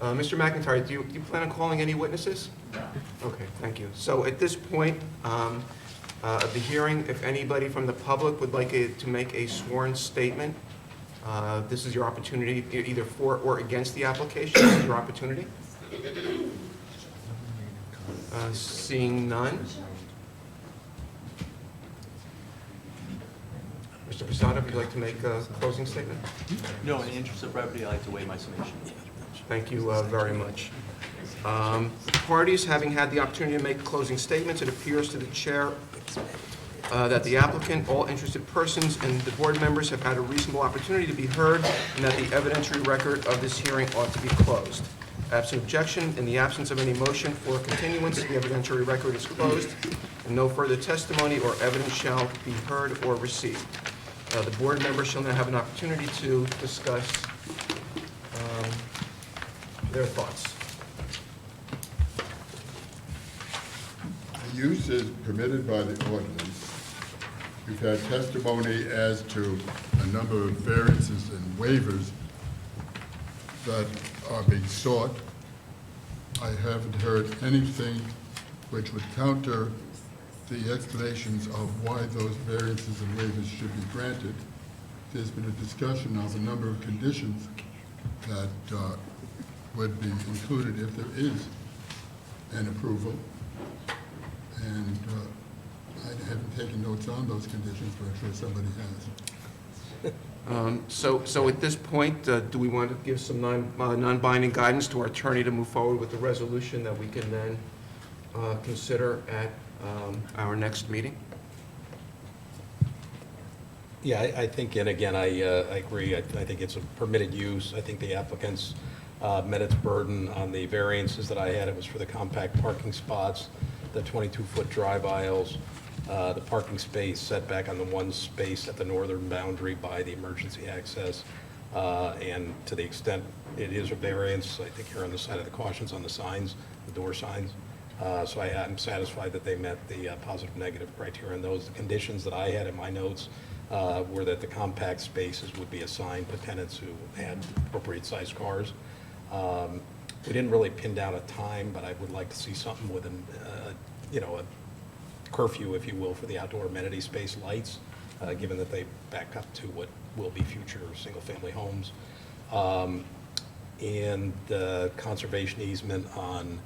Mr. McIntyre, do you plan on calling any witnesses? No. Okay, thank you. So at this point of the hearing, if anybody from the public would like to make a sworn statement, this is your opportunity, either for or against the application. This is your opportunity. Seeing none. Mr. Posada, would you like to make a closing statement? No, in the interest of brevity, I'd like to waive my summation. Thank you very much. Parties having had the opportunity to make closing statements, it appears to the chair that the applicant, all interested persons, and the board members have had a reasonable opportunity to be heard, and that the evidentiary record of this hearing ought to be closed. Absent objection, in the absence of any motion for continuance, the evidentiary record is closed, and no further testimony or evidence shall be heard or received. The board members shall now have an opportunity to discuss their thoughts. The use is permitted by the ordinance. We've had testimony as to a number of variances and waivers that are being sought. I haven't heard anything which would counter the explanations of why those variances and waivers should be granted. There's been a discussion of a number of conditions that would be included if there is an approval. And I haven't taken notes on those conditions, but I'm sure somebody has. So at this point, do we want to give some non-binding guidance to our attorney to move forward with the resolution that we can then consider at our next meeting? Yeah, I think, and again, I agree. I think it's a permitted use. I think the applicant's met its burden on the variances that I had. It was for the compact parking spots, the 22-foot drive aisles, the parking space setback on the one space at the northern boundary by the emergency access, and to the extent it is a variance, I think you're on the side of the cautions on the signs, the door signs. So I'm satisfied that they met the positive, negative criteria on those. The conditions that I had in my notes were that the compact spaces would be assigned to tenants who had appropriate sized cars. We didn't really pin down a time, but I would like to see something with a curfew, if you will, for the outdoor amenity space lights, given that they back up to what will be future single-family homes. and conservation easement on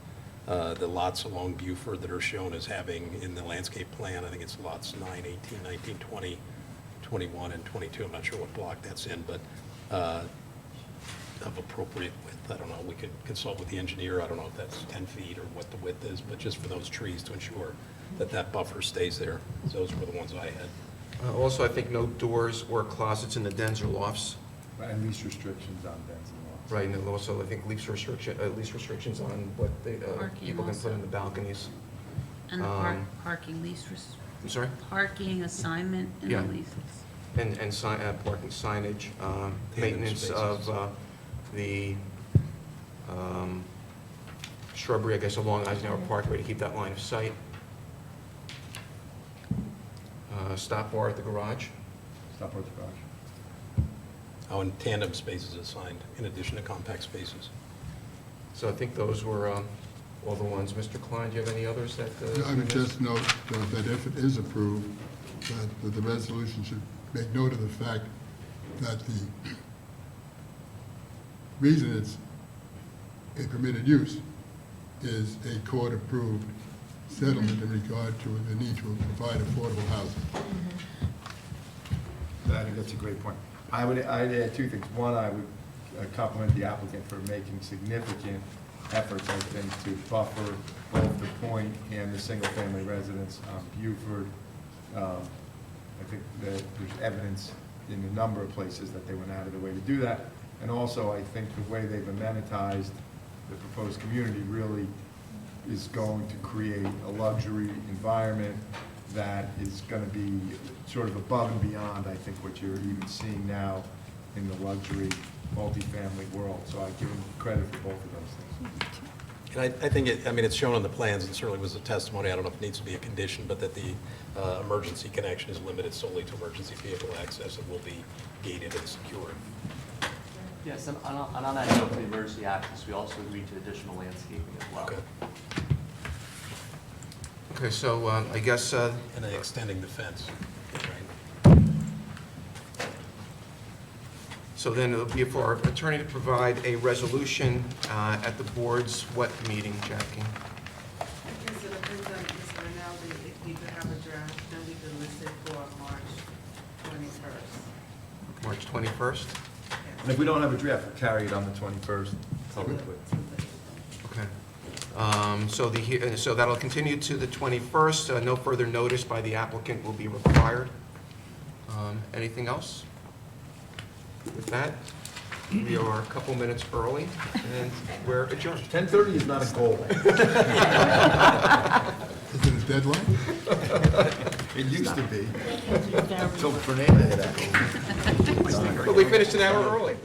the lots along Buford that are shown as having in the landscape plan. I think it's lots 9, 18, 19, 20, 21, and 22. I'm not sure what block that's in, but of appropriate width. I don't know. We could consult with the engineer. I don't know if that's 10 feet or what the width is, but just for those trees to ensure that that buffer stays there. Those were the ones I had. Also, I think no doors or closets in the dens or lofts. And least restrictions on dens and lots. Right, and also, I think least restrictions on what Parking people can put also. in the balconies. And the parking lease, I'm sorry? parking assignment in the Yeah. leases. And parking signage, maintenance of the shrubbery, I guess, along Eisenhower Parkway to keep that line of sight. Stop bar at the garage. Stop at the garage. Oh, and tandem spaces assigned in addition to compact spaces. So I think those were all the ones. Mr. Klein, do you have any others that? I would just note that if it is approved, that the resolution should make note of the fact that the reason it's a permitted use is a court-approved settlement in regard to the need to provide affordable housing. I think that's a great point. I'd add two things. One, I would compliment the applicant for making significant efforts, I think, to buffer both the point and the single-family residence on Buford. I think that there's evidence in a number of places that they went out of their way to do that. And also, I think the way they've amenitized the proposed community really is going to create a luxury environment that is going to be sort of above and beyond, I think, what you're even seeing now in the luxury multifamily world. So I give them credit for both of those things. And I think it's shown on the plans, and certainly was a testimony, I don't know if it needs to be a condition, but that the emergency connection is limited solely to emergency vehicle access and will be gated and secured. Yes, and on that note, for the emergency access, we also agreed to additional landscaping as well. Okay. Okay, so I guess, And then extending the fence. so then it'll be for our attorney to provide a resolution at the board's what meeting, Jackie? Is it depends on Mr. Rinaldi, if we could have a draft, then we could list it for March 21st. March 21st? And if we don't have a draft, we'll carry it on the 21st publicly. Okay. So that'll continue to the 21st. No further notice by the applicant will be required. Anything else? With that, we are a couple minutes early, and we're adjourned. 10:30 is not a goal. Is it a deadline? It used to be. Until Fernanda hit that. But we finished an hour early.